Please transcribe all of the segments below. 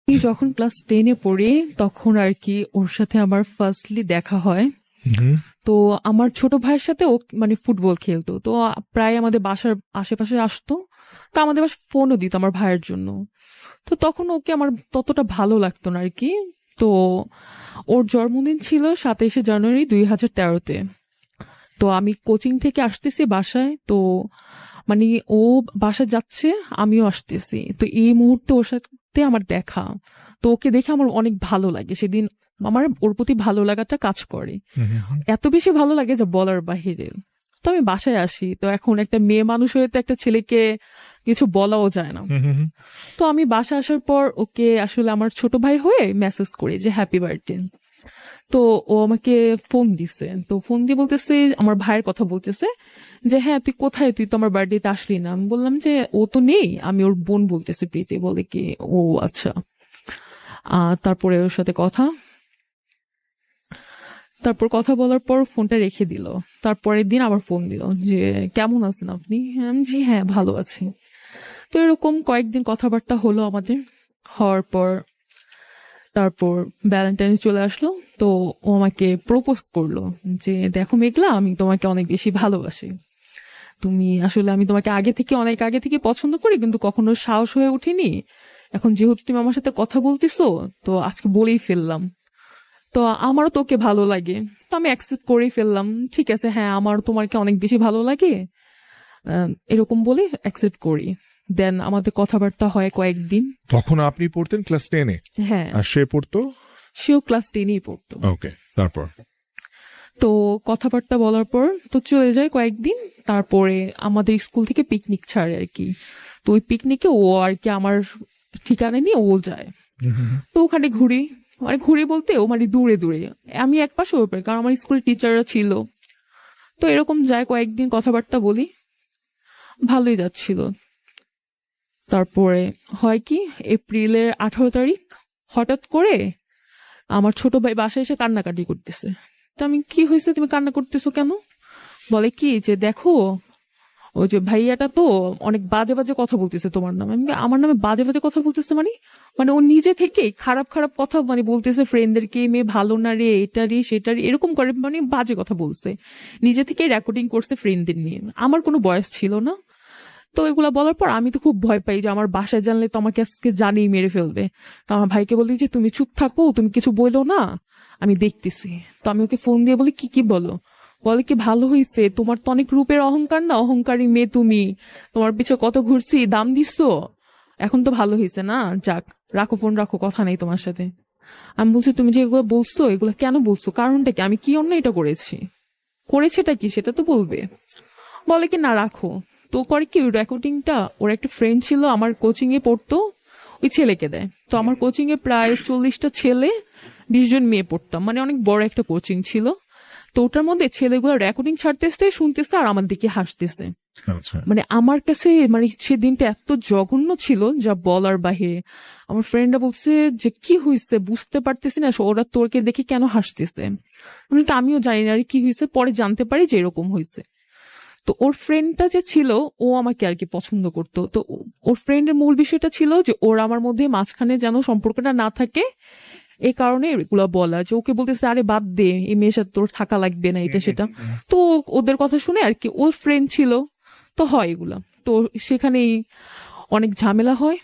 আমি যখন ক্লাস 10-এ পড়ি তখন আর কি ওর সাথে আমার ফার্স্টলি দেখা হয়। তো আমার ছোট ভাইয়ের সাথে ও মানে ফুটবল খেলতো, তো প্রায় আমাদের বাসার আশেপাশে আসতো। তো আমাদের বাসায় ফোনও দিত আমার ভাইয়ের জন্য। তো তখন ওকে আমার ততটা ভালো লাগতো না আর কি। তো ওর জন্মদিন ছিল 27শে জানুয়ারি 2013-তে। তো আমি কোচিং থেকে আসতেছি বাসায়, তো মানে ও বাসায় যাচ্ছে, আমিও আসতেছি, তো এই মুহূর্তে ওর সাথে আমার দেখা। তো ওকে দেখে আমার অনেক ভালো লাগে সেদিন, আমার ওর প্রতি ভালো লাগাটা কাজ করে, এত বেশি ভালো লাগে যা বলার বাহিরে। তো আমি বাসায় আসি, তো এখন একটা মেয়ে মানুষ হয়ে তো একটা ছেলেকে কিছু বলাও যায় না। তো আমি বাসা আসার পর ওকে আসলে আমার ছোট ভাই হয়ে মেসেজ করি যে হ্যাপি বার্থডে। তো ও আমাকে ফোন দিছে, তো ফোন দিয়ে বলতেছে, আমার ভাইয়ের কথা বলতেছে যে হ্যাঁ তুই কোথায়, তুই তো আমার বার্থডেতে আসলি না। আমি বললাম যে ও তো নেই, আমি ওর বোন বলতেছি প্রীতি। বলে কি ও আচ্ছা। তারপরে ওর সাথে তারপর কথা বলার পর ফোনটা রেখে দিল। তারপরের দিন আবার ফোন দিল যে কেমন আছেন আপনি। আমি জি হ্যাঁ ভালো আছি। তো এরকম কয়েকদিন কথাবার্তা হলো আমাদের। হওয়ার পর তারপর ভ্যালেন্টাইন চলে আসলো। তো ও আমাকে প্রপোজ করলো যে দেখো মেঘলা, আমি তোমাকে অনেক বেশি ভালোবাসি। আমি তোমাকে অনেক আগে থেকে পছন্দ করি, কিন্তু কখনো সাহস হয়ে উঠিনি। এখন যেহেতু তুমি আমার সাথে কথা বলতেছো, তো আজকে বলেই ফেললাম। তো আমারও তোকে ভালো লাগে, তো আমি অ্যাকসেপ্ট করেই ফেললাম। ঠিক আছে, হ্যাঁ আমার তোমাকে অনেক বেশি ভালো লাগে, এরকম বলে অ্যাকসেপ্ট করি। দেন আমাদের কথাবার্তা হয় কয়েকদিন। তখন আপনি পড়তেন ক্লাস 10-এ? হ্যাঁ, আর সে পড়তো? সেও ক্লাস 10-এই পড়তো। ওকে, তারপর? তো কথাবার্তা বলার পর তো চলে যায় কয়েকদিন। তারপরে আমাদের স্কুল থেকে পিকনিক ছাড়ে আর কি। তো ওই পিকনিকে ও আর কি আমার ঠিকানা নিয়ে ও যায়। তো ওখানে ঘুরি, মানে ঘুরি বলতে ও মানে দূরে দূরে, আমি এক পাশে ওই পারে, কারণ আমার স্কুলের টিচাররা ছিল। তো এরকম যায় কয়েকদিন, কথাবার্তা বলি, ভালোই যাচ্ছিল। তারপরে হয় কি, এপ্রিলের 18 তারিখ হঠাৎ করে আমার ছোট ভাই বাসায় এসে কান্নাকাটি করতেছে। তো আমি কি হয়েছে, তুমি কান্না করতেছো কেন? বলে কি যে দেখো, ওই যে ভাইয়াটা তো অনেক বাজে বাজে কথা বলতেছে তোমার নামে। আমি বলি, আমার নামে বাজে বাজে কথা বলতেছে মানে? মানে ও নিজে থেকে খারাপ খারাপ কথা মানে বলতেছে ফ্রেন্ডদেরকে, মেয়ে ভালো না রে, এটা রে সেটা রে, এরকম করে মানে বাজে কথা বলছে। নিজে থেকে রেকর্ডিং করছে ফ্রেন্ডদের নিয়ে, আমার কোনো বয়স ছিল না। তো এগুলা বলার পর আমি তো খুব ভয় পাই যে আমার বাসায় জানলে তো আমাকে আজকে জানিয়ে মেরে ফেলবে। তো আমার ভাইকে বলি যে তুমি চুপ থাকো, তুমি কিছু বলো না, আমি দেখতেছি। তো আমি ওকে ফোন দিয়ে বলি কি কি বলো। বলে কি ভালো হয়েছে, তোমার তো অনেক রূপের অহংকার না, অহংকারী মেয়ে তুমি, তোমার পিছনে কত ঘুরছি, দাম দিছো, এখন তো ভালো হয়েছে না, যাক রাখো ফোন রাখো, কথা নেই তোমার সাথে। আমি বলছি তুমি যে এগুলো বলছো, এগুলো কেন বলছো, কারণটা কি, আমি কি অন্যায়টা করেছেটা কি সেটা তো বলবে। বলে কি না রাখো। তো করে কি, ওই রেকর্ডিংটা ওর একটা ফ্রেন্ড ছিল আমার কোচিং এ পড়তো, ওই ছেলেকে দেয়। তো আমার কোচিং এ প্রায় 40টা ছেলে, 20 জন মেয়ে পড়তাম, মানে অনেক বড় একটা কোচিং ছিল। তো ওটার মধ্যে ছেলেগুলো রেকর্ডিং ছাড়তেছে, শুনতেছে আর আমার দিকে হাসতেছে। আচ্ছা। মানে আমার কাছে মানে সেদিনটা এত জঘন্য ছিল যা বলার বাহিরে। আমার ফ্রেন্ডরা বলছে যে কি হয়েছে, বুঝতে পারতেছি না, ওরা তোরকে দেখে কেন হাসতেছে। আমিও জানি না আর কি হয়েছে, পরে জানতে পারি যে এরকম হয়েছে। তো ওর ফ্রেন্ডটা যে ছিল ও আমাকে আর কি পছন্দ করতো। তো ওর ফ্রেন্ডের মূল বিষয়টা ছিল যে ওর আমার মধ্যে মাঝখানে যেন সম্পর্কটা না থাকে, এই কারণে এগুলো বলা, যে ওকে বলতেছে আরে বাদ দে, এই মেয়ের সাথে তোর থাকা লাগবে না, এটা সেটা। তো ওদের কথা শুনে আর কি, ওর ফ্রেন্ড ছিল, তো হয় এগুলা। তো সেখানেই অনেক ঝামেলা হয়,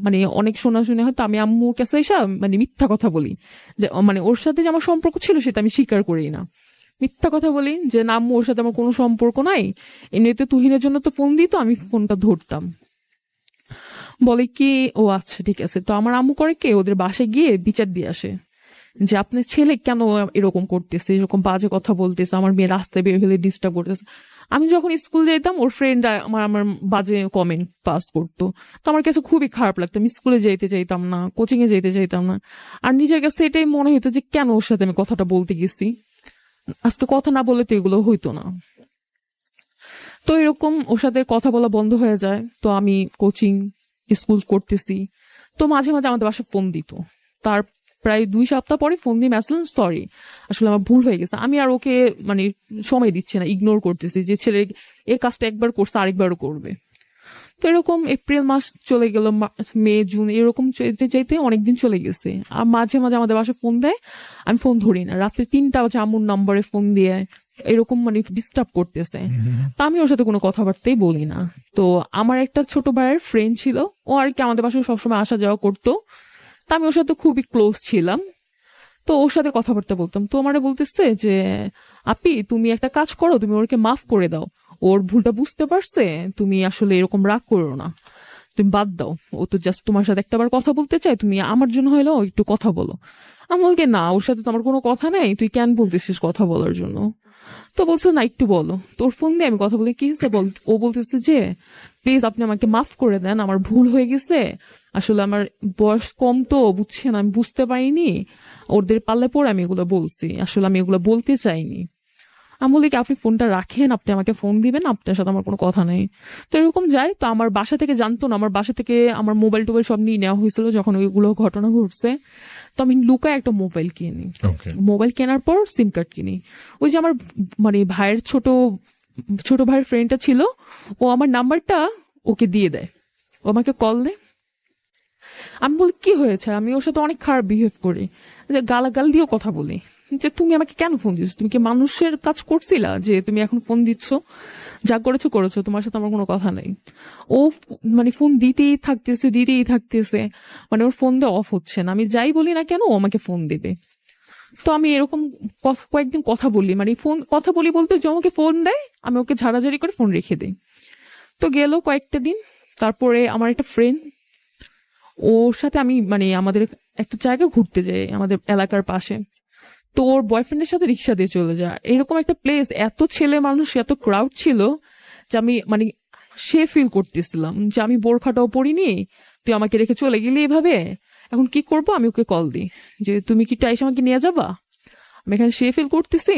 মানে অনেক শোনাশুনি হয়। তো আমি আম্মুর কাছে এসে মানে মিথ্যা কথা বলি যে মানে ওর সাথে যে আমার সম্পর্ক ছিল সেটা আমি স্বীকার করি না, মিথ্যা কথা বলি যে না আম্মু ওর সাথে আমার কোনো সম্পর্ক নাই, এমনিতে তুহিনের জন্য তো ফোন দিত, আমি ফোনটা ধরতাম। বলে কি ও আচ্ছা ঠিক আছে। তো আমার আম্মু করে কি, ওদের বাসায় গিয়ে বিচার দিয়ে আসে যে আপনার ছেলে কেন এরকম করতেছে, এরকম বাজে কথা বলতেছে, আমার মেয়ে রাস্তায় বের হলে ডিস্টার্ব করতেছে। আমি যখন স্কুল যেতাম ওর ফ্রেন্ডরা আমার বাজে কমেন্ট পাস করতো। তো আমার কাছে খুবই খারাপ লাগতো, আমি স্কুলে যেতে চাইতাম না, কোচিং এ যেতে চাইতাম না। আর নিজের কাছে এটাই মনে হতো যে কেন ওর সাথে আমি কথাটা বলতে গেছি, আজকে কথা না বলে তো এগুলো হইতো না। তো এরকম ওর সাথে কথা বলা বন্ধ হয়ে যায়। তো আমি কোচিং স্কুল করতেছি, তো মাঝে মাঝে আমাদের বাসায় ফোন দিত। তার প্রায় 2 সপ্তাহ পরে ফোন দিয়ে মেসেজ, সরি আসলে আমার ভুল হয়ে গেছে। আমি আর ওকে মানে সময় দিচ্ছি না, ইগনোর করতেছি যে ছেলে এই কাজটা একবার করছে আরেকবারও করবে। তো এরকম এপ্রিল মাস চলে গেল, মে জুন এরকম চাইতে চাইতে অনেকদিন চলে গেছে। আর মাঝে মাঝে আমাদের বাসায় ফোন দেয়, আমি ফোন ধরি না, রাত্রে 3টা বাজে আম্মুর নম্বরে ফোন দিয়ে এরকম মানে ডিস্টার্ব করতেছে। তা আমি ওর সাথে কোনো কথাবার্তাই বলি না। তো আমার একটা ছোট ভাইয়ের ফ্রেন্ড ছিল, ও আর কি আমাদের বাসায় সবসময় আসা যাওয়া করতো। তা আমি ওর সাথে খুবই ক্লোজ ছিলাম, তো ওর সাথে কথাবার্তা বলতাম। তো আমারে বলতেছে যে আপি তুমি একটা কাজ করো, তুমি ওকে মাফ করে দাও, ওর ভুলটা বুঝতে পারছে, তুমি আসলে এরকম রাগ করো না, তুমি বাদ দাও, ও তো জাস্ট তোমার সাথে একটাবার কথা বলতে চাই, তুমি আমার জন্য হইলেও একটু কথা বলো। আমি বলকে না, ওর সাথে তো আমার কোনো কথা নেই, তুই কেন বলতেছিস কথা বলার জন্য? তো বলছে না একটু বলো। তোর ফোন দিয়ে আমি কথা বলে কি হয়েছে বল। ও বলতেছে যে প্লিজ আপনি আমাকে মাফ করে দেন, আমার ভুল হয়ে গেছে, আসলে আমার বয়স কম তো বুঝছেন, আমি বুঝতে পারিনি, ওদের পাল্লে পড়ে আমি এগুলো বলছি, আসলে আমি এগুলো বলতে চাইনি। আমি বলি কি আপনি ফোনটা রাখেন, আপনি আমাকে ফোন দিবেন, আপনার সাথে আমার কোনো কথা নেই। তো এরকম যায়। তো আমার বাসা থেকে জানতো না, আমার বাসা থেকে আমার মোবাইল টোবাইল সব নিয়ে নেওয়া হয়েছিল যখন ওইগুলো ঘটনা ঘটছে। তো আমি লুকায় একটা মোবাইল কিনি। ওকে। মোবাইল কেনার পর সিম কার্ড কিনি। ওই যে আমার মানে ভাইয়ের ছোট ভাইয়ের ফ্রেন্ডটা ছিল, ও আমার নাম্বারটা ওকে দিয়ে দেয়, ও আমাকে কল দেয়। আমি বলি কি হয়েছে, আমি ওর সাথে অনেক খারাপ বিহেভ করি, যে গালাগাল দিয়েও কথা বলি, যে তুমি আমাকে কেন ফোন দিচ্ছ, তুমি কি মানুষের কাজ করছিলা যে তুমি এখন ফোন দিচ্ছ, যা করেছো করেছো, তোমার সাথে আমার কোনো কথা নেই। ও মানে ফোন দিতেই থাকতেছে, মানে ওর ফোন দিয়ে অফ হচ্ছে না, আমি যাই বলি না কেন ও আমাকে ফোন দেবে। তো আমি এরকম কয়েকদিন কথা বলি, মানে ফোন কথা বলি বলতে যে আমাকে ফোন দেয়, আমি ওকে ঝাড়াঝাড়ি করে ফোন রেখে দিই। তো গেল কয়েকটা দিন, তারপরে আমার একটা ফ্রেন্ড, ওর সাথে আমি মানে আমাদের একটা জায়গা ঘুরতে যাই আমাদের এলাকার পাশে। তো ওর বয়ফ্রেন্ডের সাথে রিক্সা দিয়ে চলে যায়, এরকম একটা প্লেস, এত ছেলে মানুষ, এত ক্রাউড ছিল যে আমি মানে সে ফিল করতেছিলাম যে আমি বোরখাটাও পরিনি, তুই আমাকে রেখে চলে গেলি এভাবে, এখন কি করব। আমি ওকে কল দিই যে তুমি কি টাইস আমাকে নিয়ে যাবা, আমি এখানে সে ফিল করতেছি,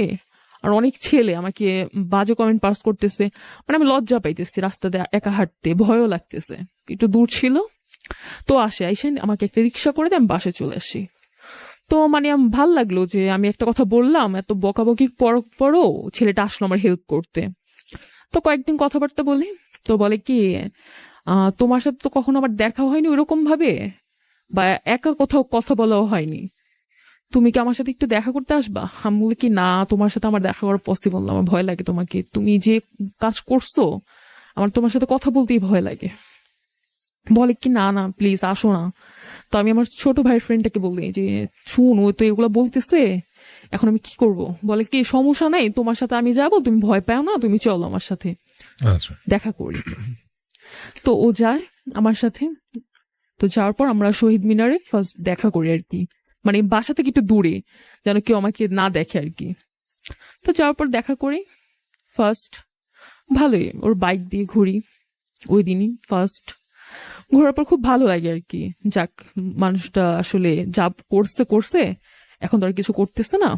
আর অনেক ছেলে আমাকে বাজে কমেন্ট পাস করতেছে, মানে আমি লজ্জা পাইতেছি, রাস্তাতে একা হাঁটতে ভয়ও লাগতেছে, একটু দূর ছিল। তো আইসে আমাকে একটা রিক্সা করে দেয়, আমি বাসে চলে আসি। তো মানে আমার ভাল লাগলো যে আমি একটা কথা বললাম, এত বকাবকি পরও ছেলেটা আসলো আমার হেল্প করতে। তো কয়েকদিন কথাবার্তা বলি, তো বলে কি তোমার সাথে তো কখনো আমার দেখা হয়নি ওইরকম ভাবে, বা একা কোথাও কথা বলাও হয়নি, তুমি কি আমার সাথে একটু দেখা করতে আসবা? আমি বলি কি না, তোমার সাথে আমার দেখা করা পসিবল না, আমার ভয় লাগে তোমাকে, তুমি যে কাজ করছো আমার তোমার সাথে কথা বলতেই ভয় লাগে। বলে কি না না প্লিজ আসো না। তো আমি আমার ছোট ভাইয়ের ফ্রেন্ডটাকে বলি যে শুন, ও তো এগুলো বলতেছে, এখন আমি কি করব? বলে কি সমস্যা নাই, তোমার সাথে আমি যাব, তুমি ভয় পাও না, তুমি চলো আমার সাথে আচ্ছা। দেখা করি। তো ও যায় আমার সাথে। তো যাওয়ার পর আমরা শহীদ মিনারে ফার্স্ট দেখা করি আর কি, মানে বাসা থেকে একটু দূরে, যেন কেউ আমাকে না দেখে আর কি। তো যাওয়ার পর দেখা করি ফার্স্ট, ভালোই, ওর বাইক দিয়ে ঘুরি ওই দিনই ফার্স্ট। ঘোরার পর খুব ভালো লাগে আর কি, যাক মানুষটা আসলে যা করছে এখন তো আর কিছু করতেছে না।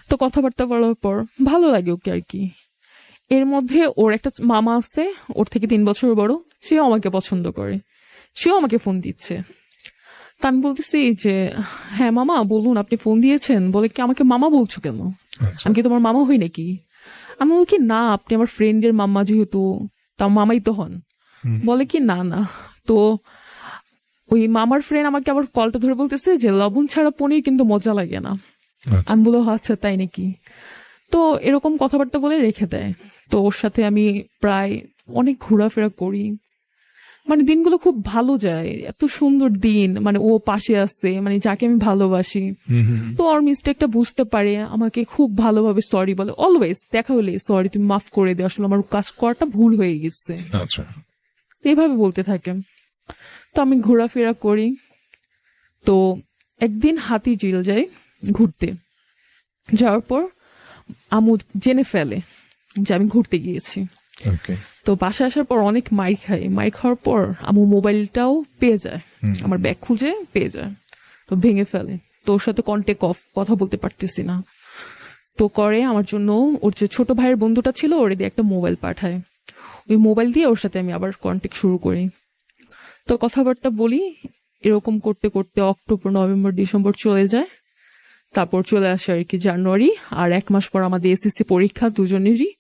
তো কথাবার্তা বলার পর ভালো লাগে ওকে আর কি। এর মধ্যে ওর একটা মামা আছে, ওর থেকে 3 বছর বড়, সেও আমাকে পছন্দ করে, সেও আমাকে ফোন দিচ্ছে। তা আমি বলতেছি যে হ্যাঁ মামা বলুন, আপনি ফোন দিয়েছেন। বলে কি আমাকে মামা বলছো কেন, আচ্ছা। আমি কি তোমার মামা হই নাকি? আমি বলি কি না, আপনি আমার ফ্রেন্ডের মামা, যেহেতু তা মামাই তো হন। বলে কি না না। তো ওই মামার ফ্রেন্ড আমাকে আবার কলটা ধরে বলতেছে যে লবণ ছাড়া পনির কিন্তু মজা লাগে না। আচ্ছা। আমি বলো আচ্ছা তাই নাকি। তো এরকম কথাবার্তা বলে রেখে দেয়। তো ওর সাথে আমি প্রায় অনেক ঘোরাফেরা করি, মানে দিনগুলো খুব ভালো যায়, এত সুন্দর দিন, মানে ও পাশে আছে, মানে যাকে আমি ভালোবাসি। তো ওর মিস্টেকটা বুঝতে পারে, আমাকে খুব ভালোভাবে সরি বলে, অলওয়েজ দেখা হলে সরি, তুমি মাফ করে দে, আসলে আমার কাজ করাটা ভুল হয়ে গেছে, আচ্ছা। এভাবে বলতে থাকে। তো আমি ঘোরাফেরা করি। তো একদিন হাতিঝিল যাই ঘুরতে, যাওয়ার পর আমু জেনে ফেলে যে আমি ঘুরতে গিয়েছি। ওকে। তো বাসায় আসার পর অনেক মাইর খাই, মাইর খাওয়ার পর আমু মোবাইলটাও পেয়ে যায়, আমার ব্যাগ খুঁজে পেয়ে যায়, তো ভেঙে ফেলে। তো ওর সাথে কন্টেক্ট অফ, কথা বলতে পারতেছি না। তো করে আমার জন্য ওর যে ছোট ভাইয়ের বন্ধুটা ছিল, ওরে দিয়ে একটা মোবাইল পাঠায়, ওই মোবাইল দিয়ে ওর সাথে আমি আবার কন্টেক্ট শুরু করি। তো কথাবার্তা বলি, এরকম করতে করতে অক্টোবর নভেম্বর ডিসেম্বর চলে যায়। তারপর চলে আসে আর কি জানুয়ারি, আর 1 মাস পর আমাদের এসএসসি পরীক্ষা দুজনেরই।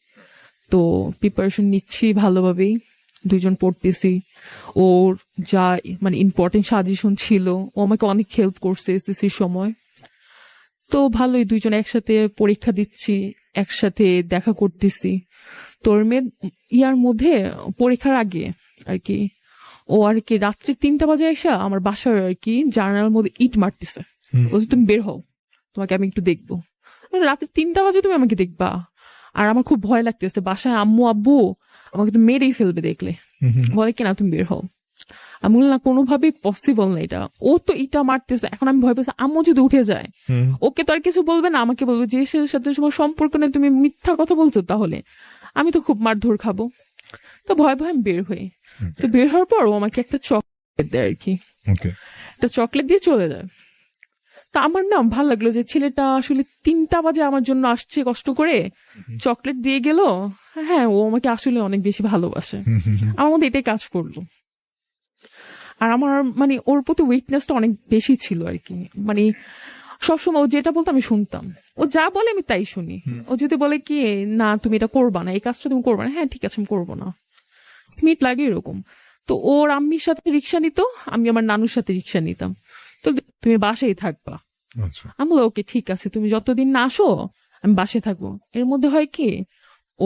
তো প্রিপারেশন নিচ্ছি ভালোভাবেই, দুইজন পড়তেছি। ওর যা মানে ইম্পর্টেন্ট সাজেশন ছিল ও আমাকে অনেক হেল্প করছে এসএসসির সময়। তো ভালোই, দুইজন একসাথে পরীক্ষা দিচ্ছি, একসাথে দেখা করতেছি। তোর মেয়ে ইয়ার মধ্যে পরীক্ষার আগে আর কি ও আর কি রাত্রি 3টা বাজে এসে আমার বাসার আর কি জানালার মধ্যে ইট মারতেছে। বলছে তুমি বের হও, তোমাকে আমি একটু দেখবো। রাত্রি 3টা বাজে তুমি আমাকে দেখবা? আর আমার খুব ভয় লাগতেছে, বাসায় আম্মু আব্বু আমাকে তো মেরেই ফেলবে দেখলে। বলে কিনা তুমি বের হও। আমি বললাম না, কোনোভাবেই পসিবল না এটা। ও তো ইটা মারতেছে, এখন আমি ভয় পাচ্ছি আম্মু যদি উঠে যায় ওকে তো আর কিছু বলবে না, আমাকে বলবে যে সে সাথে তোমার সম্পর্ক নেই, তুমি মিথ্যা কথা বলছো, তাহলে আমি তো খুব মারধর খাবো। তো ভয় ভয় আমি বের হই। তো বের হওয়ার পর ও আমাকে একটা চকলেট দেয় আর কি, একটা চকলেট দিয়ে চলে যায়। তা আমার না ভালো লাগলো যে ছেলেটা আসলে 3টা বাজে আমার জন্য আসছে কষ্ট করে, চকলেট দিয়ে গেল। হ্যাঁ, ও আমাকে আসলে অনেক বেশি ভালোবাসে। আমার মধ্যে এটাই কাজ করলো। আর আমার মানে ওর প্রতি উইকনেসটা অনেক বেশি ছিল আর কি। মানে সবসময় ও যেটা বলতো আমি শুনতাম, ও যা বলে আমি তাই শুনি। ও যদি বলে কি না তুমি এটা করবা না, এই কাজটা তুমি করবা না, হ্যাঁ ঠিক আছে আমি করবো না। স্মিট লাগে এরকম। তো ওর আম্মির সাথে রিক্সা নিত, আমি আমার নানুর সাথে রিক্সা নিতাম। তো তুমি বাসায় থাকবা। আমি বললাম ওকে ঠিক আছে, তুমি যতদিন না আসো আমি বাসায় থাকবো। এর মধ্যে হয় কি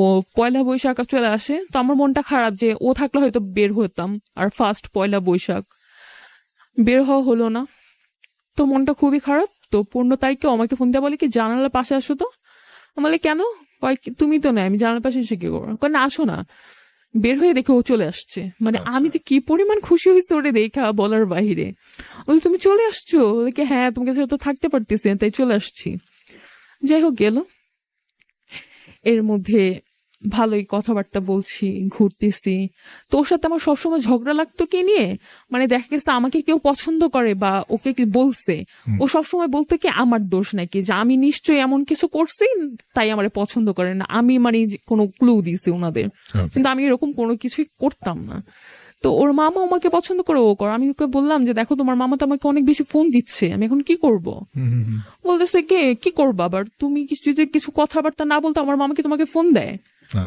ও পয়লা বৈশাখ চলে আসে, তো আমার মনটা খারাপ যে ও থাকলে হয়তো বের হতাম। আর ফার্স্ট পয়লা বৈশাখ বের হওয়া হলো না, তো মনটা খুবই খারাপ। তো 15 তারিখে আমাকে ফোন দিয়ে বলে কি জানালার পাশে আসো তো। আমি বলি কেন? তুমি তো নাই, আমি জানালার পাশে এসে কি করবো? না আসো না। বের হয়ে দেখে ও চলে আসছে। মানে আমি যে কি পরিমাণ খুশি হয়েছে ওরে দেখা বলার বাহিরে। বলে তুমি চলে আসছো? বলে কি হ্যাঁ, তোমাকে তো থাকতে পারতেছি না, তাই চলে আসছি। যাই হোক গেল। এর মধ্যে ভালোই কথাবার্তা বলছি, ঘুরতেছি। তোর সাথে আমার সবসময় ঝগড়া লাগতো কি নিয়ে, মানে দেখা গেছে আমাকে কেউ পছন্দ করে বা ওকে কি বলছে, ও সবসময় বলতো কি আমার দোষ নাকি, যে আমি নিশ্চয়ই এমন কিছু করছি তাই আমার পছন্দ করে না, আমি মানে কোনো ক্লু দিছি ওনাদের। কিন্তু আমি এরকম কোনো কিছুই করতাম না। তো ওর মামা আমাকে পছন্দ করে ও কর। আমি ওকে বললাম যে দেখো তোমার মামা তো আমাকে অনেক বেশি ফোন দিচ্ছে, আমি এখন কি করব? বলতেছে কি করবো আবার, তুমি যদি কিছু কথাবার্তা না বলতো আমার মামাকে তোমাকে ফোন দেয়।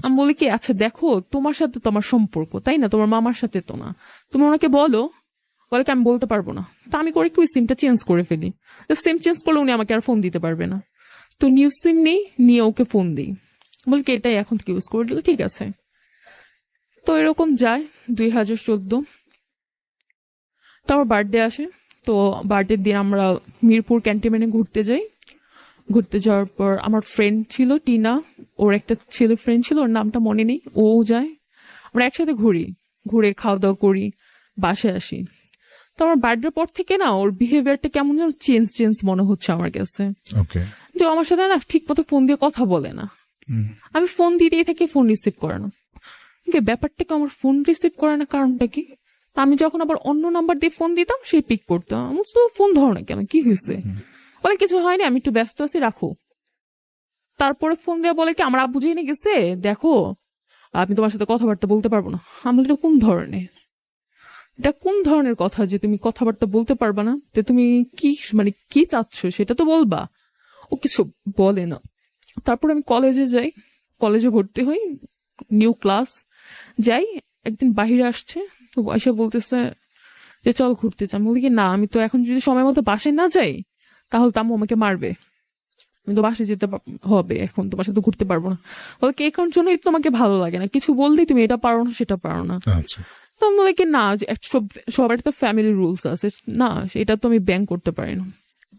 আমি বলি কি আচ্ছা দেখো তোমার সাথে তো আমার সম্পর্ক, তাই না, তোমার মামার সাথে তো না, তুমি ওনাকে বলো। বলে কি আমি বলতে পারবো না। তা আমি করে কি ওই সিমটা চেঞ্জ করে ফেলি। সিম চেঞ্জ করলে উনি আমাকে আর ফোন দিতে পারবে না। তো নিউ সিম নিয়ে ওকে ফোন দিই, বলি কি এটাই এখন থেকে ইউজ করে দিল, ঠিক আছে। তো এরকম যায় 2014। তো আমার বার্থডে আসে। তো বার্থডের দিন আমরা মিরপুর ক্যান্টনমেন্টে ঘুরতে যাই। ঘুরতে যাওয়ার পর আমার ফ্রেন্ড ছিল টিনা, ওর একটা ছেলে ফ্রেন্ড ছিল, ওর নামটা মনে নেই, ও যায়। আমরা একসাথে ঘুরে খাওয়া দাওয়া করি, বাসায় আসি। তো আমার বার্থডের পর থেকে না ওর বিহেভিয়ারটা কেমন যেন চেঞ্জ মনে হচ্ছে আমার কাছে। যে আমার সাথে না ঠিক মতো ফোন দিয়ে কথা বলে না। আমি ফোন দিতেই থাকি, ফোন রিসিভ করে না। ব্যাপারটা কি, আমার ফোন রিসিভ করে না কারণটা কি? আমি যখন আবার অন্য নাম্বার দিয়ে ফোন দিতাম সে পিক করতো। আমার তো ফোন ধরো না কেন, কি হয়েছে? বলে কিছু হয়নি, আমি একটু ব্যস্ত আছি, রাখো। তারপরে ফোন দেওয়া বলে কি আমার আব্বু জেনে গেছে, দেখো আমি তোমার সাথে কথাবার্তা বলতে পারবো না। আমি এটা কোন ধরনের কথা যে তুমি কথাবার্তা বলতে পারবা না? তো তুমি কি মানে কি চাচ্ছ সেটা তো বলবা। ও কিছু বলে না। তারপর আমি কলেজে যাই, কলেজে ভর্তি হই, নিউ ক্লাস যাই। একদিন বাহিরে আসছে, তো এসে বলতেছে যে চল ঘুরতে যাই। আমি বলি কি না, আমি তো এখন যদি সময় মতো বাসায় না যাই তাহলে তো আম্মু আমাকে মারবে, আমি তো বাসায় যেতে হবে, এখন তোমার সাথে ঘুরতে পারবো না। বলে কি এই কারণ জন্যই তোমাকে ভালো লাগে না, কিছু বললেই তুমি এটা পারো না সেটা পারো না। তো আমি বলি কি না, সবার একটা ফ্যামিলি রুলস আছে না, এটা তো আমি ব্যাং করতে পারি না।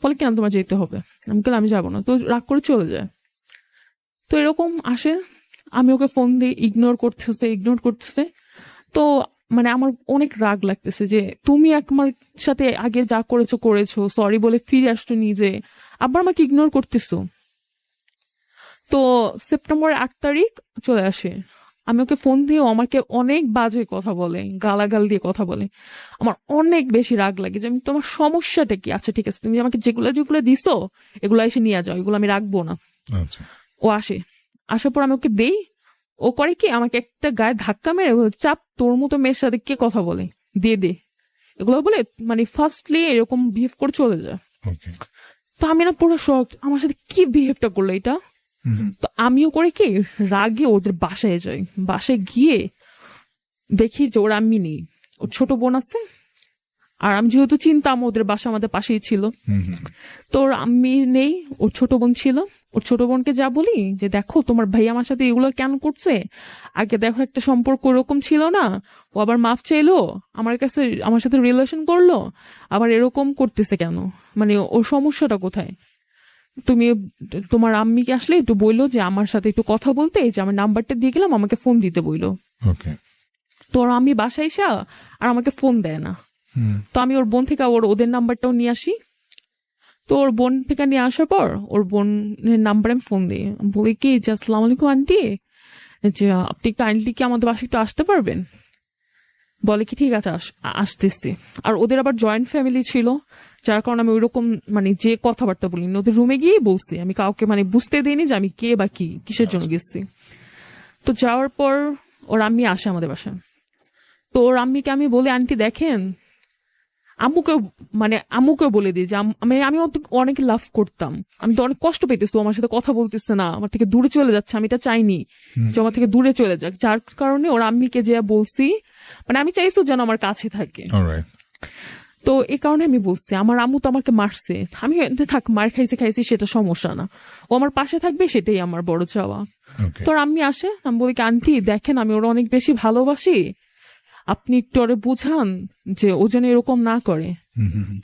বলে কি না তোমার যেতে হবে। আমি বললাম আমি যাবো না। তো রাগ করে চলে যায়। তো এরকম আসে, আমি ওকে ফোন দিয়ে ইগনোর করতেছে। তো মানে আমার অনেক রাগ লাগতেছে যে তুমি আমার সাথে আগে যা করেছো সরি বলে ফিরে আসছো নিজে, আবার আমাকে ইগনোর করতেছো। তো সেপ্টেম্বরের 8 তারিখ চলে আসে, আমি ওকে ফোন দিয়ে আমাকে অনেক বাজে কথা বলে, গালাগাল দিয়ে কথা বলে। আমার অনেক বেশি রাগ লাগে যে আমি তোমার সমস্যাটা কি? আচ্ছা ঠিক আছে, তুমি আমাকে যেগুলো দিছো এগুলো এসে নিয়ে যাও, এগুলো আমি রাখবো না। ও আসার পর আমি ওকে দেই, ও করে কি আমাকে একটা গায়ে ধাক্কা মেরে চাপ, তোর মতো মেয়ের সাথে কে কথা বলে, দে এগুলো বলে মানে ফার্স্টলি এরকম বিহেভ করে চলে যায়। তো আমি না পুরো শক, আমার সাথে কি বিহেভটা করলো এটা। তো আমিও করে কি রাগে ওদের বাসায় যাই, বাসায় গিয়ে দেখি যে ওর আম্মি নেই, ওর ছোট বোন আছে। আর আমি যেহেতু চিনতাম, ওদের বাসা আমাদের পাশেই ছিল, তো ওর আম্মি নেই, ওর ছোট বোন ছিল। ওর ছোট বোনকে যা বলি যে দেখো তোমার ভাই আমার সাথে এগুলো কেন করছে, আগে দেখো একটা সম্পর্ক ওরকম ছিল না, ও আবার মাফ চাইলো, আমার কাছে আমার সাথে রিলেশন করলো, আবার এরকম করতেছে কেন, মানে ওর সমস্যাটা কোথায়। তুমি তোমার আম্মিকে আসলে একটু বললো যে আমার সাথে একটু কথা বলতে, এই যে আমার নাম্বারটা দিয়ে গেলাম, আমাকে ফোন দিতে বললো। ওকে। তো ওর আম্মি বাসায় এসে আর আমাকে ফোন দেয় না। তো আমি ওর বোন থেকে ওদের নাম্বারটাও নিয়ে আসি। তো ওর বোন থেকে নিয়ে আসার পর ওর বোনের নাম্বারে আমি ফোন দিই, বলি কি যে আসসালামু আলাইকুম আন্টি, যে আপনি কাইন্ডলি কি আমাদের বাসায় একটু আসতে পারবেন। বলে কি ঠিক আছে আসতেছি। আর ওদের আবার জয়েন্ট ফ্যামিলি ছিল, যার কারণে আমি ওইরকম মানে যে কথাবার্তা বলিনি, ওদের রুমে গিয়েই বলছি, আমি কাউকে মানে বুঝতে দিইনি যে আমি কে বা কি কিসের জন্য গেছি। তো যাওয়ার পর ওর আম্মি আসে আমাদের বাসায়। তো ওর আম্মিকে আমি বলি আন্টি দেখেন, আম্মুকে বলে দিই যে আমি অনেক লাভ করতাম, আমি তো অনেক কষ্ট পেতেছি, আমার সাথে কথা বলতেছে না, আমার থেকে দূরে চলে যাচ্ছে, আমি এটা চাইনি যে আমার থেকে দূরে চলে যাক। যার কারণে ওর আম্মিকে যে বলছি, মানে আমি চাইছি যেন আমার কাছে থাকে। তো এই কারণে আমি বলছি আমার আম্মু তো আমাকে মারছে, আমি থাক মার খাইছি সেটা সমস্যা না, ও আমার পাশে থাকবে সেটাই আমার বড় চাওয়া। তো ওর আম্মি আসে, আমি বলি আন্টি দেখেন আমি ওরা অনেক বেশি ভালোবাসি, আপনি একটু ওরে বুঝান যে ও যেন এরকম না করে।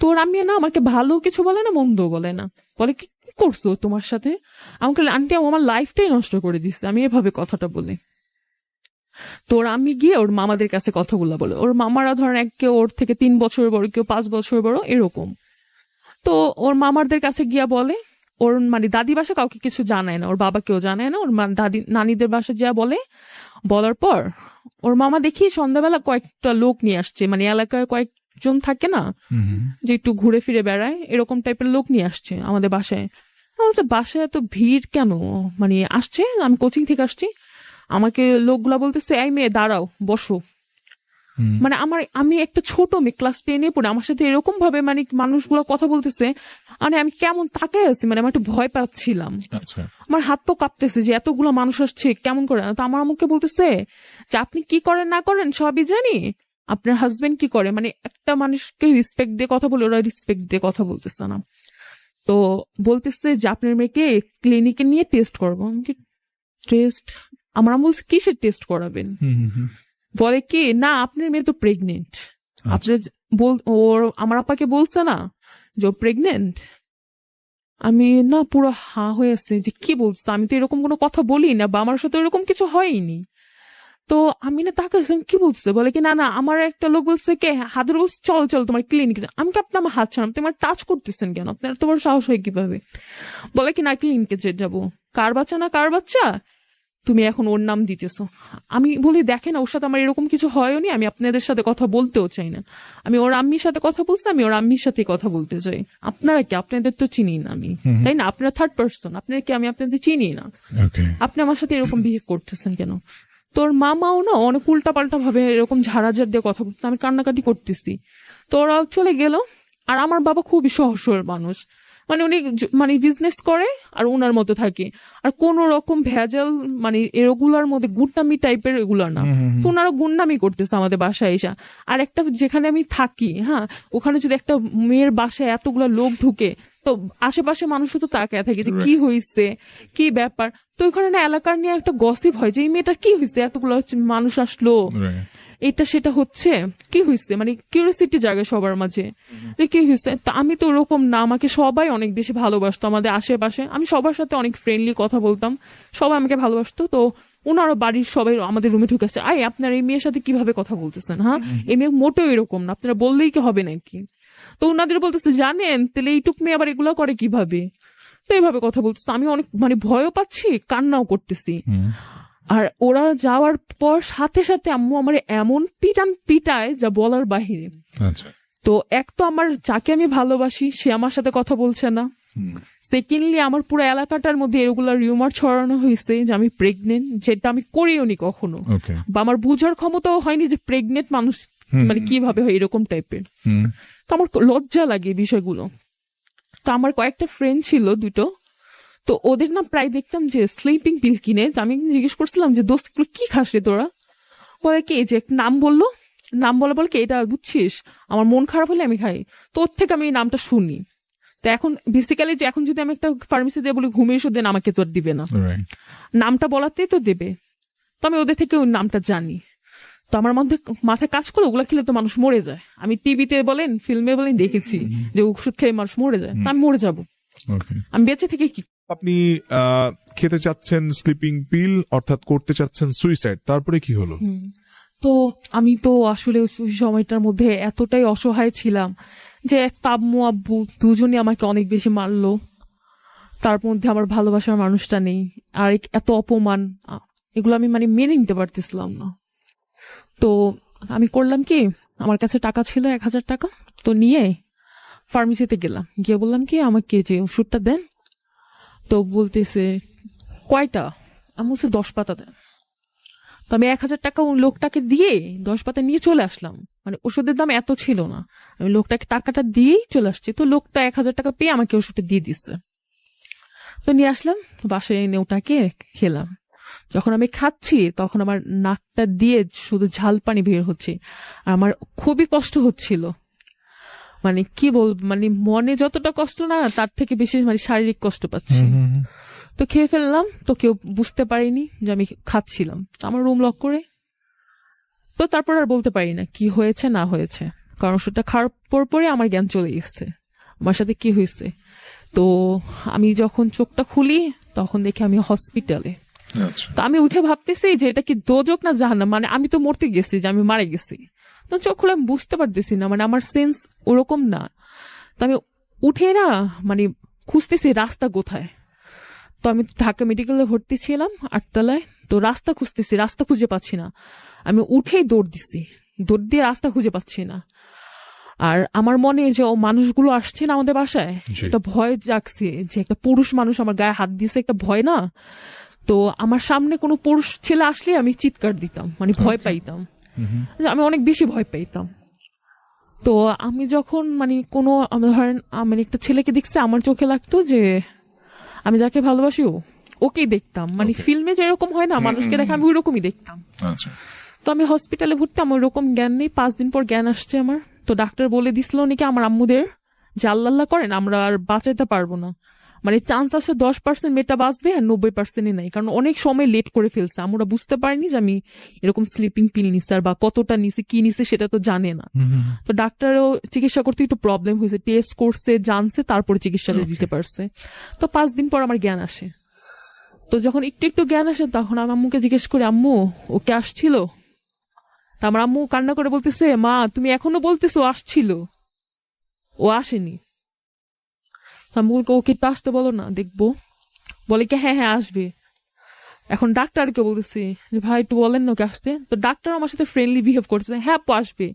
তো ওর আম্মি না আমাকে ভালো কিছু বলে না, মন্দ বলে না, বলে কি করছো তোমার সাথে, আমাকে আন্টি আমার লাইফটাই নষ্ট করে দিচ্ছে, আমি এভাবে কথাটা বলি। তো ওর আম্মি গিয়ে ওর মামাদের কাছে কথাগুলো বলে, ওর মামারা ধরেন কেউ ওর থেকে 3 বছর বড়, কেউ 5 বছর বড় এরকম। তো ওর মামারদের কাছে গিয়া বলে, ওর মানে দাদি বাসা কাউকে কিছু জানায় না, ওর বাবা কেউ জানায় না, ওর দাদি নানিদের বাসা যা বলে, বলার পর ওর মামা দেখি সন্ধ্যাবেলা কয়েকটা লোক নিয়ে আসছে, মানে এলাকায় কয়েকজন থাকে না যে একটু ঘুরে ফিরে বেড়ায়, এরকম টাইপের লোক নিয়ে আসছে আমাদের বাসায়। বলছে বাসায় এত ভিড় কেন, মানে আসছে, আমি কোচিং থেকে আসছি, আমাকে লোকগুলা বলতেছে এই মেয়ে দাঁড়াও বসো। মানে আমি একটা ছোট মেয়ে, ক্লাস 10-এ পড়ে, আমার সাথে এরকম ভাবে মানে মানুষগুলো কথা বলতেছে, মানে আমি কেমন তাকায় আছি, মানে আমি একটু ভয় পাচ্ছিলাম, আমার হাত পা কাঁপতেছে যে এতগুলো মানুষ আসছে কেমন করে। তো আমার আম্মুকে বলতেছে যে আপনি কি করেন না করেন সবই জানি, আপনার হাজবেন্ড কি করে, মানে একটা মানুষকে রেসপেক্ট দিয়ে কথা বলে, ওরা রেসপেক্ট দিয়ে কথা বলতেছে না। তো বলতেছে যে আপনার মেয়েকে ক্লিনিকে নিয়ে টেস্ট করবো। টেস্ট? আমার আম্মু বলছে কিসের টেস্ট করাবেন, বলে কি না আপনার মেয়ে তো প্রেগনেন্ট, আপনার ওর আমার আপাকে বলছে না যে ও প্রেগনেন্ট। আমি না পুরো হা হয়ে আসছে যে কি বলছে, আমি তো এরকম কোনো কথা বলি না, বা আমার সাথে এরকম কিছু হয়নি। তো আমি না তাকে কি বলছে, বলে কি না না আমার একটা লোক বলছে কে হাতের বলছে চল চল তোমার ক্লিনিকে। আমি কি আপনি আমার হাত ছাড়াম, তোমার টাচ করতেছেন কেন, আপনার তোমার সাহস হয় কিভাবে। বলে কি না ক্লিনিকে যাবো, কার বাচ্চা না কার বাচ্চা তুমি এখন ওর নাম দিতেছো। আমি বলি দেখেন ওর সাথে আমার এরকম কিছু হয়নি, আমি আপনাদের সাথে কথা বলতেও চাই না, আমি ওর আম্মির সাথে কথা বলছি, আমি ওর আম্মির সাথে কথা বলতে চাই। আপনারা কি, আপনাদের তো চিনি না আমি, তাই না, আপনারা থার্ড পার্সন, আপনারা কি, আমি আপনাদের চিনি না, আপনি আমার সাথে এরকম বিহেভ করতেছেন কেন। তোর মামাও না অনেক উল্টাপাল্টা ভাবে এরকম ঝাড়াঝাড় দিয়ে কথা বলছে, আমি কান্নাকাটি করতেছি। তো ওরা চলে গেল। আর আমার বাবা খুবই সহজ সরল মানুষ, মানে উনি মানে বিজনেস করে আর ওনার মতো থাকে, আর কোন রকম ভেজাল মানে এগুলার মধ্যে গুন্ডামি টাইপের এগুলা না। তো ওনারা গুন্ডামি করতেছে আমাদের বাসায় এসা। আর একটা যেখানে আমি থাকি, হ্যাঁ, ওখানে যদি একটা মেয়ের বাসায় এতগুলা লোক ঢুকে, তো আশেপাশে মানুষ তো তাকায় থাকে যে কি হয়েছে কি ব্যাপার। তো ওখানে না এলাকার নিয়ে একটা গসিপ হয় যে এই মেয়েটার কি হয়েছে, এতগুলো মানুষ আসলো, এটা সেটা হচ্ছে, কি হয়েছে, মানে কিউরিয়াসিটি জাগে সবার মাঝে যে কি হয়েছে। তা আমি তো ওরকম না, আমাকে সবাই অনেক বেশি ভালোবাসতো আমাদের আশেপাশে, আমি সবার সাথে অনেক ফ্রেন্ডলি কথা বলতাম, সবাই আমাকে ভালোবাসতো। তো ওনারা বাড়ির সবাই আমাদের রুমে ঢুকেছে, আই আপনার এই মেয়ের সাথে কিভাবে কথা বলতেছেন, হ্যাঁ এই মেয়ে মোটেও এরকম না, আপনারা বললেই কি হবে নাকি। তো ওনাদের বলতেছে জানেন তাহলে এইটুক মেয়ে আবার এগুলা করে কিভাবে, তো এইভাবে কথা বলতেছে। আমি অনেক মানে ভয়ও পাচ্ছি, কান্নাও করতেছি। আর ওরা যাওয়ার পর সাথে সাথে আম্মু আমার এমন পিটায় যা বলার বাহিরে। তো এক তো আমার যাকে আমি ভালোবাসি সে আমার সাথে কথা বলছে না, সেকেন্ডলি আমার পুরো এলাকাটার মধ্যে এগুলা রিউমার ছড়ানো হয়েছে যে আমি প্রেগনেন্ট, যেটা আমি করিও নি কখনো, বা আমার বুঝার ক্ষমতাও হয়নি যে প্রেগনেন্ট মানুষ মানে কিভাবে হয় এরকম টাইপের। তো আমার লজ্জা লাগে বিষয়গুলো। তো আমার কয়েকটা ফ্রেন্ড ছিল দুটো, তো ওদের না প্রায় দেখতাম যে স্লিপিং পিল কিনে। আমি জিজ্ঞেস করছিলাম যে দোস্ত এগুলো কি খাস রে তোরা, বলে কি যে নাম বললো, নাম বলে বলে কি এটা বুঝছিস, আমার মন খারাপ হলে আমি খাই, তোর থেকে আমি এই নামটা শুনি। তো এখন বেসিক্যালি যে এখন যদি আমি একটা ফার্মেসি দিয়ে বলি ঘুমিয়ে এসো, দেন আমাকে তো আর দিবে না, Right. নামটা বলাতেই তো দেবে। তো আমি ওদের থেকে ওই নামটা জানি। তো আমার মধ্যে মাথায় কাজ করলো ওগুলা খেলে তো মানুষ মরে যায়, আমি টিভিতে বলেন ফিল্মে বলেন দেখেছি যে ওষুধ খেয়ে মানুষ মরে যায়, তা আমি মরে যাবো, Okay. আমি বেঁচে থেকে কি। আপনি খেতে চাচ্ছেন স্লিপিং পিল, অর্থাৎ করতে চাচ্ছেন সুইসাইড, তারপরে কি হলো? তো আমি তো আসলে ওই সময়টার মধ্যে এতটাই অসহায় ছিলাম যে এক আম্মু আব্বু দুজনই আমাকে অনেক বেশি মারলো, তার মধ্যে আমার ভালোবাসার মানুষটা নেই, আর এত অপমান, এগুলো আমি মানে মেনে নিতে পারতেছিলাম না। তো আমি করলাম কি, আমার কাছে টাকা ছিল 1,000 টাকা, তো নিয়ে ফার্মেসিতে গেলাম, গিয়ে বললাম কি আমাকে যে ওষুধটা দেন। তো বলতেছে কয়টা, আমি বলছি 10 পাতা দেন। তো আমি 1,000 টাকা ওই লোকটাকে দিয়ে 10 পাতা নিয়ে চলে আসলাম, মানে ওষুধের দাম এত ছিল না, আমি লোকটাকে টাকাটা দিয়েই চলে আসছি। তো লোকটা 1,000 টাকা পেয়ে আমাকে ওষুধটা দিয়ে দিচ্ছে। তো নিয়ে আসলাম বাসায় এনে ওটাকে খেলাম। যখন আমি খাচ্ছি তখন আমার নাকটা দিয়ে শুধু ঝাল পানি বের হচ্ছে, আর আমার খুবই কষ্ট হচ্ছিল, মানে কি বলবো, মানে মনে যতটা কষ্ট না তার থেকে বেশি মানে শারীরিক কষ্ট পাচ্ছি। তো খেয়ে ফেললাম, তো কেউ বুঝতে পারিনি যে আমি খাচ্ছিলাম। তো আমার রুম লক করে, তো তারপর আর বলতে পারি না কি হয়েছে না হয়েছে, কারণ ওষুধটা খাওয়ার পরে আমার জ্ঞান চলে গেছে আমার সাথে কি হয়েছে। তো আমি যখন চোখটা খুলি তখন দেখি আমি হসপিটালে। আচ্ছা। তো আমি উঠে ভাবতেছি যে এটা কি দোজক না জাহান্নাম, মানে আমি তো মরতে গেছি, যে আমি মারা গেছি। তো চোখ খুলে আমি বুঝতে পারতেছি না, মানে আমার সেন্স ওরকম না। তো আমি উঠে না মানে খুঁজতেছি রাস্তা কোথায়। তো আমি ঢাকা মেডিকেলে ভর্তি ছিলাম 8 তলায়, তো রাস্তা খুঁজতেছি, রাস্তা খুঁজে পাচ্ছি না। আমি উঠেই দৌড় দিছি, দৌড় দিয়ে রাস্তা খুঁজে পাচ্ছি না। আর আমার মনে যে ও মানুষগুলো আসছে না আমাদের বাসায়, জি। একটা ভয় জাগছে যে একটা পুরুষ মানুষ আমার গায়ে হাত দিয়েছে, একটা ভয় না। তো আমার সামনে কোনো পুরুষ ছেলে আসলে আমি চিৎকার দিতাম, মানে ভয় পাইতাম, আমি অনেক বেশি ভয় পাইতাম। তো আমি যখন মানে কোনো ধরেন মানে একটা ছেলেকে দেখছি, আমার চোখে লাগতো যে আমি যাকে ভালোবাসি ওকেই দেখতাম, মানে Okay. ফিল্মে যেরকম হয় না মানুষকে দেখে, আমি ওই রকমই দেখতাম। আচ্ছা। তো আমি হসপিটালে ভর্তি, আমার ওরকম জ্ঞান নেই। 5 দিন পর জ্ঞান আসছে আমার। তো ডাক্তার বলে দিছিল নাকি আমার আম্মুদের যে আল্লাহ করেন আমরা আর বাঁচাইতে পারবো না, মানে চান্স আছে 10% মেয়েটা বাঁচবে আর 90%ই নাই, কারণ অনেক সময় লেট করে ফেলছে। আমরা বুঝতে পারিনি যে আমি এরকম স্লিপিং পিল নিছি, আর বা কতটা নিছি কি নিছে সেটা তো জানে না। তো ডাক্তারও চিকিৎসা করতে একটু প্রবলেম হয়েছে, টেস্ট করছে জানছে, তারপরে চিকিৎসাটা দিতে পারছে। তো 5 দিন পর আমার জ্ঞান আসে। তো যখন একটু একটু জ্ঞান আসে তখন আমি আম্মুকে জিজ্ঞেস করি আম্মু ওকে আসছিল। তা আমার আম্মু কান্না করে বলতেছে মা তুমি এখনো বলতেছো আসছিল, ও আসেনি। আমি বলছি ওকে একটু আসতে বলো না দেখবো। বলে কি হ্যাঁ হ্যাঁ আসবে। এখন ডাক্তারকে বলতেছি যে ভাই একটু বলেন না ওকে আসতে। তো ডাক্তার আমার সাথে ফ্রেন্ডলি বিহেভ করতেছে, হ্যাঁ আপু আসবে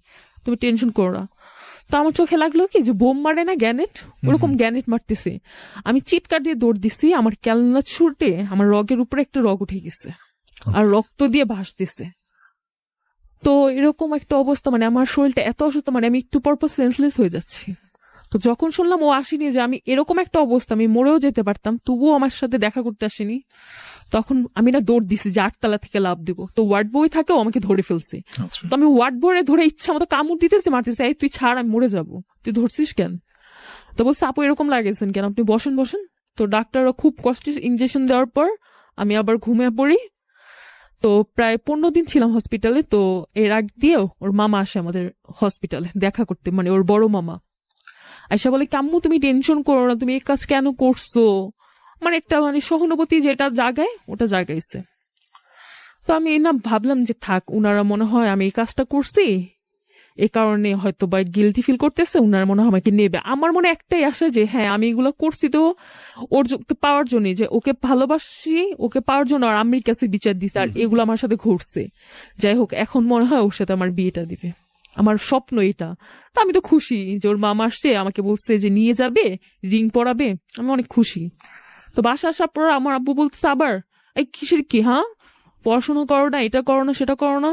তুমি টেনশন করো না। তো আমার চোখে লাগলো কি যে বোম মারে না গ্যানেট, ওরকম গ্যানেট মারতেছে। আমি চিৎকার দিয়ে দৌড় দিছি, আমার ক্যালনা ছুটে আমার রগের উপরে একটা রগ উঠে গেছে আর রক্ত দিয়ে ভাসতেছে। তো এরকম একটা অবস্থা, মানে আমার শরীরটা এত অসুস্থ, মানে আমি একটু পর সেন্সলেস হয়ে যাচ্ছি। তো যখন শুনলাম ও আসেনি, যে আমি এরকম একটা অবস্থা আমি মরেও যেতে পারতাম, তবুও আমার সাথে দেখা করতে আসেনি, তখন আমি না দৌড় দিছি যে 8 তলা থেকে লাভ দিব। তো ওয়ার্ড বয় থাকে, ও আমাকে ধরে ফেলছে। আচ্ছা। তো আমি ওয়ার্ড বয়ে ধরে ইচ্ছা মতো কামড় দিতেছি, মারতেছে, এই তুই ছাড় আমি মরে যাবো, তুই ধরছিস কেন। তো বলছে আপু এরকম লাগেছেন কেন, আপনি বসেন বসেন। তো ডাক্তাররা খুব কষ্টে ইঞ্জেকশন দেওয়ার পর আমি আবার ঘুমিয়ে পড়ি। তো প্রায় 15 দিন ছিলাম হসপিটালে। তো এর আগ দিয়েও ওর মামা আসে আমাদের হসপিটালে দেখা করতে, মানে ওর বড় মামা আয়সা বলে কাম্মু তুমি টেনশন করো না, তুমি এই কাজ কেন করছো, মানে একটা মানে সহানুভূতি যেটা জাগায় ওটা জাগাইছে। তো আমি না ভাবলাম যে থাক, উনারা মনে হয় আমি এই কাজটা করছি এই কারণে হয়তো বা গিলটি ফিল করতেছে, উনারা মনে হয় আমাকে নেবে। আমার মনে একটাই আসে যে হ্যাঁ আমি এগুলো করছি তো ওর পাওয়ার জন্য, যে ওকে ভালোবাসি ওকে পাওয়ার জন্য, আর আমির কাছে বিচার দিছে, আর এগুলো আমার সাথে ঘটছে। যাই হোক এখন মনে হয় ওর সাথে আমার বিয়েটা দিবে, আমার স্বপ্ন এটা। তো আমি তো খুশি যে ওর মামা আসছে, আমাকে বলছে যে নিয়ে যাবে রিং পরাবে, আমি অনেক খুশি। তো বাসা আসার পর আমার আব্বু বলতেছে আবার এই কিসের কি, হ্যাঁ পড়াশোনা করো না, এটা করো না সেটা করো না,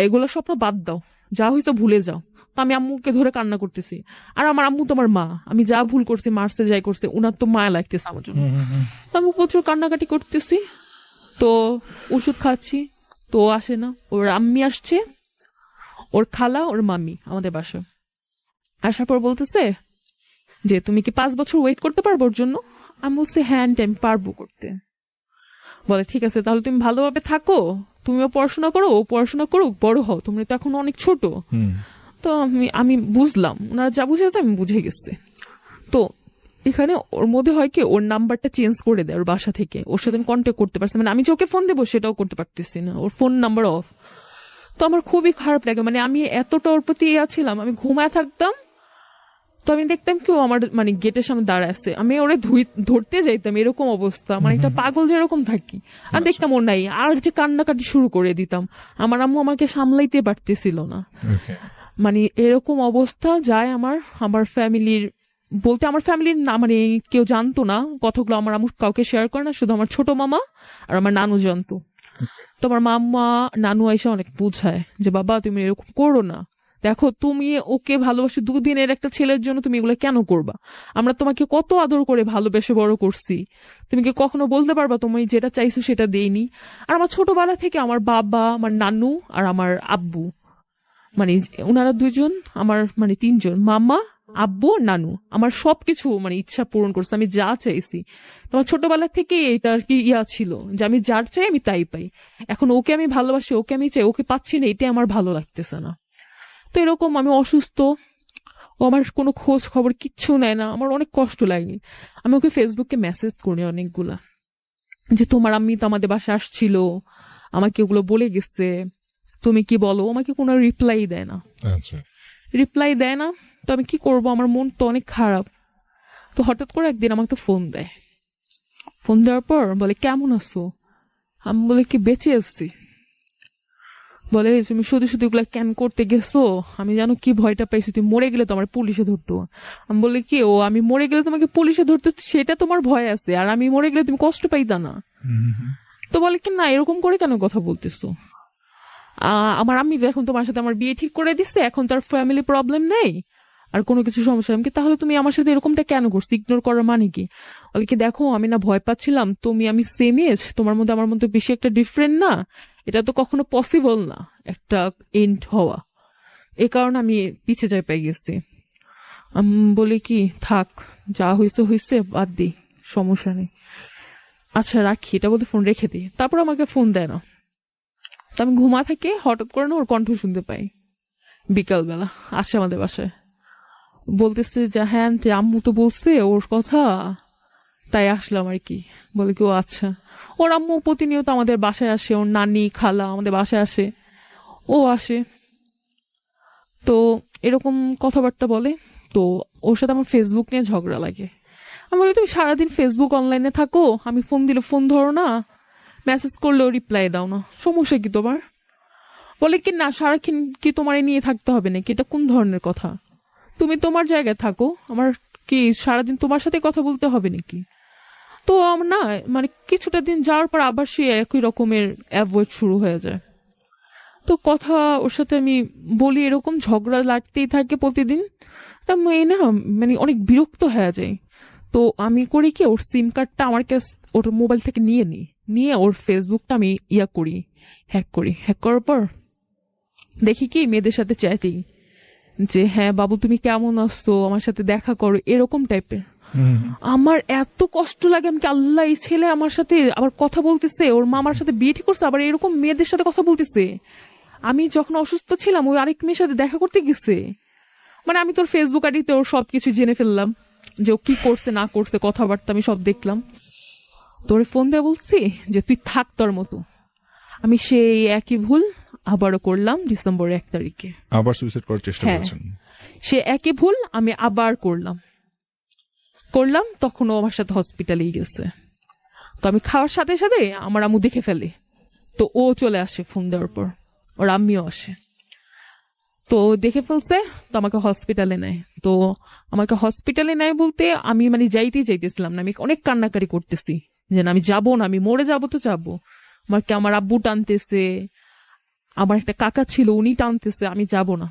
এগুলো স্বপ্ন বাদ দাও, যা হয়েছে ভুলে যাও। তো আমি আম্মুকে ধরে কান্না করতেছি, আর আমার আম্মু তো আমার মা, আমি যা ভুল করছি মারছে যাই করছে উনার তো মায়া লাগতেছে আমার জন্য। তো আমি প্রচুর কান্নাকাটি করতেছি, তো ওষুধ খাচ্ছি, তো ও আসে না, ওর আম্মি আসছে, ওর খালা, ওর মামি আমাদের বাসায়। আসার পর বলতেছে যে তুমি কি 5 বছর ওয়েট করতে পারবো ওর জন্য? আমি বলছি হ্যাঁ আন্টি আমি পারবো করতে। বলে ঠিক আছে তাহলে তুমি ভালোভাবে থাকো, তুমিও পড়াশোনা করো, ও পড়াশোনা করুক, বড় হও, তুমি তো এখন অনেক ছোট। তো আমি বুঝলাম, ওনারা যা বুঝেছে আমি বুঝে গেছি। তো এখানে ওর মধ্যে হয় কি, ওর নাম্বারটা চেঞ্জ করে দেয় ওর বাসা থেকে, ওর সাথে আমি কন্ট্যাক্ট করতে পারছি, মানে আমি যে ওকে ফোন দেবো সেটাও করতে পারতেছি না, ওর ফোন নাম্বার অফ। তো আমার খুবই খারাপ লাগে, মানে আমি এতটা ওর প্রতি ইয়া ছিলাম, আমি ঘুমায় থাকতাম তো আমি দেখতাম কেউ আমার মানে গেটের সামনে দাঁড়ায় আছে, আমি ওরে ধরতে যাইতাম, এরকম অবস্থা, মানে একটা পাগল যেরকম থাকি, আর দেখতাম ওর নাই, আর যে কান্নাকাটি শুরু করে দিতাম, আমার আম্মু আমাকে সামলাইতে পারতেছিল না। মানে এরকম অবস্থা যায় আমার আমার ফ্যামিলির, বলতে আমার ফ্যামিলির না, মানে কেউ জানতো না কথাগুলো, আমার আম্মু কাউকে শেয়ার করে না, শুধু আমার ছোট মামা আর আমার নানু জানতো। তো আমার মাম্মা নানু আইসা অনেক বুঝায় যে বাবা তুমি এরকম করো না, দেখো তুমি ওকে ভালোবাসি, 2 দিনের একটা ছেলের জন্য তুমি এগুলো কেন করবা? আমরা তোমাকে কত আদর করে ভালোবেসে বড় করছি, তুমি কি কখনো বলতে পারবা তুমি যেটা চাইছো সেটা দেইনি? আর আমার ছোটবেলা থেকে আমার বাবা, আমার নানু আর আমার আব্বু, মানে ওনারা 2জন, আমার মানে 3জন, মামা, আব্বু, নানু, আমার সবকিছু মানে ইচ্ছা পূরণ করছে, আমি যা চাইছি। তোমার ছোটবেলা থেকে এটা আর কি ইয়া ছিল যে আমি যার চাই আমি তাই পাই। এখন ওকে আমি ভালোবাসি, ওকে আমি চাই, ওকে পাচ্ছি না, এটা আমার ভালো লাগতেছে না। তো এরকম আমি অসুস্থ, ও আমার কোনো খোঁজ খবর কিচ্ছু নেয় না, আমার অনেক কষ্ট লাগে। আমি ওকে ফেসবুকে মেসেজ করি অনেকগুলা, যে তোমার আম্মি তো আমাদের বাসায় আসছিল, আমাকে ওগুলো বলে গেছে, তুমি কি বলো? আমাকে কোনো রিপ্লাই দেয় না, রিপ্লাই দেয় না। তো আমি কি করব, আমার মন তো অনেক খারাপ। তো হঠাৎ করে একদিন আমাকে ফোন দেয়, ফোন দেওয়ার পর বলে কেমন আছো? আমি বলে কি বেঁচে আসছি। বলে তুমি শুধু শুধু এগুলা কেন করতে গেছো? আমি জানো কি ভয়টা পাইছি, তুমি মরে গেলে তো আমার পুলিশে ধরতো। আমি বলে কি, ও আমি মরে গেলে তোমাকে পুলিশে ধরতো সেটা তোমার ভয় আছে, আর আমি মরে গেলে তুমি কষ্ট পাইতা না? তো বলে কি না এরকম করে কেন কথা বলতেছো? আমার আম্মি তো এখন তোমার সাথে আমার বিয়ে ঠিক করে দিচ্ছে, এখন তার ফ্যামিলি প্রবলেম নেই আর কোনো কিছু সমস্যা নেই। তাহলে তুমি আমার সাথে এরকমটা কেন করছো? ইগনোর করার মানে কি? বলে কি দেখো আমি না ভয় পাচ্ছিলাম, আমি সেম এজ, তোমার মধ্যে আমার মধ্যে বেশি একটা ডিফারেন্ট না, এটা তো কখনো পসিবল না একটা এন্ড হওয়া, এ কারণে আমি পিছে যাই পাই গেছি। আমি বলি কি থাক, যা হয়েছে হয়েছে, বাদ দিই, সমস্যা নেই, আচ্ছা রাখি, এটা বলতে ফোন রেখে দিই। তারপর আমাকে ফোন দেয় না। তো আমি ঘুমা থেকে হঠাৎ করে না ওর কণ্ঠ শুনতে পাই, বিকালবেলা আসে আমাদের বাসায়, বলতেছে যে হ্যাঁ আন্টি আম্মু তো বলছে ওর কথা, তাই আসলাম আর কি। বলে কি ও আচ্ছা। ওর আম্মু প্রতিনিয়ত আমাদের বাসায় আসে, ওর নানি খালা আমাদের বাসায় আসে, ও আসে, তো এরকম কথাবার্তা বলে। তো ওর সাথে আমার ফেসবুক নিয়ে ঝগড়া লাগে। আমি বলি তুমি সারাদিন ফেসবুক অনলাইনে থাকো, আমি ফোন দিলে ফোন ধরো না, মেসেজ করলেও রিপ্লাই দাও না, সমস্যা কি তোমার? বলে কি না সারাক্ষণ কি তোমার নিয়ে থাকতে হবে নাকি, এটা কোন ধরনের কথা? তুমি তোমার জায়গায় থাকো, আমার কি সারাদিন তোমার সাথে কথা বলতে হবে নাকি? তো আমার না মানে কিছুটা দিন যাওয়ার পর আবার সে একই রকমের অ্যাভয়েড শুরু হয়ে যায়। তো কথা ওর সাথে আমি বলি, এরকম ঝগড়া লাগতেই থাকে প্রতিদিন। তা এই না মানে অনেক বিরক্ত হয়ে যায়। তো আমি করি কি, ওর সিম কার্ডটা আমার কাছে ওর মোবাইল থেকে নিয়ে ওর ফেসবুকটা আমি হ্যাক করার পর দেখি কি মেয়েদের সাথে চ্যাটিং, যে হ্যাঁ বাবু তুমি কেমন আছো, আমার সাথে দেখা করো, এরকম টাইপের। আমার এত কষ্ট লাগে, আমি কি আল্লাহ এই ছেলে আমার সাথে আবার কথা বলতেছে, ওর মামার সাথে বিয়ে ঠিক করছে, আবার এরকম মেয়েদের সাথে কথা বলতেছে। আমি যখন অসুস্থ ছিলাম ওই আরেক মেয়ের সাথে দেখা করতে গেছে। মানে আমি তোর ফেসবুক আইডিতে ওর সবকিছু জেনে ফেললাম, যে ও কি করছে না করছে, কথাবার্তা আমি সব দেখলাম। তোরে ফোন দিয়ে বলছি যে তুই থাক তোর মতো। আমি সেই একই ভুল আবারও করলাম ডিসেম্বর 1 তারিখে। আবার সুইসাইড করার চেষ্টা হ্যাঁ, করেছেন? সে একই ভুল আমি আবার করলাম। তখন ও আমার সাথে হসপিটালেই গেছে। তো আমি খাওয়ার সাথে সাথে আমার আম্মু দেখে ফেলে, তো ও চলে আসে ফোন দেওয়ার পর, ওর আম্মিও আসে। তো দেখে ফেলছে, তো আমাকে হসপিটালে নেয়। তো আমাকে হসপিটালে নেয় বলতে আমি মানে যাইতেছিলাম না, আমি অনেক কান্নাকারি করতেছি যে না আমি যাবো না, আমি মরে যাবো তো যাবো। আমাকে আমার আব্বু টানতেছে, আমার একটা কাকা ছিল উনি টানতেছে, আমি যাব না।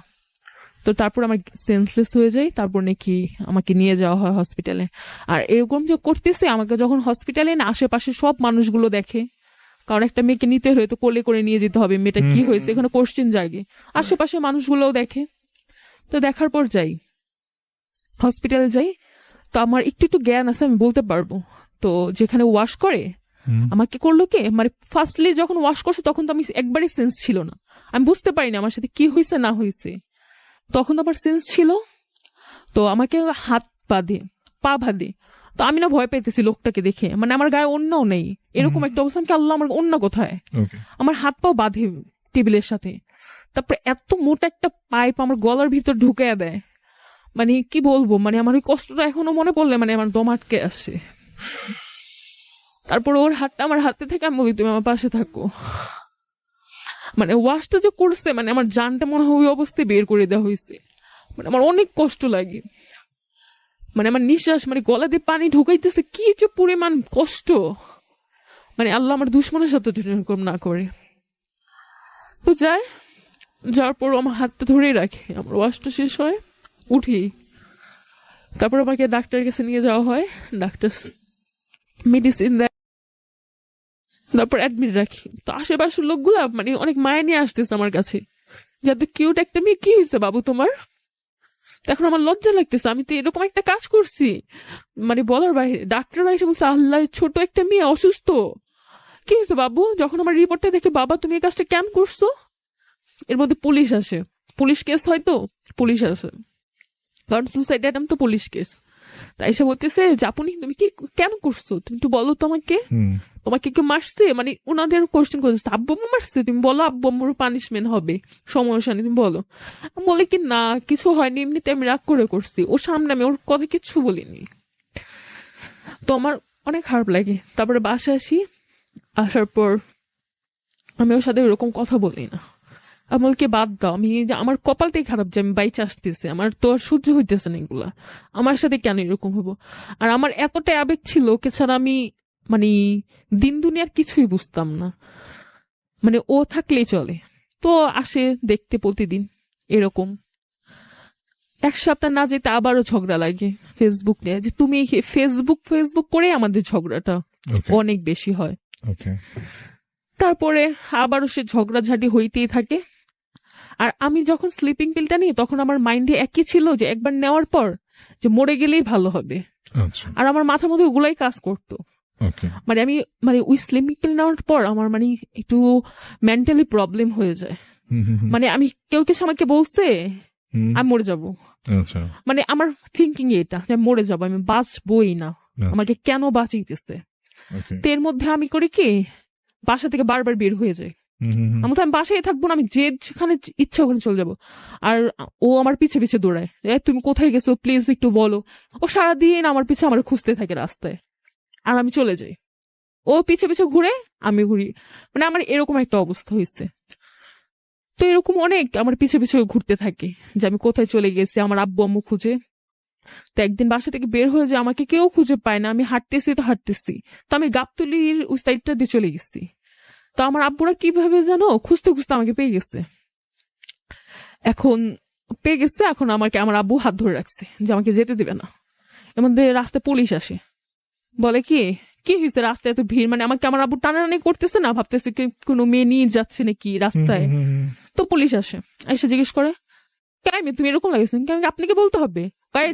তো তারপর আমার সেন্সলেস হয়ে যায়, তারপর নাকি আমাকে নিয়ে যাওয়া হয় হসপিটালে। আর এরকম যে করতেছে, আমাকে যখন হসপিটালে না আশেপাশে সব মানুষগুলো দেখে, কারণ একটা মেয়েকে নিতে হলে তো কোলে করে নিয়ে যেতে হবে, মেয়েটা কি হয়েছে, এখানে কোশ্চেন জাগে, আশেপাশে মানুষগুলোও দেখে। তো দেখার পর যাই, হসপিটালে যাই। তো আমার একটু একটু জ্ঞান আছে, আমি বলতে পারবো। তো যেখানে ওয়াশ করে আমাকে করলো কি, মানে ফার্স্টলি যখন ওয়াশ করছে তখন তো আমি একবারই সেন্স ছিল না, আমি বুঝতে পারিনি আমার সাথে কি হয়েছে না হয়েছে। তখন আবার সেন্স ছিল, তো আমাকে হাত বাঁধে, পা বাঁধে। তো আমি না ভয় পাইতেছি লোকটাকে দেখে, মানে আমার গায়ে অন্যও নেই, এরকম একটা অবস্থা। আমি কি, আল্লাহ আমার অন্য কোথায়, আমার হাত পাও বাঁধে টেবিলের সাথে। তারপরে এত মোটা একটা পাইপ আমার গলার ভিতর ঢুকে দেয়, মানে কি বলবো, মানে আমার ওই কষ্টটা এখনো মনে পড়লে মানে আমার দম আটকে আসে। তারপর ওর হাতটা আমার হাতে থেকে আমি বলি তুমি আমার পাশে থাকো। মানে ওয়াশটা যে করছে, মানে আমার জানটা মনে হয় ওই অবস্থায় বের করে দেওয়া হয়েছে। মানে আমার অনেক কষ্ট লাগে, মানে আমার নিঃশ্বাস, মানে গলা দিয়ে পানি ঢুকাইতেছে, কি যে পরিমাণ কষ্ট। মানে আল্লাহ আমার দুশ্মনের সাথে এরকম না করে। তো যাওয়ার পর আমার হাতটা ধরেই রাখে, আমার ওয়াশটা শেষ হয়, উঠি। তারপর আমাকে ডাক্তারের কাছে নিয়ে যাওয়া হয়, ডাক্তার মেডিসিন দেয়, তারপর অ্যাডমিট রাখি। তো আশেপাশের লোকগুলা মানে অনেক মায়া নিয়ে আসতেছে আমার কাছে, যাতে কিউট একটা মেয়ে, কি হয়েছে বাবু তোমার। এখন আমার লজ্জা লাগতেছে, আমি তো এরকম একটা কাজ করছি মানে বলার বাইরে। ডাক্তাররা এসে বলছে আল্লাহ, ছোট একটা মেয়ে অসুস্থ, কি হয়েছে বাবু। যখন আমার রিপোর্টটা দেখে, বাবা তুমি এই কাজটা কেন করছো, এর মধ্যে পুলিশ আসে, পুলিশ কেস হয়তো, পুলিশ আসে, কারণ সুসাইড অ্যাটেম্প তো পুলিশ কেস। তাই সে বলতেছে জাপুনি তুমি কি কেন করছো, তুমি একটু বলো তো আমাকে, তোমাকে কেউ মারছে, মানে ওনাদের কোশ্চেন করতেছে, আব্বু আম্মু মারছে, তুমি বলো আব্বু আম্মুর পানিশমেন্ট হবে, সমস্যা নেই তুমি বলো। বলে কি না কিছু হয়নি, এমনিতে আমি রাগ করে করছি, ওর সামনে আমি ওর কথা কিচ্ছু বলিনি। তো আমার অনেক খারাপ লাগে। তারপরে বাসায় আসি, আসার পর আমি ওর সাথে এরকম কথা বলি না, আমি বলকে বাদ দাও, আমি যে আমার কপালটাই খারাপ যে আমি বাইচে আসতেছে, আমার তো আর সহ্য হইতেছে না এগুলা, আমার সাথে কেন এরকম হবো। আর আমার এতটা আবেগ ছিল ওকে ছাড়া আমি মানে দিন দুনিয়ার কিছুই বুঝতাম না, মানে ও থাকলেই চলে। তো আসে দেখতে প্রতিদিন এরকম, এক সপ্তাহ না যেতে আবারও ঝগড়া লাগে ফেসবুক নিয়ে, যে তুমি ফেসবুক ফেসবুক করে আমাদের ঝগড়াটা অনেক বেশি হয়। তারপরে আবারও সে ঝগড়াঝাটি হইতেই থাকে। আর আমি যখন স্লিপিং পিলটা নিই তখন আমার মাইন্ডে একই ছিল যে একবার নেওয়ার পর যে মরে গেলেই ভালো হবে, আর আমার মাথার মধ্যে ওগুলাই কাজ করতো। মানে আমি মানে ওই স্লিপিং পিল নেওয়ার পর আমার মানে একটু মেন্টালি প্রবলেম হয়ে যায়, মানে আমি কেউ কিছু আমাকে বলছে আমি মরে যাব, মানে আমার থিঙ্কিং এটা যে মরে যাবো, আমি বাঁচবই না, আমাকে কেন বাঁচিতেছে। তো এর মধ্যে আমি করি কি, বাসা থেকে বারবার বের হয়ে যায়, আমি তো আমি বাসায় থাকবো না, আমি যেখানে ইচ্ছা ওখানে চলে যাবো। আর ও আমার পিছে পিছে দৌড়ায়, তুমি কোথায় গেছো প্লিজ একটু বলো। ও সারাদিন আমার পিছে আমার খুঁজতে থাকে রাস্তায়, আর আমি চলে যাই, ও পিছে পিছে ঘুরে আমি ঘুরি, মানে আমার এরকম একটা অবস্থা হয়েছে। তো এরকম অনেক আমার পিছে পিছে ঘুরতে থাকে যে আমি কোথায় চলে গেছি, আমার আব্বু আম্মু খুঁজে। তো একদিন বাসা থেকে বের হয়ে যায়, আমাকে কেউ খুঁজে পায় না, আমি হাঁটতেছি তো হাঁটতেছি, তো আমি গাবতলির ওই সাইডটা দিয়ে চলে গেছি। তো আমার আব্বুরা কিভাবে জানো খুঁজতে খুঁজতে আমাকে পেয়ে গেছে, এখন আমাকে আমার আব্বু হাত ধরে রাখছে যে আমাকে যেতে দেবে না। এর মধ্যে রাস্তায় পুলিশ আসে, বলে কি কি হয়েছে রাস্তায় এত ভিড়, মানে আমাকে আমার আব্বু টানাটানি করতেছে না, ভাবতেছে কি কোনো মেয়ে নিয়ে যাচ্ছে নাকি রাস্তায়। তো পুলিশ আসে, এসে জিজ্ঞেস করে কেন তুমি এরকম লাগেছেন, আপনাকে বলতে হবে,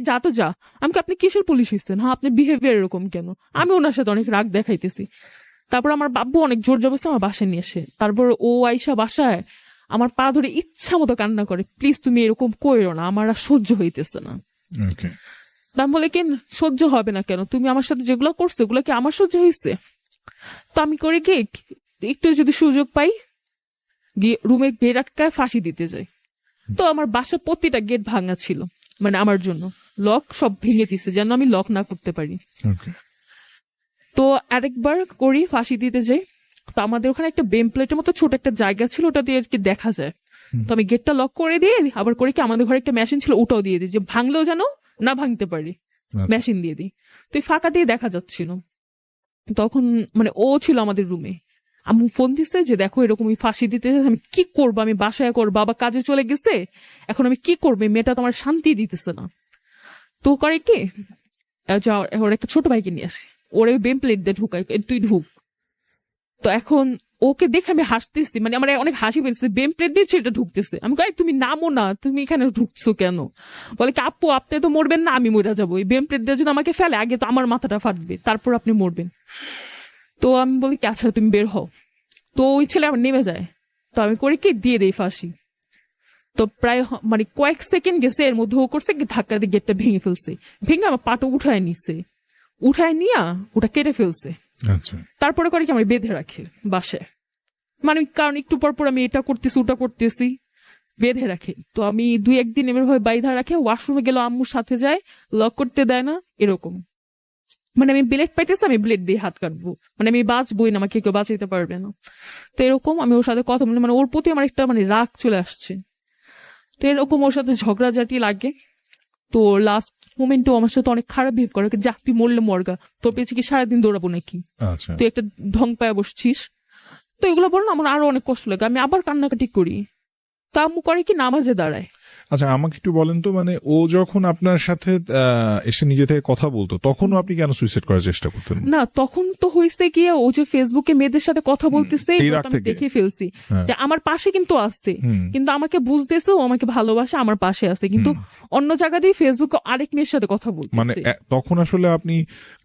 যা তো যা। আমি আপনি কিসের পুলিশ হয়েছেন, হ্যাঁ আপনার বিহেভিয়ার এরকম কেন। আমি ওনার সাথে অনেক রাগ দেখাইতেছি। তারপর আমার বাব্বু অনেক জোর জবরদস্তি আমার বাসায় নিয়ে আসে, তারপর ও আইসা বাসায় আমার পা ধরে ইচ্ছা মতো কান্না করে, প্লিজ তুমি এরকম কইরো না, আমার আর সহ্য হইতেছে না। আমি বলে কেন সহ্য হবে না কেন, তুমি আমার সাথে যেগুলো করছো ওগুলো কি আমার সহ্য হয়েছে। তো আমি করি কি, একটু যদি সুযোগ পাই গিয়ে রুমে গেট আটকায় ফাঁসি দিতে যাই। তো আমার বাসার প্রতিটা গেট ভাঙা ছিল, মানে আমার জন্য লক সব ভেঙে দিছে যেন আমি লক না করতে পারি। তো আরেকবার করি ফাঁসি দিতে যাই, তো আমাদের ওখানে একটা বেম প্লেটের মতো ছোট একটা জায়গা ছিল, ওটা দিয়ে আর কি দেখা যায়। তো আমি গেটটা লক করে দিয়ে আবার করে কি আমাদের ঘরে একটা মেশিন ছিল, ওটাও দিয়ে দিই যে ভাঙলেও যেন না ভাঙতে পারি, মেশিন দিয়ে দিই। তো ফাঁকা দিয়ে দেখা যাচ্ছিল, তখন মানে ও ছিল আমাদের রুমে, আম্মু ফোন দিছে যে দেখো এরকম ফাঁসি দিতে, আমি কি করবো, আমি বাসায় করবো, বাবা কাজে চলে গেছে, এখন আমি কি করবো, মেয়েটা তো আমার শান্তি দিতেছে না। তো করে কি ওর একটা ছোট ভাইকে নিয়ে আসে, ওরে বেম প্লেট দিয়ে ঢুকাই, তুই ঢুক। তো এখন ওকে দেখে আমি হাসতেছি, মানে আমার অনেক হাসি পেয়েছে, বেম প্লেট দিয়েছে এটা ঢুকতেছে। আমি কই তুমি নামো না, তুমি এখানে ঢুকছো কেন? বলে কি আপু আপনি তো মরবেন না, আমি মরে যাবো, এই বেম প্লেট দিয়ে যদি আমাকে ফেলে আগে তো আমার মাথাটা ফাটবে, তারপর আপনি মরবেন। তো আমি বলি কি আচ্ছা তুমি বের হও। তো ওই ছেলে আমার নেমে যায়, তো আমি করি কি দিয়ে দেই ফাঁসি। তো প্রায় মানে কয়েক সেকেন্ড গেছে, এর মধ্যে ও করছে কি ধাক্কা দিয়ে গেটটা ভেঙে ফেলছে, ভেঙে আমার পাটা উঠায় নিছে, উঠায় নিয়া ওটা কেটে ফেলছে। আচ্ছা তারপরে করে কি আমার বেঁধে রাখে বাসায়, মানে কারণ একটু পর পর আমি এটা করতেছি ওটা করতেছি, বেঁধে রাখে। তো আমি 2-1 দিন এভাবে বাইধা রাখে, ওয়াশরুমে গেল আম্মুর সাথে যায়, লক করতে দেয় না, এরকম। মানে আমি ব্লেড পাইতেছি, আমি ব্লেড দিয়ে হাত কাটবো, মানে আমি বাঁচবই না, আমাকে কেউ বাঁচাইতে পারবে না। তো এরকম আমি ওর সাথে কথা বলি, মানে ওর প্রতি আমার একটা মানে রাগ চলে আসছে। তো এরকম ওর সাথে ঝগড়াঝাটি লাগে। তো লাস্ট মোমেন্টও আমার সাথে অনেক খারাপ বিহেভ করে, যা তুই মরলে মরগা, তোর পেয়েছে কি সারাদিন দৌড়াবো নাকি, আচ্ছা তুই একটা ঢং পায়ে বসছিস। তো এগুলো বললাম আমার আরো অনেক কষ্ট লাগে, আমি আবার কান্নাকাটি করি। তা আম্মু করে কি নামাজে দাঁড়ায়। আচ্ছা আমাকে একটু বলেন তো, মানে ও যখন আপনার সাথে এসে নিজে থেকে কথা বলতো তখনও আপনি কেন সুইসাইড করার চেষ্টা করতেন? না তখন তো হয়েছে গিয়ে ও যে ফেসবুকে মেয়েদের সাথে কথা বলতেছে, এই এগুলো রাগ তো আমি থেকে? দেখে ফেলছি হ্যাঁ। যে আমার পাশে কিন্তু আছে, হুম। কিন্তু আমাকে বুঝতেছে ও আমাকে ভালোবাসে, আমার পাশে আছে, কিন্তু অন্য জায়গা দিয়ে ফেসবুকে আরেক মেয়ের সাথে কথা মানে বলতেছে। তখন আসলে আপনি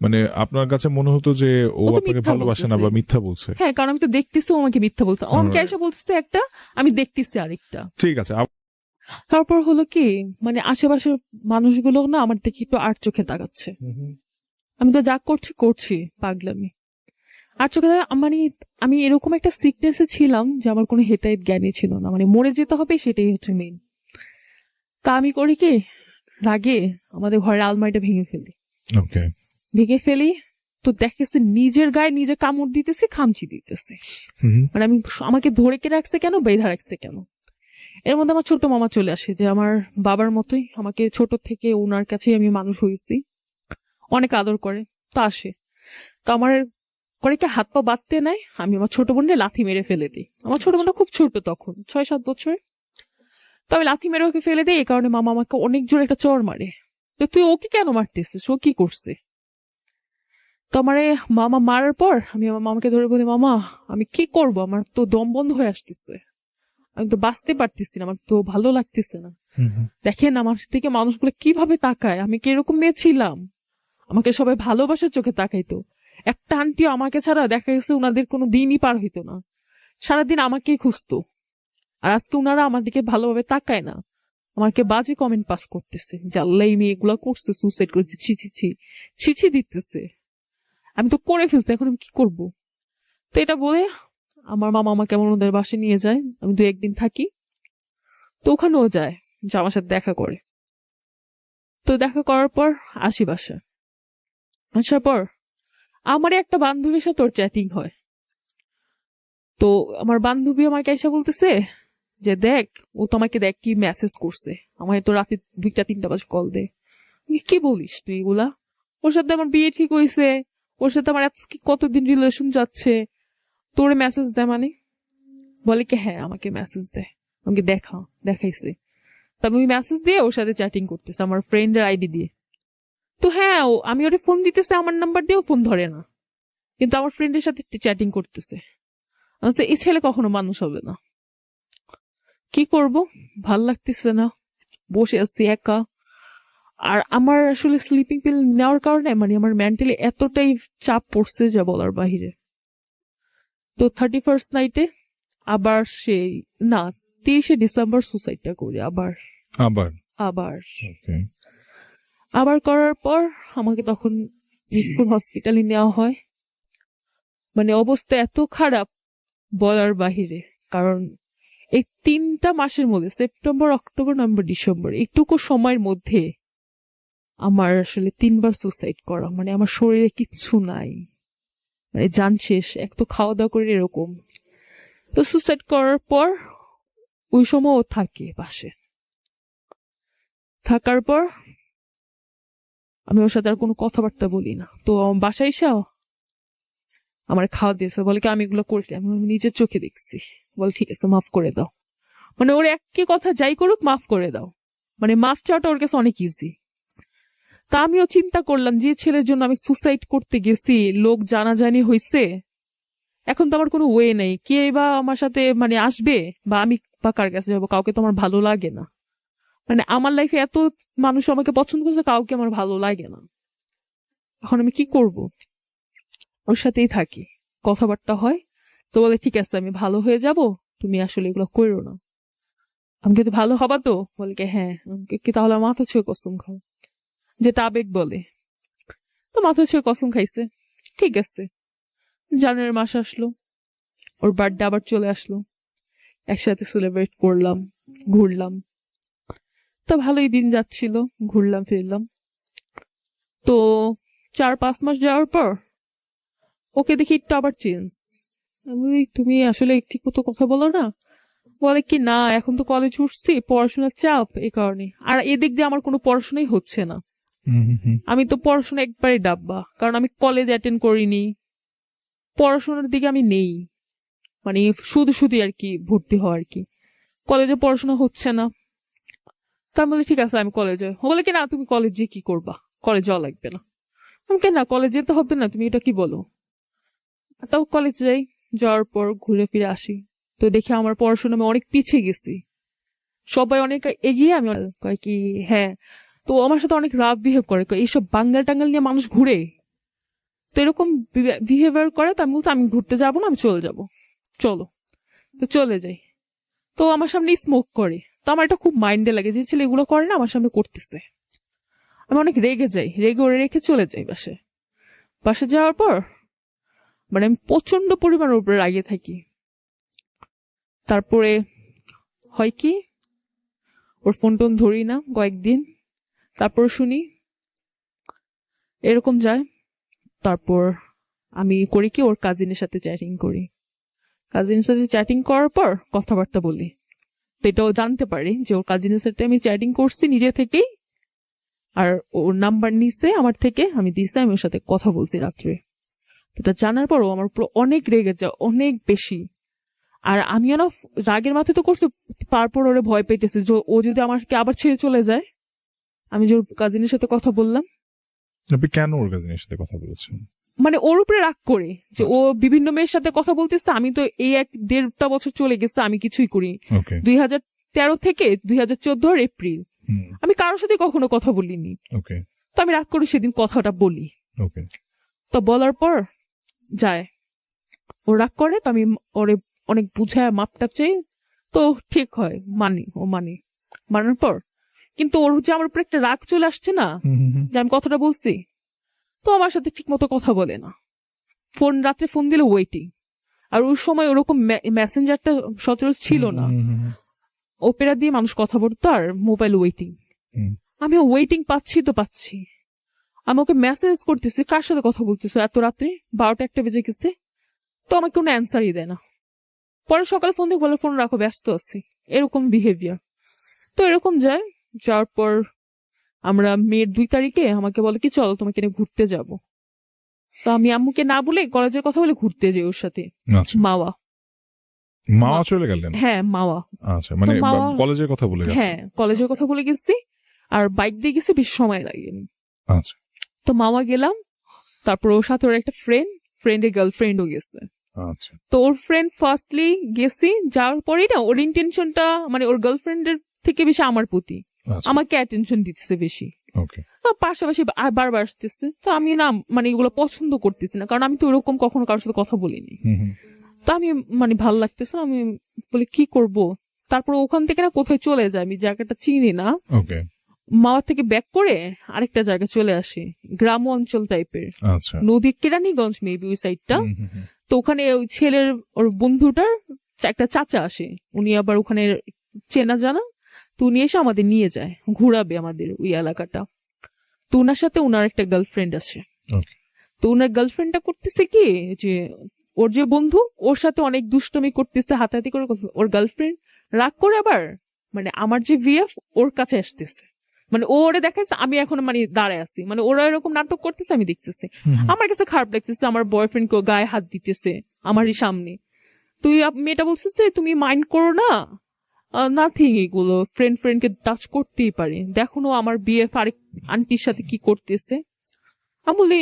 মানে আপনার কাছে মনে হতো যে ও ও তো আপনাকে মিথ্যা ভালোবাসে না বলতেছে। বা মিথ্যা বলছে? হ্যাঁ কারণ আমি তো দেখতেছি ও আমাকে মিথ্যা বলছে, ও আমাকে এসে বলতেছে একটা, আমি দেখতেছি আরেকটা। ঠিক আছে তারপর হলো কি মানে আশেপাশের মানুষগুলো না আমার দেখি একটু আর চোখে তাকাচ্ছে, আমি তো যা করছি করছি পাগলামি, আর চোখে মানে আমি এরকম একটা সিকনেসে ছিলাম যে আমার কোনো হেতায়েত জ্ঞানই ছিল না, মানে মরে যেতে হবে সেটাই হচ্ছে মেইন। তা আমি করি কি রাগে আমাদের ঘরের আলমারিটা ভেঙে ফেলি, ওকে ভেঙে ফেলি। তো দেখেছে নিজের গায়ে নিজে কামড় দিতেছি, খামচি দিতেছি, মানে আমি আমাকে ধরে কে রাখছে কেন, বেঁধা রাখছে কেন। এর মধ্যে আমার ছোট মামা চলে আসে, যে আমার বাবার মতোই আমাকে ছোট থেকে ওনার কাছেই আমি মানুষ হয়েছি, অনেক আদর করে। তো আসে, তো আমার করে কি হাত পা বাঁধতে নেয়, আমি আমার ছোট বোনকে লাথি মেরে ফেলে দিই। আমার ছোট বোনটা খুব ছোট তখন, 6-7 বছর। তো আমি লাথি মেরে ওকে ফেলে দিই, এই কারণে মামা আমাকে অনেক জোরে একটা চড় মারে। তো তুই ওকে কেন মারতেছিস, ও কি করছে? তো আমারে মামা মারার পর আমি আমার মামাকে ধরে বলি, মামা আমি কি করব, আমার তো দম বন্ধ হয়ে আসতেছে, আমি তো বাঁচতে পারতেছি না, আমার তো ভালো লাগতেছে না। দেখেন আমার থেকে মানুষগুলো কিভাবে তাকায়, আমি কি এরকম মেয়ে ছিলাম? আমাকে সবাই ভালোবাসার চোখে তাকাইতো, একটা আন্টিও আমাকে ছাড়া দেখা গেছে উনাদের কোনো দিনই পার হইতো না, সারাদিন আমাকেই খুঁজতো। আর আজকে উনারা আমার দিকে ভালোভাবে তাকায় না, আমাকে বাজে কমেন্ট পাস করতেছে যে আল্লাহ এই মেয়ে এগুলা করছে, সুসাইড করেছে, ছি ছি ছি, ছিছি দিতেছে। আমি তো করে ফেলছি, এখন আমি কি করব? তো এটা বলে আমার মামা আমাকে আমার ওদের বাসায় নিয়ে যায়, আমি 2-1 দিন থাকি। তো ওখানেও যায়, যে আমার সাথে দেখা করে। তো দেখা করার পর আসি বাসায়, আসার পর আমার একটা বান্ধবীর সাথে ওর চ্যাটিং হয়। তো আমার বান্ধবী আমাকে এসে বলতেছে যে দেখ ও তোমাকে দেখ কি মেসেজ করছে, আমার তো রাতে 2টা-3টা বাজে কল দে। কি বলিস তুই এগুলা? ওর সাথে আমার বিয়ে ঠিক হয়েছে, ওর সাথে আমার আজকে কতদিন রিলেশন যাচ্ছে, তোরে মেসেজ দেয় মানে? বলে কি হ্যাঁ আমাকে মেসেজ দেয়, আমাকে দেখাইছে। তবে ওই মেসেজ দিয়ে ওর সাথে চ্যাটিং করতেছে আমার ফ্রেন্ডের আইডি দিয়ে। তো হ্যাঁ আমি ওরে ফোন দিতেছে, আমার নাম্বার দিয়েও ফোন ধরে না, কিন্তু আমার ফ্রেন্ডের সাথে চ্যাটিং করতেছে। এই ছেলে কখনো মানুষ হবে না, কি করব, ভাল লাগতেছে না, বসে আছি একা। আর আমার আসলে স্লিপিং পিল নেওয়ার কারণে মানে আমার মেন্টালি এতটাই চাপ পড়ছে যা বলার বাহিরে। তো 31st নাইটে আবার সেই না 30শে ডিসেম্বর সুসাইডটা করি আবার আবার আবার ওকে আবার করার পর আমাকে তখন মিরপুর হসপিটালে নেওয়া হয়। মানে অবস্থা এত খারাপ বলার বাহিরে, কারণ এই 3টা মাসের মধ্যে সেপ্টেম্বর, অক্টোবর, নভেম্বর, ডিসেম্বর এইটুকু সময়ের মধ্যে আমার আসলে 3বার সুসাইড করা, মানে আমার শরীরে কিচ্ছু নাই, মানে জান শেষ, এক তো খাওয়া দাওয়া করে এরকম। তো সুসাইড করার পর ওই সময় ও থাকে পাশে, থাকার পর আমি ওর সাথে আর কোনো কথাবার্তা বলি না। তো আমার বাসায় এসে আমার খাওয়া দিয়েছে, বলে কি আমি এগুলো করি, আমি নিজের চোখে দেখছি, বলে ঠিক আছে মাফ করে দাও। মানে ওর একই কথা যাই করুক মাফ করে দাও, মানে মাফ চাওয়াটা ওর কাছে অনেক ইজি। তা আমিও চিন্তা করলাম যে ছেলের জন্য আমি সুসাইড করতে গেছি, লোক জানাজানি হয়েছে, এখন তো আমার কোনো ওয়ে নেই, কে বা আমার সাথে মানে আসবে, বা আমি বা কার কাছে যাবো, কাউকে তো আমার ভালো লাগে না। মানে আমার লাইফে এত মানুষ আমাকে পছন্দ করছে, কাউকে আমার ভালো লাগে না। এখন আমি কি করব? ওর সাথেই থাকি, কথাবার্তা হয়, তো বলে ঠিক আছে আমি ভালো হয়ে যাব, তুমি আসলে এগুলো করো না। আমি কিন্তু ভালো হবা তো? বলে কি হ্যাঁ। আমি কি তাহলে মাথা ছুঁয়ে কসম খাও, যেটা আবেগ বলে। তো মাথা ছুঁয়ে কসম খাইছে। ঠিক আছে, জানুয়ারি মাস আসলো, ওর বার্থডে আবার চলে আসলো, একসাথে সেলিব্রেট করলাম, ঘুরলাম। তো ভালোই দিন যাচ্ছিল, ঘুরলাম ফিরলাম। তো 4-5 মাস যাওয়ার পর ওকে দেখি একটু আবার চেঞ্জ। আমি বলি, তুমি আসলে ঠিক মতো কথা বলো না? বলে কি না, এখন তো কলেজ উঠছি, পড়াশোনার চাপ, এই কারণে। আর এদিক দিয়ে আমার কোনো পড়াশোনাই হচ্ছে না। আমি তো পড়াশোনা একবারে ডাব্বা, কারণ আমি কলেজ অ্যাটেন্ড করিনি, পড়াশোনার দিকে আমি নেই, মানে শুধু শুধু আর কি ভর্তি হওয়া আর কি, কলেজে পড়াশোনা হচ্ছে না। তার বলে ঠিক আছে আমি কলেজে। ও বলে কি না, তুমি কলেজে কি করবা, কলেজ যাওয়া লাগবে না। আমি কেন, না কলেজ যেতে হবে না, তুমি এটা কি বলো? তাও কলেজ যাই, যাওয়ার পর ঘুরে ফিরে আসি, তো দেখি আমার পড়াশোনা আমি অনেক পিছিয়ে গেছি, সবাই অনেক এগিয়ে, আমি কয় কি হ্যাঁ। তো আমার সাথে অনেক রাফ বিহেভ করে, কয় এইসব বাঙ্গাল টাঙ্গাল নিয়ে মানুষ ঘুরে, তো এরকম বিহেভিয়ার করে। তো আমি বলছি আমি ঘুরতে যাবো না, আমি চলে যাব, চলো। তো চলে যাই, তো আমার সামনে স্মোক করে। তো আমার এটা খুব মাইন্ডে লাগে, যে ছেলে এগুলো করে না আমার সামনে করতেছে। আমি অনেক রেগে যাই, রেগে ওরে রেখে চলে যাই বাসে। বাসে যাওয়ার পর মানে আমি প্রচন্ড পরিমাণ ওর উপরে রাগে থাকি। তারপরে হয় কি, ওর ফোন টোন ধরি না কয়েকদিন, তারপর শুনি এরকম যায়। তারপর আমি করি কি, ওর কাজিনের সাথে চ্যাটিং করি। কাজিনের সাথে চ্যাটিং করার পর কথাবার্তা বলি, তো এটাও জানতে পারি যে ওর কাজিনের সাথে আমি চ্যাটিং করছি নিজে থেকেই, আর ওর নাম্বার নিছে আমার থেকে, আমি দিছি, আমি ওর সাথে কথা বলছি রাত্রে। এটা জানার পর ও আমার উপর অনেক রেগে যায়, অনেক বেশি। আর আমিও না রাগের মাথায় তো করছি, তারপর ওরে ভয় পেতেছে যে ও যদি আমাকে আবার ছেড়ে চলে যায়। আমি যে ওর কাজিনের সাথে কথা বললাম। আপনি কেন ওর কাজিনের সাথে কথা বলেছেন? মানে ওর উপরে রাগ করে, যে ও বিভিন্ন মেয়ের সাথে কথা বলতেছে, আমি তো এই 1-1.5 বছর চলে গেছে, আমি কিছুই করি। 2013 থেকে 2014 এপ্রিল আমি কারোর সাথে কখনো কথা বলিনি। তো আমি রাগ করে সেদিন কথাটা বলি। তো বলার পর যায়, ও রাগ করে, তো আমি ওরে অনেক বুঝায় মাপটাপ চাই, তো ঠিক হয়, মানি, ও মানার পর কিন্তু ওর যে আমার উপর একটা রাগ চলে আসছে না, যে আমি কথাটা বলছি, তো আমার সাথে ঠিক মতো কথা বলে না। রাত্রে ফোন দিলে ওয়েটিং, আর ওই সময় ওরকম মেসেঞ্জারটা সচরাচর ছিল না, ওপেরা দিয়ে মানুষ কথা বলতো, আর মোবাইল ওয়েটিং। আমি ওয়েটিং পাচ্ছি তো পাচ্ছি, আমি ওকে মেসেজ করতেছি, কার সাথে কথা বলতেছো এত রাত্রে, 12টা-1টা বেজে গেছে, তো আমাকে কোনো অ্যান্সারই দেয় না। পরে সকালে ফোন দিয়ে বলে ফোন রাখো, ব্যস্ত আছি, এরকম বিহেভিয়ার। তো এরকম যায়, যাওয়ার পর আমরা মেয়ের 2 তারিখে আমাকে বলে কি চলো তোমাকে নিয়ে ঘুরতে যাব। তো আমি আম্মুকে না বলে কলেজের কথা বলে ঘুরতে যাই ওর সাথে। মাওয়া চলে গেলেন? হ্যাঁ, মাওয়া। আচ্ছা, মানে কলেজের কথা বলে গেছেন? হ্যাঁ, কলেজের কথা বলে গেছি, আর বাইক দিয়ে গেছি, বেশি সময় লাগেনি। আচ্ছা, তো মাওয়া গেলাম, তারপর ওর সাথে ওর একটা ফ্রেন্ডের গার্লফ্রেন্ডও গেছে। আচ্ছা, তো ওর ফ্রেন্ড ফার্স্টলি গেছি, যাওয়ার পরেই না ওর ইন্টেনশনটা মানে ওর গার্লফ্রেন্ডের থেকে বেশি আমার প্রতি, আমাকে অ্যাটেনশন দিতেছে বেশি। পাশাপাশি বারবার আসতেছে, তো আমি না মানে এগুলো পছন্দ করতেছি না, কারণ আমি তো ওরকম কখনো কারোর সাথে কথা বলিনি। তো আমি মানে ভাল লাগতেছে না, আমি বলি কি করব। তারপর ওখান থেকে না কোথায় চলে যায়, আমি জায়গাটা চিনি না, মাওয়া থেকে ব্যাক করে আরেকটা জায়গায় চলে আসি, গ্রাম অঞ্চল টাইপের, নদীর কেরানীগঞ্জ মেবি ওই সাইডটা। তো ওখানে ওই ছেলের ওর বন্ধুটার একটা চাচা আসে, উনি আবার ওখানে চেনা জানা, তো উনি এসে আমাদের নিয়ে যায়, ঘুরাবে আমাদের ওই এলাকাটা। তো ওনার সাথে ওনার একটা গার্লফ্রেন্ড আছে। তো ওনার গার্লফ্রেন্ডটা করতেছে কি, যে ওর যে বন্ধু ওর সাথে অনেক দুষ্টমি করতেছে, হাতাহাতি করে। ওর গার্লফ্রেন্ড রাগ করে আবার মানে আমার যে ভিএফ ওর কাছে আসতেছে, মানে ও ওরে দেখাচ্ছে আমি এখন মানে দাঁড়ায় আছি, মানে ওরা এরকম নাটক করতেছে, আমি দেখতেছি। আমার কাছে খারাপ লাগতেছে, আমার বয়ফ্রেন্ড কেউ গায়ে হাত দিতেছে আমারই সামনে। তুই মেয়েটা বলছে যে তুমি মাইন্ড করো না, নাথিং, এগুলো ফ্রেন্ডকে টাচ করতেই পারে, দেখো না আমার বিএফ আরেক আন্টির সাথে কি করতেছে। আমি বলি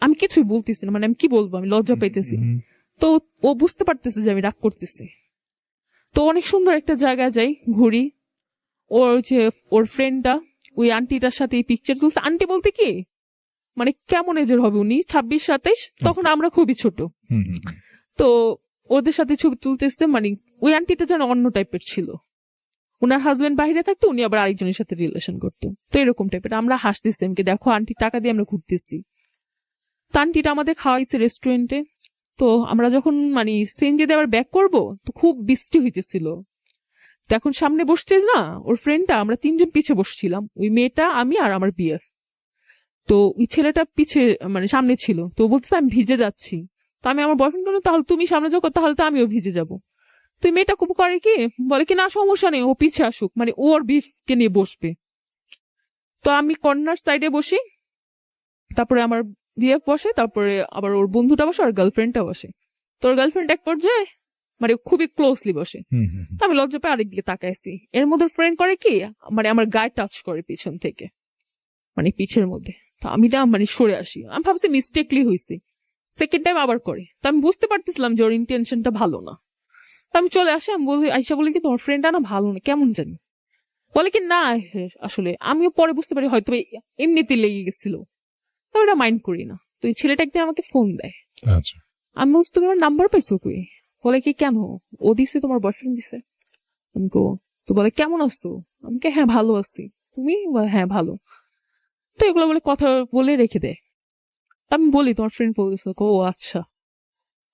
আমি কিছুই বলতেছি না, মানে আমি কি বলবো, আমি লজ্জা পাইতেছি। তো ও বুঝতে পারতেছে যে আমি রাগ করতেছি। তো অনেক সুন্দর একটা জায়গায় যাই, ঘুরি। ওর ফ্রেন্ডটা ওই আন্টিটার সাথে এই পিকচার তুলছে। আন্টি বলতে কি মানে কেমন এজের হবে উনি, 26-27, তখন আমরা খুবই ছোট। তো ওদের সাথে ছবি তুলতেছে, মানে ওই আন্টিটা যেন অন্য টাইপের ছিল। উনার হাজবেন্ড বাইরে থাকতো, উনি আবার আরেকজনের সাথে রিলেশন করতো। তো এরকম টাইপের। আমরা হাসতেছি, আমাকে দেখো আন্টি টাকা দিয়ে আমরা ঘুরতেছি। তো আন্টিটা আমাদের খাওয়াইছে রেস্টুরেন্টে। তো আমরা যখন মানে সিএনজি দিয়ে আবার ব্যাক করবো, তো খুব বৃষ্টি হইতেছিল। তো এখন সামনে বসছে না ওর ফ্রেন্ডটা, আমরা 3জন পিছে বসছিলাম, ওই মেয়েটা, আমি আর আমার বিএফ। তো ওই ছেলেটা পিছে মানে সামনে ছিল। তো বলতেছে আমি ভিজে যাচ্ছি। তো আমি আমার বয়ফ্রেন্ড বললাম তাহলে তুমি সামনে যাও, তাহলে তো আমিও ভিজে যাবো। তো মেয়েটা খুব করে কি বলে কি না সমস্যা নেই, ও পিছে আসুক, মানে ওর বিফকে নিয়ে বসবে। তো আমি কর্নার সাইডে বসি, তারপরে আমার বিএফ বসে, তারপরে আবার ওর বন্ধুটা বসে, আর গার্লফ্রেন্ডটা বসে। তো ওর গার্লফ্রেন্ড এক পর্যায়ে মানে খুবই ক্লোজলি বসে। তো আমি লজ্জা পেয়ে আরেক দিকে তাকাইছি। এর মধ্যে ফ্রেন্ড করে কি মানে আমার গায়ে টাচ করে পিছন থেকে, মানে পিছের মধ্যে। তো আমি না মানে সরে আসি, আমি ভাবছি মিস্টেকলি হয়েছি। সেকেন্ড টাইম আবার করে। তো আমি বুঝতে পারতেছিলাম যে ওর ইন্টেনশনটা ভালো না। তো আমি চলে আসি, আমি বলি আইসা বলি কি তোমার ফ্রেন্ডটা না ভালো না, কেমন জানি। বলে কি না আসলে আমিও পরে বুঝতে পারি হয়তো এমনিতে লেগে গেছিল। তো ওটা মাইন্ড করি না। তো এই ছেলেটা একদিন আমাকে ফোন দেয়। আচ্ছা। আমি বলছি তুমি আমার নাম্বার পাইছো কই? বলে কি কেন? ও দিছে, তোমার বয়ফ্রেন্ড দিছে। আমি কো তো বলে কেমন আছো? আমাকে হ্যাঁ ভালো আছি। তুমি? হ্যাঁ ভালো। তো এগুলো বলে কথা বলে রেখে দেয়। আমি বলি তোমার ফ্রেন্ড বলতেছে, ও আচ্ছা,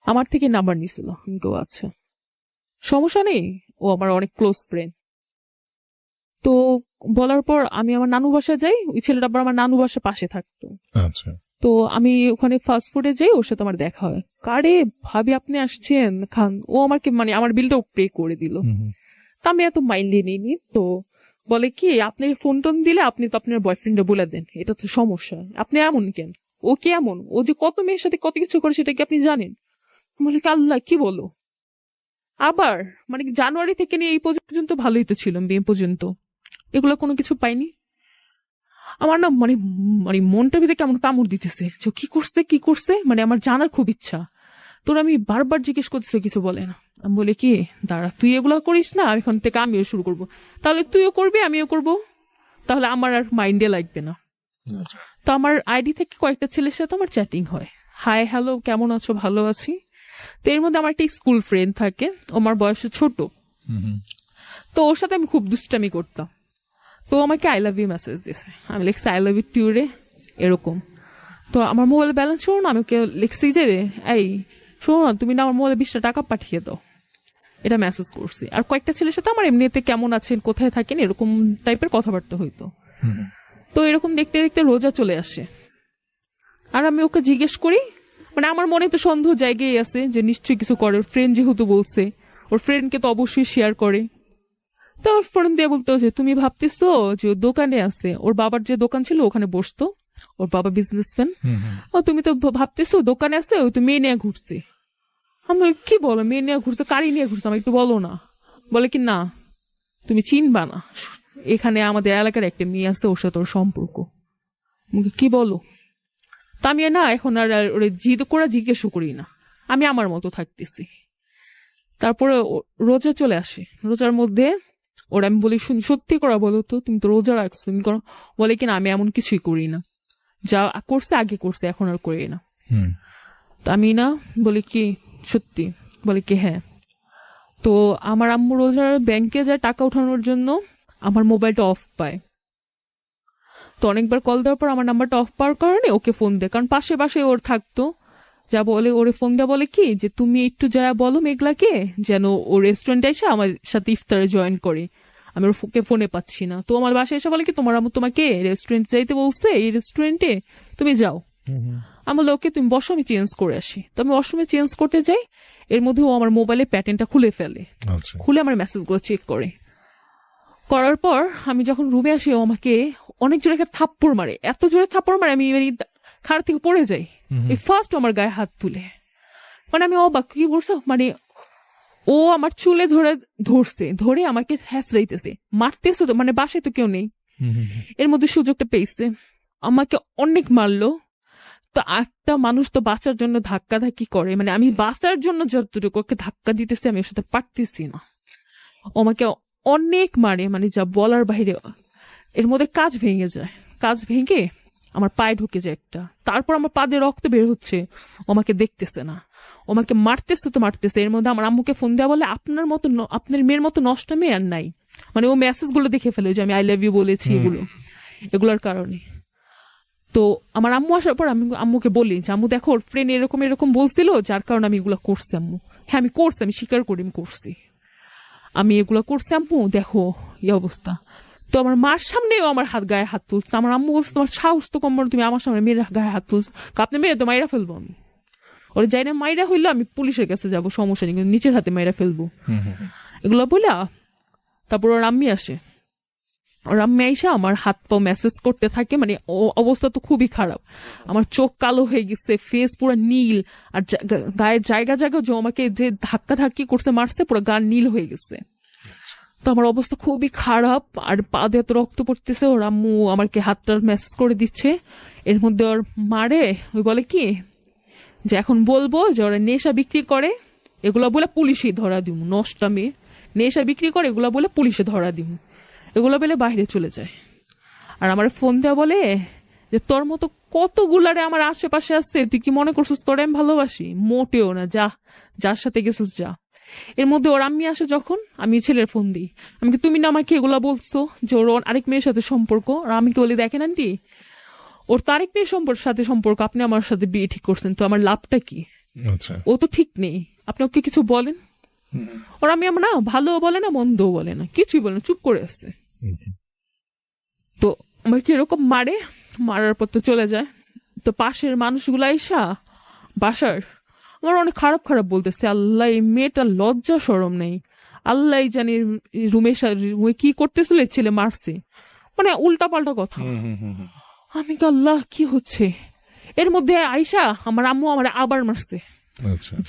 আমার থেকে নাম্বার নিছিল। আমি কো আচ্ছা, সমস্যা নেই, ও আমার অনেক ক্লোজ ফ্রেন্ড। তো বলার পর আমি আমার নানু বাসায় যাই। ওই ছেলেটা আবার আমার নানু বাসার পাশে থাকতো। আচ্ছা। তো আমি ওখানে ফাস্ট ফুডে যাই, ওর সাথে আমার দেখা হয়। কারে ভাবি আপনি আসছেন খান। ও আমাকে মানে আমার বিলটাও পে করে দিল। তা আমি এত মাইন্ডে নিইনি। তো বলে কি আপনি ফোন টোন দিলে আপনি তো আপনার বয়ফ্রেন্ডে বলে দেন, এটা তো সমস্যা। আপনি এমন কেন? ও কি এমন? ও যে কত মেয়ের সাথে কত কিছু করে সেটা কি আপনি জানেন? বলে কি আল্লাহ কি বলো। আবার মানে জানুয়ারি থেকে নিয়ে এই পর্যন্ত ভালোই তো ছিল, মে পর্যন্ত এগুলো কোনো কিছু পাইনি। আমার না মানে মানে মনটার ভিতরে কেমন কামড় দিতেছে যে ও কি করছে মানে আমার জানার খুব ইচ্ছা। তোর আমি বারবার জিজ্ঞেস করতেছে, কিছু বলে না। আমি বলি কি দাঁড়া, তুই এগুলো করিস না, এখন থেকে আমিও শুরু করব। তাহলে তুইও করবি আমিও করব, তাহলে আমার আর মাইন্ডে লাগবে না। তো আমার আইডি থেকে কয়েকটা ছেলের সাথে আমার চ্যাটিং হয়, হাই হ্যালো কেমন আছো, ভালো আছি। তো এর মধ্যে আমার একটা স্কুল ফ্রেন্ড থাকে, আমার বয়স ছোট। তো ওর সাথে আমি খুব দুষ্টামি করতাম। তো আমাকে আই লাভ ইউ মেসেজ দিয়েছে। আমি লিখছি আই লাভ ইউ টু রে, এরকম। তো আমার মোবাইল ব্যালেন্স শোনো না, আমি ওকে লিখছি যে এই শোনো না, তুমি না আমার মোবাইলে 20 টাকা পাঠিয়ে দাও, এটা মেসেজ করছি। আর কয়েকটা ছেলের সাথে আমার এমনিতে কেমন আছেন, কোথায় থাকেন, এরকম টাইপের কথাবার্তা হইতো। তো এরকম দেখতে দেখতে রোজা চলে আসে। আর আমি ওকে জিজ্ঞেস করি, মানে আমার মনে তো সন্দেহ জায়গায় আছে যে নিশ্চয়ই কিছু করে, ওর ফ্রেন্ড যেহেতু বলছে, ওর ফ্রেন্ডকে তো অবশ্যই শেয়ার করে। তো ওর ফ্রেন্ড দিয়ে বলতে হচ্ছে তুমি ভাবতেছো যে ও দোকানে আছে, ওর বাবার যে দোকান ছিল ওখানে বসতো, ওর বাবা বিজনেসম্যান। ও তুমি তো ভাবতেছো দোকানে আছে, ওই তো মেয়ে নিয়ে ঘুরছে। আমি কি বলো মেয়ে নিয়ে ঘুরছে, কারি নিয়ে ঘুরছে, আমি একটু বলো না। বলে কি না তুমি চিনবা না, এখানে আমাদের এলাকার একটা মেয়ে আছে, ওর সাথে ওর সম্পর্ক। কি বলো? তা আমি না এখন আর ওরে জিদ করে জিজ্ঞেসও করি না, আমি আমার মতো থাকতেছি। তারপরে রোজা চলে আসে। রোজার মধ্যে ওরা আমি বলি সত্যি করা বলো তো, তুমি তো রোজা রাখছো, তুমি করো। বলে কিনা আমি এমন কিছুই করি না, যা করছে আগে করছে, এখন আর করি না। তো আমি না বলি কি সত্যি? বলে কি হ্যাঁ। তো আমার আম্মু রোজার ব্যাংকে যায় টাকা উঠানোর জন্য, আমার মোবাইলটা অফ পায়। তো অনেকবার কল দেওয়ার পর আমার নাম্বারটা অফ পাওয়ার কারণে ওকে ফোন দেয়, কারণ পাশে পাশে ওর থাকতো। যা বলে ওরে ফোন দেওয়া, বলে কি যে তুমি একটু যা বলো মেঘলাকে যেন ও রেস্টুরেন্টে এসে আমার সাথে ইফতারে জয়েন করে, আমি ওকে ফোনে পাচ্ছি না। তো আমার বাসায় এসে বলে কি তোমার আম্মু তোমাকে রেস্টুরেন্ট যাইতে বলছে, এই রেস্টুরেন্টে তুমি যাও। আমি বললাম ওকে তুমি বসো, আমি চেঞ্জ করে আসি। তো আমি ওয়াশরুমে চেঞ্জ করতে যাই, এর মধ্যে ও আমার মোবাইলে প্যাটার্নটা খুলে ফেলে। খুলে আমার মেসেজগুলো চেক করে। করার পর আমি যখন রুমে আসি, ও আমাকে অনেক জোরে একটা থাপ্পড় মারে, এত জোরে থাপ্পড় মারে আমি খাড় থেকে পড়ে যাই। এই ফার্স্ট আমার গায়ে হাত তুলে, মানে আমি অবাক, কি বলছো মানে ও আমার চুলে ধরে আমাকে হ্যাঁচড়াইতেছে, মারতেছে। তো মানে বাসায় তো কেউ নেই, এর মধ্যে সুযোগটা পেয়েছে, আমাকে অনেক মারলো। তো একটা মানুষ তো বাঁচার জন্য ধাক্কা ধাক্কি করে, মানে আমি বাঁচার জন্য যতটুকু ওকে ধাক্কা দিতেছি আমি ওর সাথে পারতেছি না। ও আমাকে অনেক মারে, মানে যা বলার বাইরে। এর মধ্যে কাজ ভেঙে যায়, কাজ ভেঙে আমার পায়ে ঢুকে যায় একটা, তারপর আমার পা দিয়ে রক্ত বের হচ্ছে। ও আমাকে দেখতেছে না, ও আমাকে মারতেছে তো মারতেছে। এর মধ্যে আমার আম্মুকে ফোন দেওয়া বলে আপনার মেয়ের মতো নষ্ট মেয়ে আর নাই। মানে ও মেসেজ গুলো দেখে ফেলে যে আমি আই লাভ ইউ বলেছি, এগুলোর কারণে। তো আমার আম্মু আসার পর আমি আম্মুকে বলি যে আম্মু দেখো ওর ফ্রেন্ড এরকম এরকম বলছিল, যার কারণে আমি এগুলো করছি আম্মু। হ্যাঁ আমি করছি, আমি স্বীকার করি আমি করছি, আমি এগুলো করছি আম্মু, দেখো এই অবস্থা। তো আমার মার সামনেও আমার গায়ে হাত তুলছে। আমার আম্মু বলছে তোমার সাহস তো কম, তুমি আমার সামনে মেয়ের গায়ে হাত তুলছো, আপনি মেরে তো মাইরা ফেলবো আমি। ওরা যাই না মাইরা হইলো আমি পুলিশের কাছে যাবো, সমস্যা নেই, কিন্তু নিচের হাতে মাইরা ফেলবো। এগুলো বলে তারপর ওর আম্মি আসে। ওর আম্মি আইসা আমার হাত পা মেসেজ করতে থাকে, মানে অবস্থা তো খুবই খারাপ। আমার চোখ কালো হয়ে গেছে, ফেস পুরো নীল, আর গায়ের জায়গা জায়গা যে আমাকে যে ধাক্কা ধাক্কি করছে মারছে পুরো গা নীল হয়ে গেছে। তো আমার অবস্থা খুবই খারাপ, আর পা দিয়ে এত রক্ত পড়তেছে। ওর আম্মু আমাকে হাতটার মেসেজ করে দিচ্ছে। এর মধ্যে ওর মারে ওই বলে কি যে এখন বলবো যে ওরা নেশা বিক্রি করে, এগুলা বলে পুলিশে ধরা দিব, নষ্ট মেয়ে নেশা বিক্রি করে এগুলা বলে পুলিশে ধরা দিব, এগুলো বলে বাইরে চলে যায়। আর আমার ফোন দেওয়া বলে যে তোর মতো কতগুলারে আমার আশেপাশে আসছে, তুই কি মনে করছিস তোর আমি ভালোবাসি? মোটেও না, যা যার সাথে গেছিস যা। এর মধ্যে ওর আম্মি আসে যখন, আমি ছেলের ফোন দিই, আমি কি তুমি না আমাকে এগুলা বলছো যে ওর আরেক মেয়ের সাথে সম্পর্ক? আর আমি কি বলি দেখেন আন্টি, ওর তো আরেক মেয়ের সাথে সম্পর্ক, আপনি আমার সাথে বিয়ে ঠিক করছেন, তো আমার লাভটা কি? ও তো ঠিক নেই, আপনি ওকে কিছু বলেন। ওর আমি না ভালো বলে না মন্দও বলে না, কিছুই বলে না, চুপ করে আসছে। তো আমার কি এরকম মারার পর তো চলে যায়। তো পাশের মানুষগুলা এসা বাসার আমার অনেক খারাপ খারাপ বলতেছে, আল্লাহ এই মেয়েটা লজ্জা সরম নেই, আল্লাহ জানি রুমে কি করতেছিল, ছেলে মারছে, মানে উল্টা পাল্টা কথা। আমি কি আল্লাহ কি হচ্ছে? এর মধ্যে আইসা আমার আম্মু আমার আবার মারছে,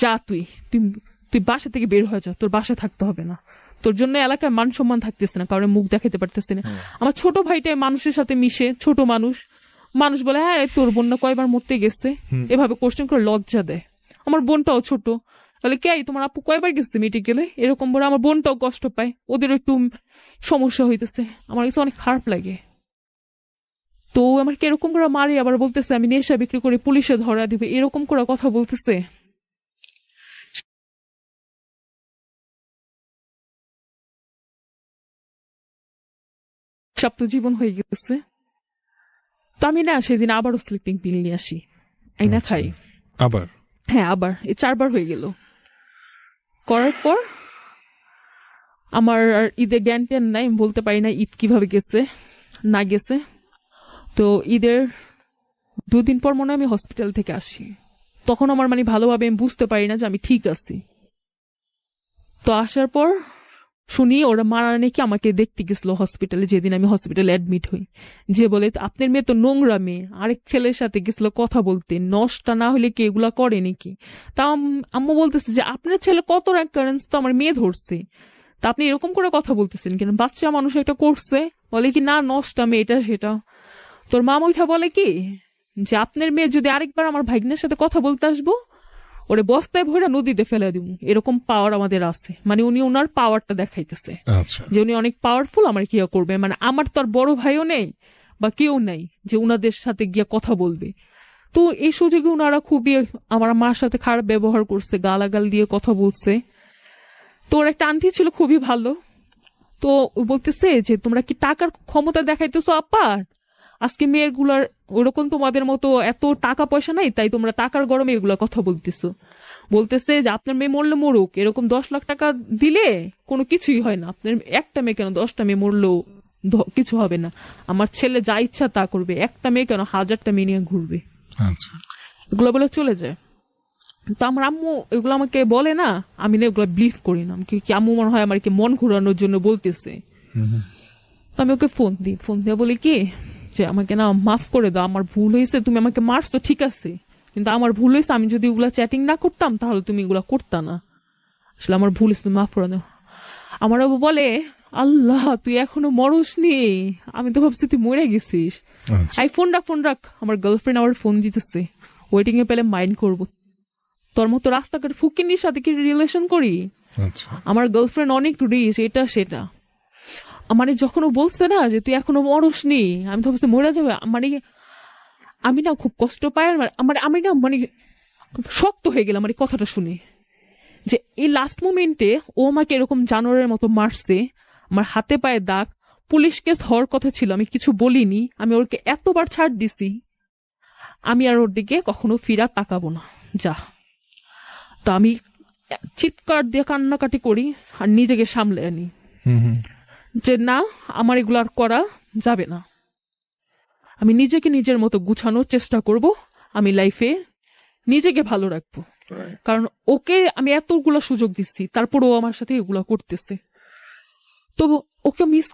যা তুই বাসা থেকে বের হয়ে যা, তোর বাসা থাকতে হবে না, তোর জন্য এলাকায় মান সম্মান থাকতেছে না, কারণ মুখ দেখাতে পারতেছে না। আমার ছোট ভাইটাই মানুষের সাথে মিশে, ছোট মানুষ বলে হ্যাঁ তোর বোন না কয়বার মরতে গেছে, এভাবে কোশ্চেন করে লজ্জা দেয়। আমার বোনটাও ছোট, বলে কে তোমার আপু কয়বার গেছে মেডিকেলে, এরকম বলে আমার বোনটাও কষ্ট পায়, ওদের একটু সমস্যা হইতেছে। আমার কাছে অনেক খারাপ লাগে। তো আমার কিরকম করে মারি, আবার বলতেছে আমি নেশা বিক্রি করে পুলিশে ধরা দিবে, এরকম করে কথা বলতেছে। সব তো জীবন হয়ে গেছে। তো আমি না সেদিন আবারও স্লিপিং পিল নিয়ে আসি, আইনা খাই আবার। হ্যাঁ আবার, এই 4 বার হয়ে গেল। করার পর আমার আর ঈদে জ্ঞান ট্যান নাই, আমি বলতে পারি না ঈদ কিভাবে গেছে না গেছে। তো ঈদের 2 দিন পর মনে হয় আমি হসপিটাল থেকে আসি। তখন আমার মানে ভালোভাবে আমি বুঝতে পারি না যে আমি ঠিক আছি। তো আসার পর শুনি ওরা মারা নাকি আমাকে দেখতে গেছিল হসপিটালে, যেদিন আমি হসপিটালে অ্যাডমিট হই। যে বলে আপনার মেয়ে তো নোংরা মেয়ে, আরেক ছেলের সাথে গেছিল কথা বলতে, নষ্টা না হলে কি এগুলা করে নাকি? তা আম্মু বলতেছে যে আপনার ছেলে কত র্যাঙ্ক কারেন্স, তো আমার মেয়ে ধরছে, তা আপনি এরকম করে কথা বলতেছেন কেন? বাচ্চা মানুষ একটা করছে, বলে কি না নষ্টা মেয়ে এটা সেটা। তোর মা ওইটা বলে কি যে আপনার মেয়ে যদি আরেকবার আমার ভাগ্নের সাথে কথা বলতে আসবো, ওরে বস্তায় ভরে নদীতে ফেলে দিব, এরকম পাওয়ার আমাদের আছে। মানে উনি ওনার পাওয়ারটা দেখাইতেছে যে উনি অনেক পাওয়ারফুল, আমার কি করবে, মানে আমার তো আর বড় ভাইও নেই বা কেউ নাই যে উনাদের সাথে গিয়ে কথা বলবে। তো এই সুযোগে উনারা খুবই আমার মার সাথে খারাপ ব্যবহার করছে, গালাগাল দিয়ে কথা বলছে। তো ওর একটা আন্টি ছিল খুবই ভালো, তো বলতেছে যে তোমরা কি টাকার ক্ষমতা দেখাইতেছো আপার, আজকে মেয়ের গুলার ওরকম তোমাদের মতো এত টাকা পয়সা নাই, তাই তোমরা টাকার গরমে এগুলা কথা বলতেছো। বলতেছে যে আপনার মেয়ে মরলে মরুক, এরকম 10 লাখ টাকা দিলে কোনো কিছুই হয় না, আপনার একটা মেয়ে কেন 10টা মেয়ে মরলেও কিছু হবে না, আমার ছেলে যা ইচ্ছা তা করবে, একটা মেয়ে কেন 1000টা মেয়ে নিয়ে ঘুরবে, এগুলো বলে চলে যায়। তো আমার আম্মু এগুলো আমাকে বলে না, আমি না এগুলো বিলিভ করি না, কি আম্মু মনে হয় আমার কি মন ঘুরানোর জন্য বলতেছে। আমি ওকে ফোন দিয়ে বলি কি যে আমাকে না মাফ করে দাও, আমার ভুল হয়েছে, তুমি আমাকে মারছো ঠিক আছে, কিন্তু আমার ভুল হয়েছে, আমি যদি ওগুলা চ্যাটিং না করতাম তাহলে তুমি এগুলা করতা না, আসলে আমার ভুল হয়েছে, মাফ করে দাও। আমার বাবু বলে আল্লাহ তুই এখনো মরসনি, আমি তো ভাবছি তুই মরে গেছিস। ফোন রাখ, আমার গার্লফ্রেন্ড আমার ফোন দিতেছে, ওয়েটিং এ পেলে মাইন্ড করব। তোর মতো রাস্তাঘাট ফুকিনির সাথে কি রিলেশন করি? আচ্ছা আমার গার্লফ্রেন্ড অনেক রিচ, এটা সেটা। মানে যখন ও বলছে না যে তুই এখনো মরসনি, আমি তো ভাবছি মরে যাবে। মানে আমি না খুব কষ্ট পাই, আর মানে আমি না মানে খুব শক্ত হয়ে গেলাম মানে কথাটা শুনে, যে এই লাস্ট মোমেন্টে ও আমাকে এরকম জানোয়ারের মতো মারছে, আমার হাতে পায়ে দাগ, পুলিশ কেস হওয়ার কথা ছিল, আমি কিছু বলিনি, আমি ওকে এতবার ছাড় দিছি, আমি আর ওর দিকে কখনো ফিরা তাকাবো না, যা। তো আমি চিৎকার দিয়ে কান্নাকাটি করি আর নিজেকে সামলে আনি যে না, আমার এগুলো আর করা যাবে না, আমি নিজেকে নিজের মতো গুছানোর চেষ্টা করব, আমি লাইফে নিজেকে ভালো রাখবো। কারণ ওকে আমি এতগুলো সুযোগ দিচ্ছি, তারপর ও আমার সাথে এগুলো করতেছে। তো ওকে মিস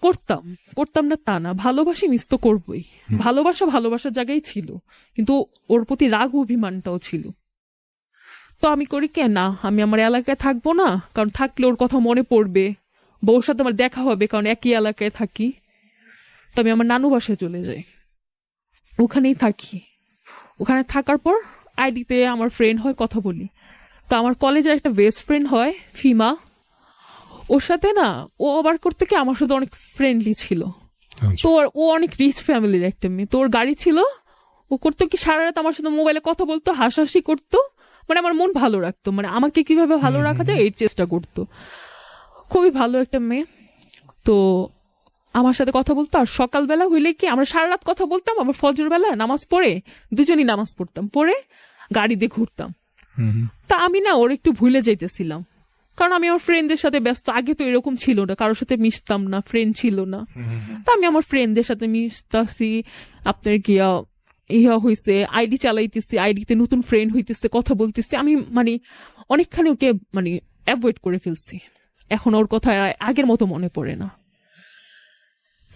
করতাম না তা না, ভালোবাসি, মিস তো করবোই। ভালোবাসার জায়গায় ছিল, কিন্তু ওর প্রতি রাগ অভিমানটাও ছিল। তো আমি করি কে না, আমি আমার এলাকায় থাকবো না, কারণ থাকলে ওর কথা মনে পড়বে, বা ওর সাথে আমার দেখা হবে, কারণ একই এলাকায় থাকি। তো আমি আমার নানু বাসায় চলে যাই, ওখানেই থাকি। ওখানে থাকার পর আইডিতে আমার ফ্রেন্ড হয়, কথা বলি। তো আমার কলেজের একটা বেস্ট ফ্রেন্ড হয় ফিমা, ওর সাথে না ও আবার করতে কি আমার সাথে অনেক ফ্রেন্ডলি ছিল। তো ও অনেক রিচ ফ্যামিলির একটা মেয়ে, তো ওর গাড়ি ছিল, ও করতো কি সারা রাত আমার সাথে মোবাইলে কথা বলতো, হাসাহাসি করতো, মানে আমার মন ভালো রাখতো, মানে আমাকে কিভাবে ভালো রাখা যায় এর চেষ্টা করতো। খুবই ভালো একটা মেয়ে। তো আমার সাথে কথা বলতো, আর সকালবেলা হইলে কি আমরা সারা রাত কথা বলতাম, আবার ফজর বেলা নামাজ পড়ে দুজনই নামাজ পড়তাম, পড়ে গাড়ি দিয়ে ঘুরতাম। তা আমি না ওর একটু ভুলে যাইতেছিলাম, কারণ আমি আমার ফ্রেন্ডদের সাথে ব্যস্ত। আগে তো এরকম ছিল না, কারোর সাথে মিশতাম না, ফ্রেন্ড ছিল না। তা আমি আমার ফ্রেন্ডদের সাথে মিশতাছি, আপনার গিয়া ইয়া হয়েছে, আইডি চালাইতেছি, আইডিতে নতুন ফ্রেন্ড হইতেছে, কথা বলতেছি। আমি মানে অনেকখানি ওকে মানে অ্যাভয়েড করে ফেলছি, এখন ওর কথা আর আগের মতো মনে পড়ে না।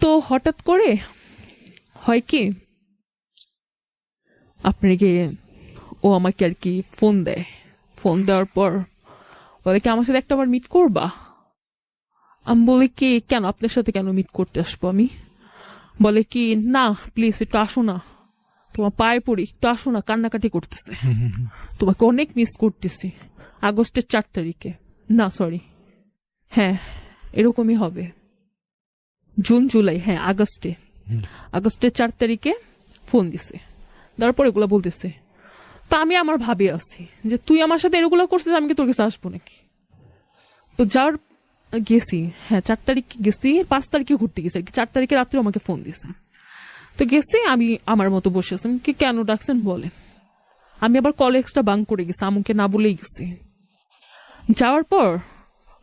তো হঠাৎ করে হয় কি, আপনাকে ও আমাকে আর কি ফোন দেয়, ফোন দেওয়ার পর বলে কি আমার সাথে একটা বার মিট করবা। আমি বলি কি কেন, আপনার সাথে কেন মিট করতে আসবো আমি? বলে কি না প্লিজ একটু আসো না, তোমার পায়ে পড়ি, একটু আসো না, কান্নাকাটি করতেছে, তোমাকে অনেক মিস করতেছি। আগস্টের 4 তারিখে, না সরি, হ্যাঁ এরকমই হবে, জুন জুলাই, হ্যাঁ আগস্টের 4 তারিখে ফোন দিছে। তারপর এগুলা বলতেছে। তা আমি আমার ভাবে আসছি যে তুই আমার সাথে এগুলো করছিস, আমি কি তোর কাছে আসবো নাকি? তো যার গেছি, হ্যাঁ 4 তারিখে গেছি, 5 তারিখে ঘুরতে গেছি আর কি, 4 তারিখে রাত্রে আমাকে ফোন দিছে। তো গেছি, আমি আমার মতো বসে আছি, কি কেন ডাকছেন বলেন। আমি আবার কলেজটা বাং করে গেছি, আমাকে না বলেই গেছি। যাওয়ার পর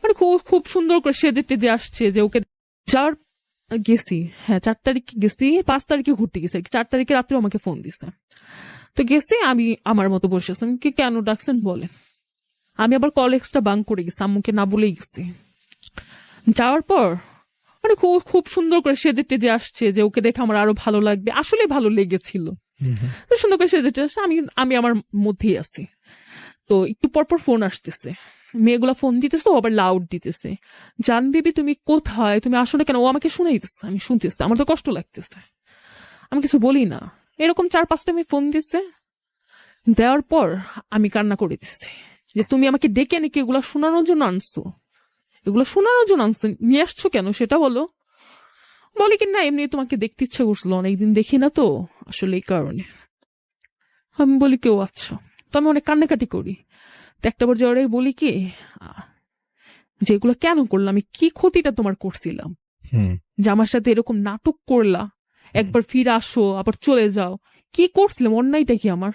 মানে খুব খুব সুন্দর করে সেজে টেজে আসছে, যে ওকে যাওয়ার গেছি, হ্যাঁ 4 তারিখে গেছি, 5 তারিখে ঘুরতে গেছি আর কি, 4 তারিখে রাত্রে আমাকে ফোন দিছে। তো গেছি, আমি আমার মতো বসে আছি, কি কেন ডাকছেন বলেন। আমি আবার কলেজটা বাং করে গেছি, আম্মুকে না বলেই গেছি। যাওয়ার পর মানে খুব খুব সুন্দর করে সেজে টেজে আসছে, যে ওকে দেখে আমার আরো ভালো লাগবে, আসলে ভালো লেগেছিল। সুন্দর করে সেজে টেজে আসছে, আমি আমার মধ্যেই আছি। তো একটু পরপর ফোন আসতেছে, মেয়েগুলা ফোন দিতেছে, ও আবার লাউড দিতেছে, জান বেবি তুমি কোথায়, তুমি আসলে কেন। ও আমাকে শুনাইতেছে, আমি শুনতেছি, আমার তো কষ্ট লাগতেছে, আমি কিছু বলি না। এরকম 4-5টা মেয়ে ফোন দিচ্ছে, দেওয়ার পর আমি কান্না করে দিচ্ছি যে তুমি আমাকে ডেকে নাকি এগুলা শোনানোর জন্য আনছো, নিয়ে আসছো কেন সেটা বলো। বলে কি না এমনি তোমাকে দেখতে ইচ্ছে করছিল, অনেকদিন দেখি না তো, আসলে এই কারণে। আমি বলি কেউ আচ্ছা। তো আমি অনেক কান্নাকাটি করি। তো একটা পর্যায়ে বলি কি যে এগুলো কেন করলাম, আমি কি ক্ষতিটা তোমার করছিলাম যে আমার সাথে এরকম নাটক করলা, একবার ফিরে আসো আবার চলে যাও, কি করছিলাম, অন্যায়টা কি আমার?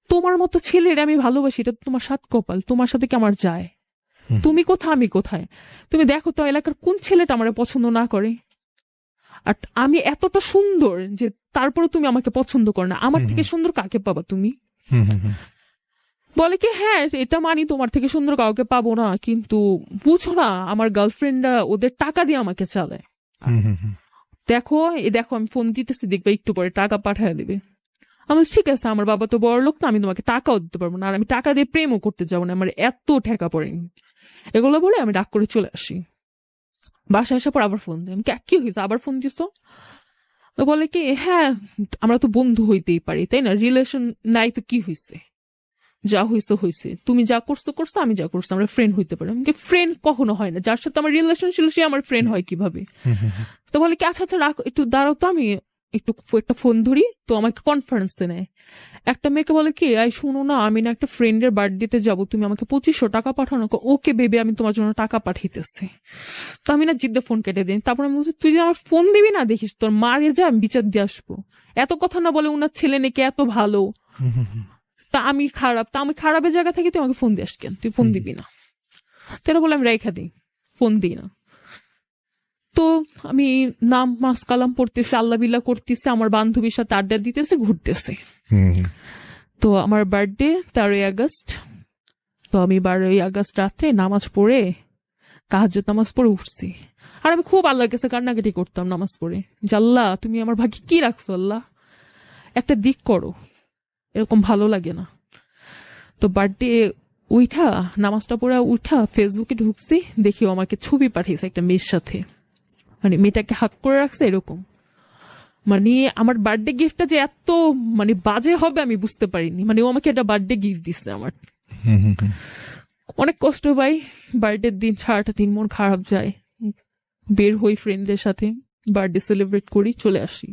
তোমার মতো ছেলের আমি ভালোবাসি, এটা তোমার সাত কপাল, তোমার সাথে কি আমার যায়? তুমি কোথায় আমি কোথায়, তুমি দেখো তো এলাকার কোন ছেলেটা আমার পছন্দ না করে। আর আমি এতটা সুন্দর যে তারপরে তুমি আমাকে পছন্দ করো না, আমার থেকে সুন্দর কাকে পাবা তুমি? বলে কি হ্যাঁ এটা মানি, তোমার থেকে সুন্দর কাউকে পাবো না, কিন্তু বুঝো না আমার গার্লফ্রেন্ডরা ওদের টাকা দিয়ে আমাকে চালায়। দেখো আমি ফোন দিতেছি, দেখবে একটু পরে টাকা পাঠায় দেবে। আমি ঠিক আছে, আমার বাবা তো বড় লোক না, আমি তোমাকে টাকাও দিতে পারবো না, আর আমি টাকা দিয়ে প্রেমও করতে যাবো না, আমার এত ঠেকা পড়েনি। এগুলো বলে আমি রাগ করে চলে আসি। বাসায় আসার পর আবার ফোন দিই, আমি কি হয়েছে আবার ফোন দিস? তো বলে কি, হ্যাঁ আমরা তো বন্ধু হইতেই পারি, তাই না, রিলেশন নাই তো কি হয়েছে, যা হয়েছে হয়েছে, তুমি যা করছো করছো, আমি যা করছো, আমরা ফ্রেন্ড হইতে পারি। আমাকে ফ্রেন্ড কখনো হয় না, যার সাথে আমার রিলেশন ছিল সে আমার ফ্রেন্ড হয় কিভাবে? তো বলে কি, আচ্ছা আচ্ছা রাখো, একটু দাঁড়াও তো, আমি একটু একটা ফোন ধরি। তো আমাকে কনফারেন্সে নেয়। একটা মেয়েকে বলে কি, এই শুনো না, আমি না একটা ফ্রেন্ডের বার্থডেতে যাবো, তুমি আমাকে 2500 টাকা পাঠানো। ওকে বেবি, আমি তোমার জন্য টাকা পাঠাইতেছি। তো আমি না জিদ্দে ফোন কেটে দিই। তারপর আমি বলছি, তুই যে আমার ফোন দিবি না, দেখিস তোর মারে যা আমি বিচার দিয়ে আসবো। এত কথা না বলে, উনার ছেলে নাকি এত ভালো, তা আমি খারাপ, তা আমি খারাপের জায়গা থেকে তুই আমাকে ফোন দিস কেন, তুই ফোন দিবি না। তারা বলে আমি রেখা দিই, ফোন দিই না। তো আমি নামাজ কালাম পড়তেছি, আল্লাহ বিল্লাহ করতেছি, আমার বান্ধবীর সাথে আড্ডা দিতেছে, ঘুরতেছে। তো আমার বার্থডে 13ই আগস্ট। তো আমি 12ই আগস্ট রাত্রে নামাজ পড়ে, তাহাজ্জুদ নামাজ পড়ে উঠছি। আর আমি খুব আল্লাহর কাছে কান্নাকাটি করতাম নামাজ পড়ে, যে আল্লাহ তুমি আমার ভাগ্যে কি রাখছো, আল্লাহ একটা দিক করো, এরকম ভালো লাগে না। তো বার্থডে উঠা, নামাজটা পড়ে উঠা ফেসবুকে ঢুকছি, দেখি ও আমাকে ছবি পাঠিয়েছে একটা মেয়ের সাথে, মানে মেয়েটাকে হাত করে রাখছে এরকম। মানে আমার বার্থডে গিফটটা যে এত মানে বাজে হবে আমি বুঝতে পারিনি। মানে ও আমাকে একটা বার্থডে গিফট দিচ্ছে আমার। অনেক কষ্ট পাই বার্থডের দিন, সারাটা দিন মন খারাপ যায়। বের হই ফ্রেন্ডদের সাথে, বার্থডে সেলিব্রেট করি, চলে আসি।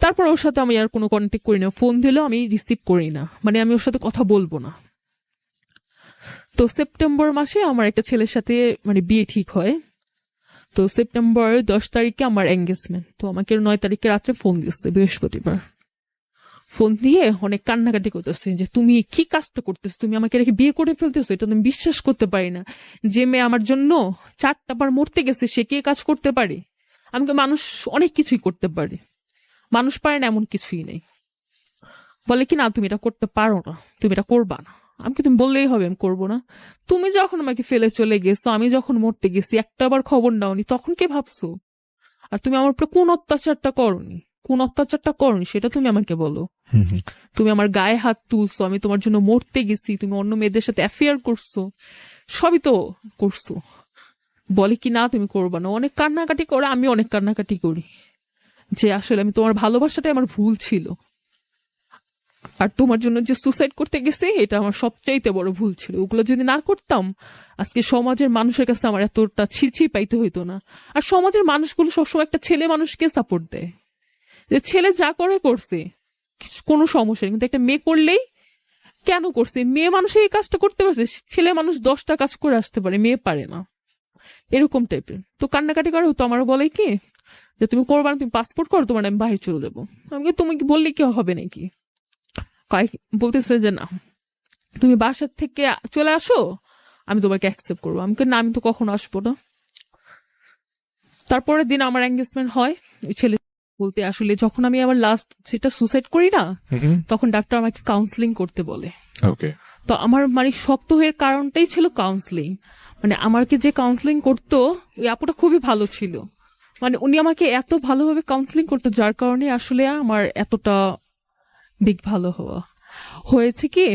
তারপর ওর সাথে আমি আর কোনো কন্ট্যাক্ট করি না, ফোন দিলেও আমি রিসিভ করি না, মানে আমি ওর সাথে কথা বলবো না। তো সেপ্টেম্বর মাসে আমার একটা ছেলের সাথে মানে বিয়ে ঠিক হয়। তো সেপ্টেম্বর 10 তারিখে আমার এঙ্গেজমেন্ট। তো আমাকে 9 তারিখে রাত্রে ফোন দিচ্ছে, বৃহস্পতিবার। ফোন দিয়ে অনেক কান্নাকাটি করতেছে, যে তুমি কি কাজটা করতেছো, তুমি আমাকে রেখে বিয়ে করে ফেলতেছো, এটা তুমি বিশ্বাস করতে পারি না। যে মেয়ে আমার জন্য 4টা বার মরতে গেছে, সে কি কাজ করতে পারে? আমাকে মানুষ অনেক কিছুই করতে পারে, মানুষ পারে না এমন কিছুই নেই। বলে কি, না তুমি এটা করতে পারো না, তুমি এটা করবা না। আমাকে তুমি বললেই হবে, আমি করবো না। তুমি যখন আমাকে ফেলে চলে গেছো, আমি যখন মরতে গেছি, একটা বার খবর নাওনি, তখন কে ভাবছো? আর তুমি আমার উপরে কোন অত্যাচারটা করনি, কোন অত্যাচারটা করনি সেটা তুমি আমাকে বলো। তুমি আমার গায়ে হাত তুলছো, আমি তোমার জন্য মরতে গেছি, তুমি অন্য মেয়েদের সাথে অ্যাফেয়ার করছো, সবই তো করছো। বলে কি, না তুমি করবা না। অনেক কান্নাকাটি করে, আমি অনেক কান্নাকাটি করি, যে আসলে আমি তোমার ভালোবাসাটাই আমার ভুল ছিল, আর তোমার জন্য যে সুসাইড করতে গেছে এটা আমার সবচাইতে বড় ভুল ছিল। ওগুলো যদি না করতাম, আজকে সমাজের মানুষের কাছে আমার এতটা ছিছি পাইতে হইতো না। আর সমাজের মানুষগুলো সবসময় একটা ছেলে মানুষকে সাপোর্ট দেয়, যে ছেলে যা করে করছে, কোনো সমস্যা নেই, কিন্তু একটা মেয়ে করলেই কেন করছে, মেয়ে মানুষ এই কাজটা করতে পারছে, ছেলে মানুষ 10টা কাজ করে আসতে পারে, মেয়ে পারে না, এরকম টাইপের। তো কান্নাকাটি করে, তো আমার বলে কি, যে তুমি করবা না, তুমি পাসপোর্ট করো, তোমার আমি বাইরে চলে যাবো। আমি তুমি কি বললে কি হবে নাকি? বলতেছে যে না, তুমি বাসার থেকে চলে আসো, আমি তোমাকে অ্যাকসেপ্ট করবো। আমি না, আমি তো কখনো আসবো না। তারপরের দিন আমার এঙ্গেজমেন্ট হয়। ওই ছেলে বলতে, আসলে যখন আমি আবার লাস্ট সেটা সুসাইড করি না, তখন ডাক্তার আমাকে কাউন্সিলিং করতে বলে। তো আমার মানে শক্ত হয়ে কারণটাই ছিল কাউন্সিলিং। মানে আমাকে যে কাউন্সিলিং করতো, ওই আপুটা খুবই ভালো ছিল। মানে উনি আমাকে এত ভালোভাবে কাউন্সিলিং করতো, যার কারণে আসলে আমার এতটা দিক ভালো হয়েছে কি,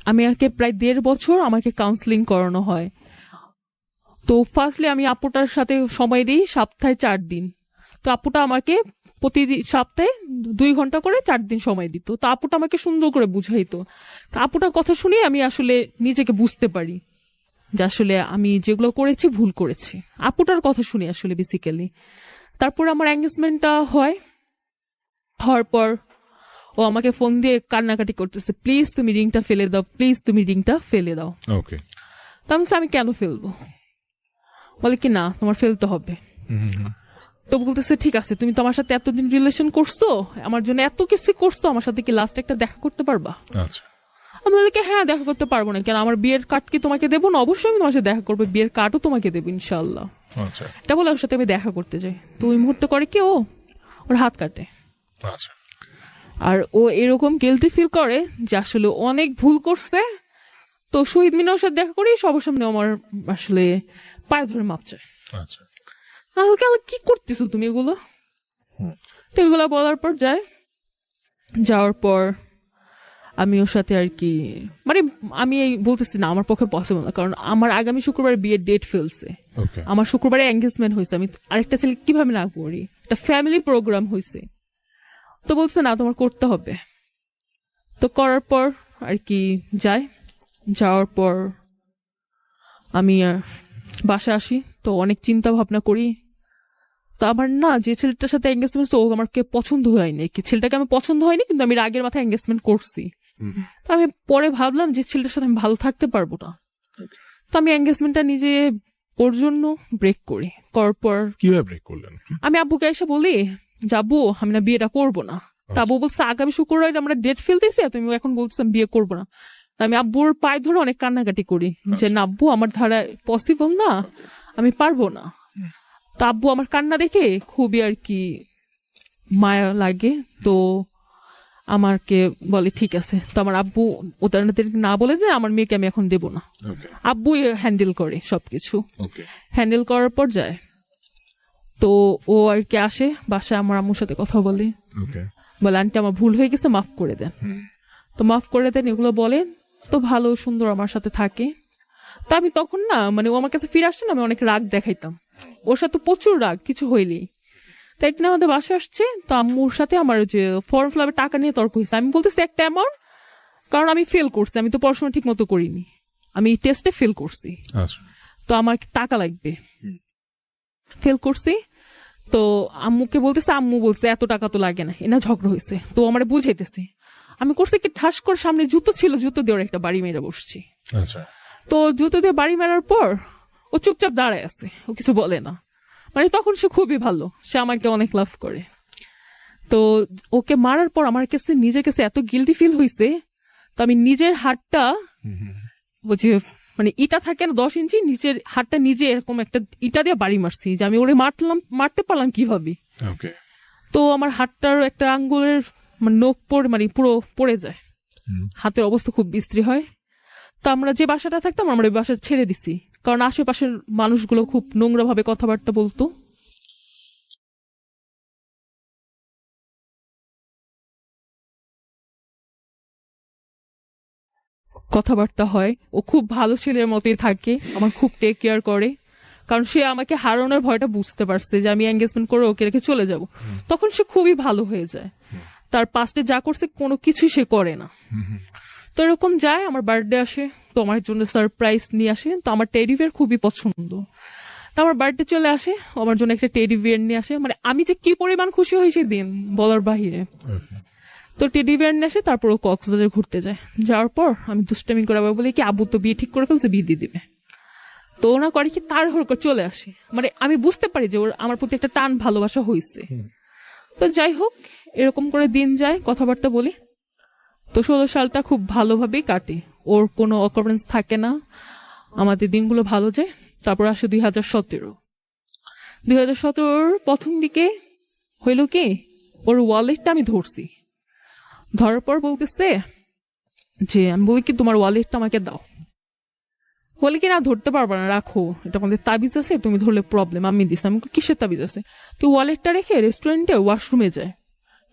আমি আজকে প্রায় 1.5 বছর আমাকে কাউন্সিলিং করানো হয়। তো ফার্স্টলি আমি আপুটার সাথে সময় দিই সপ্তাহে 4 দিন। তো আপুটা আমাকে প্রতিদিন সপ্তাহে 2 ঘন্টা করে 4 দিন সময় দিত। তো আপুটা আমাকে সুন্দর করে বুঝাইতো। তো আপুটার কথা শুনে আমি আসলে নিজেকে বুঝতে পারি যে আসলে আমি যেগুলো করেছি ভুল করেছি, আপুটার কথা শুনে আসলে বেসিক্যালি। তারপর আমার এঙ্গেজমেন্টটা হওয়ার পর ও আমাকে ফোন দিয়ে কান্নাকাটি করতেছে, প্লিজ তুমি রিংটা ফেলে দাও, প্লিজ তুমি রিংটা ফেলে দাও। তো আমি কেন ফেলবো? বলে কি, না তোমার ফেলতে হবে। তো বলতেছে, ঠিক আছে, তুমি তো আমার সাথে এতদিন রিলেশন করছো, আমার জন্য এত কিছু করছো, আমার সাথে কি লাস্ট একটা দেখা করতে পারবা? আমি বলি কি, হ্যাঁ দেখা করতে পারবো না কেন, আমার বিয়ের কার্ড কি তোমাকে দেবো না? অবশ্যই আমি তোমার সাথে দেখা করবো, বিয়ের কার্ডও তোমাকে দেবো ইনশাল্লাহ। এটা বলে ওর সাথে আমি দেখা করতে যাই। তো ওই মুহূর্তে করে কি, ওর হাত কাটে। আর ও এরকম গিল্টি ফিল করে যে আসলে অনেক ভুল করছে। তো শহীদ মিনার সাথে দেখা করি, সবার সামনে আমার আসলে পায়ে ধরে মাপ চায়। কি করতেছো তুমি এগুলো? তো এগুলো বলার পর যাওয়ার পর আমি ওর সাথে আর কি মানে আমি এই বলতেছি না আমার পক্ষে পসিবল না, কারণ আমার আগামী শুক্রবার বিয়ের ডেট ফেলছে, ওকে আমার শুক্রবারে এঙ্গেজমেন্ট হয়েছে, আমি আরেকটা ছেলে কিভাবে না করি, একটা ফ্যামিলি প্রোগ্রাম হয়েছে, তো বলছে না তোমার করতে হবে। তো করার পর আর কি যাওয়ার পর আমি আর বাসায় আসি, তো অনেক চিন্তা ভাবনা করি। তো আমার না যে ছেলেটার সাথে এঙ্গেজমেন্ট ও আমাকে পছন্দ হয়নি, কি ছেলেটাকে আমি পছন্দ হয়নি, কিন্তু আমি রাগের মাথায় এঙ্গেজমেন্ট করছি। তো আমি পরে ভাবলাম যে ছেলেটার সাথে আমি ভালো থাকতে পারবো না, তো আমি এঙ্গেজমেন্টটা নিজে ওর জন্য ব্রেক করার পর কিভাবে ব্রেক করলেন? আমি আব্বুকে এসে বলি যাবো আমি না বিয়েটা করবো না। তা আব্বু বলছে আগামী শুক্রবার আমরা ডেট ফেলতেছি, তুমি এখন বলছো আমি বিয়ে করবো না। আমি আব্বুর পায়ে ধরে অনেক কান্নাকাটি করি যে না আব্বু আমার ধারা পসিবল না, আমি পারবো না। তা আব্বু আমার কান্না দেখে খুবই আর কি মায়া লাগে, তো আমাকে বলে ঠিক আছে। তো আমার আব্বু ওদের না বলে যে আমার মেয়েকে আমি এখন দেবো না, আব্বু হ্যান্ডেল করে সবকিছু, হ্যান্ডেল করার পর যায়। তো ও আর কি আসে বাসায়, আমার আম্মুর সাথে কথা বলে, বলে আন্টি আমার ভুল হয়ে গেছে মাফ করে দেন। তো মাফ করে দেন এগুলো বলেন, তো ভালো সুন্দর আমার সাথে থাকে। তা আমি তখন না মানে ও আমার কাছে ফিরে আসছে না, আমি অনেক রাগ দেখাইতাম ওর সাথে, প্রচুর রাগ কিছু হইলেই। তো একদিন আমাদের বাসায় আসছে, তো আম্মুর সাথে আমার যে ফর্ম ফিল আপের টাকা নিয়ে তর্ক হয়েছে। আমি বলতেছি একটা অ্যামাউন্ট, কারণ আমি ফেল করছি, আমি তো পড়াশোনা ঠিক মতো করিনি, আমি টেস্টে ফেল করছি, তো আমার টাকা লাগবে, ফেল করছি। তো আম্মুকে বলতেছে, আম্মু বলছে এত টাকা তো লাগে না, এনা ঝগড়া হয়েছে। তো আমার বুঝাইতেছে, আমি করছি কি ঠাস করে সামনে জুতো ছিল, জুতো দিয়ে ওর একটা বাড়ি মেরে বসছি। তো জুতো দিয়ে বাড়ি মারার পর ও চুপচাপ দাঁড়ায় আছে, ও কিছু বলে না। মানে তখন সে খুবই ভালো, সে আমাকে অনেক লাভ করে। তো ওকে মারার পর আমার কাছে নিজের কাছে এত গিল্টি ফিল হয়েছে, তো আমি নিজের হাতটা বুঝি মানে ইটা থাকে না 10 ইঞ্চি, নিচের হাতটা নিজে এরকম একটা ইটা দিয়ে বাড়ি মারছি, যে আমি ওরে মারতে পারলাম কিভাবে। তো আমার হাতটার একটা আঙ্গুলের মানে নখ মানে পুরো পড়ে যায়, হাতের অবস্থা খুব বিশ্রী হয়। তো আমরা যে বাসাটা থাকতাম আমরা ওই বাসা ছেড়ে দিছি, কারণ আশেপাশের মানুষগুলো খুব নোংরা ভাবে কথাবার্তা বলতো। কথাবার্তা হয়, ও খুব ভালো ছেলের মতোই থাকে, আমার খুব টেক কেয়ার করে, কারণ সে আমাকে হারানোর ভয়টা বুঝতে পারছে যে আমি এঙ্গেজমেন্ট করে ওকে রেখে চলে যাব, তখন সে খুবই ভালো হয়ে যায়। তার পাস্টে যা করছে কোনো কিছুই সে করে না। তো এরকম যায়, আমার বার্থডে আসে, তো আমার জন্য সারপ্রাইজ নিয়ে আসে, তো আমার টেডি বিয়ার খুবই পছন্দ। তো আমার বার্থডে চলে আসে, আমার জন্য একটা টেডি বিয়ার নিয়ে আসে, মানে আমি যে কি পরিমাণ খুশি হই সেদিন বলার বাহিরে। তো টেডি বিয়ার নিয়ে আসে, তারপর ও কক্সবাজার ঘুরতে যায়। যাওয়ার পর আমি দুষ্টামি করে বলি কি আব্বু তো বিয়ে ঠিক করে ফেলছে, বিয়ে দিয়ে দিবে। তো ওনা করে কি তাড়াহুড়ো করে চলে আসে, মানে আমি বুঝতে পারি যে ওর আমার প্রতি একটা টান ভালোবাসা হয়েছে। তো যাই হোক এরকম করে দিন যায়, কথাবার্তা বলি। তো 16 সালটা খুব ভালোভাবেই কাটে, ওর কোনো অকারেন্স থাকে না, আমাদের দিনগুলো ভালো যায়। তারপর আসে 2017 প্রথম দিকে হইল কি, ওর ওয়ালেটটা আমি ধরছি, ধরার পর বলতেছে যে আমি বলি কি তোমার ওয়ালেটটা আমাকে দাও, বলে কি না ধরতে পারবা না, রাখো, এটা আমাদের তাবিজ আছে, তুমি ধরলে প্রবলেম, আমি দিস। আমি কিসের তাবিজ আছে? তুই ওয়ালেটটা রেখে রেস্টুরেন্টে ওয়াশরুমে যায়।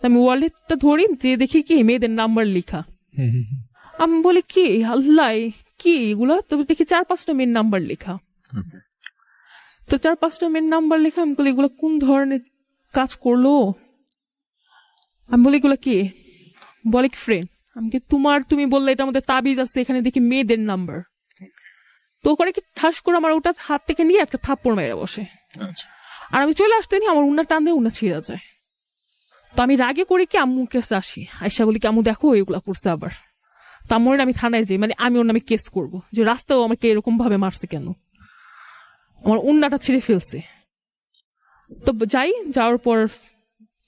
আমি ওয়ালেটটা ধরি, যে দেখি কি মেয়েদের নাম্বার লেখা। আমি বলি কি আল্লাহ কি এগুলো, তবে দেখি 4-5টা মেয়ের নাম্বার লেখা। তো 4-5টা মেয়ের নাম্বার লেখা, আমি বলি এগুলো কোন ধরনের কাজ করলো? আমি বলি এগুলো কি? বলে কি ফ্রেন্ড। আমি কি তুমি বললে এটা আমাদের তাবিজ আছে, এখানে দেখি মেয়েদের নাম্বার। তো করে কি ঠাস করে আমার ওটা হাত থেকে নিয়ে একটা থাপ্পড় মেরে বসে। আর আমি চলে আসতে নি, আমার উন্না টান দিয়ে উন্না ছিঁড়া যায়। তো আমি রাগে করে কি আম্মুর কাছে আসি, আয়সা বলি কি আম্মু দেখো এগুলা করছে আবার। তো আম্মুর আমি থানায় যাই, মানে আমি ওর নামে কেস করব যে রাস্তাও আমাকে এরকম ভাবে মারছে কেন, আমার উন্নাটা ছিঁড়ে ফেলছে। তো যাওয়ার পর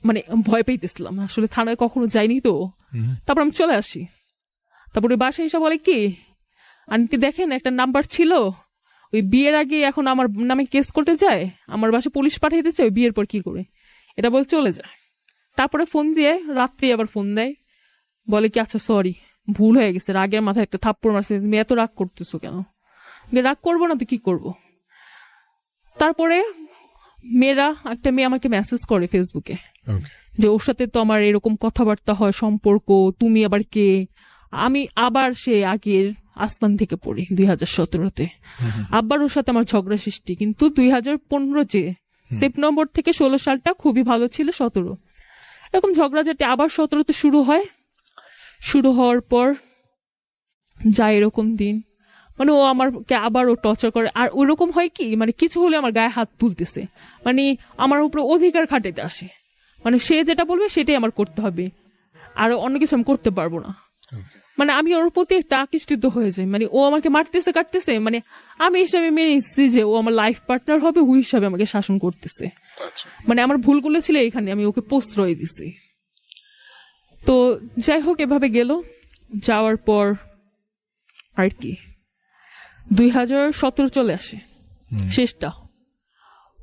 মানে ভয় পেয়েছিলাম, আসলে থানায় কখনো যাইনি তো। তারপর আমি চলে আসি, তারপরে বাসায় এসে বলে কি আন্টি দেখেন একটা নাম্বার ছিল, ওই বিয়ের আগে এখন আমার নামে কেস করতে যায়, আমার বাসায় পুলিশ পাঠিয়ে দিচ্ছে, ওই বিয়ের পর কি করে এটা বলে চলে যায়। তারপরে ফোন দিয়ে রাত্রি আবার ফোন দেয়, বলে কি আচ্ছা সরি ভুল হয়ে গেছে, রাগের মাথায় একটা থাপ্পড় মারছে, তুমি এত রাগ করতেছো কেন? রাগ করবো না তো কি করব। তারপরে একটা মেয়ে আমাকে মেসেজ করে ফেসবুকে যে ওর সাথে তো আমার এরকম কথাবার্তা হয়, সম্পর্ক, তুমি আবার কে? আমি আবার সে আগের আসমান থেকে পড়ি 2017-তে। আবার ওর সাথে আমার ঝগড়া সৃষ্টি, কিন্তু 2015 সেপ্টেম্বর থেকে 16 সালটা খুবই ভালো ছিল। 17 এরকম ঝগড়াঝাটি আবার 17-তে শুরু হয়। শুরু হওয়ার পর যায় এরকম দিন, মানে ও আমাকে আবার ও টর্চার করে। আর ওইরকম হয় কি, মানে কিছু হলে আমার গায়ে হাত তুলতেছে, মানে আমার উপরে অধিকার খাটাইতে আসে, মানে সে যেটা বলবে সেটাই আমার করতে হবে, আর অন্য কিছু আমি করতে পারবো না। মানে আমি ওর প্রতি একটা আকৃষ্ট হয়ে যাই, মানে ও আমাকে মারতেছে কাটতেছে, মানে আমি হিসাবে মেনে নিচ্ছি যে ও আমার লাইফ পার্টনার হবে, ওই হিসাবে আমাকে শাসন করতেছে। মানে আমার ভুলগুলো ছিল এখানে, আমি ওকে প্রশ্রয় দিছি। তো যাই হোক, এভাবে গেল। যাওয়ার পর আর কি 2017 চলে আসে শেষটা।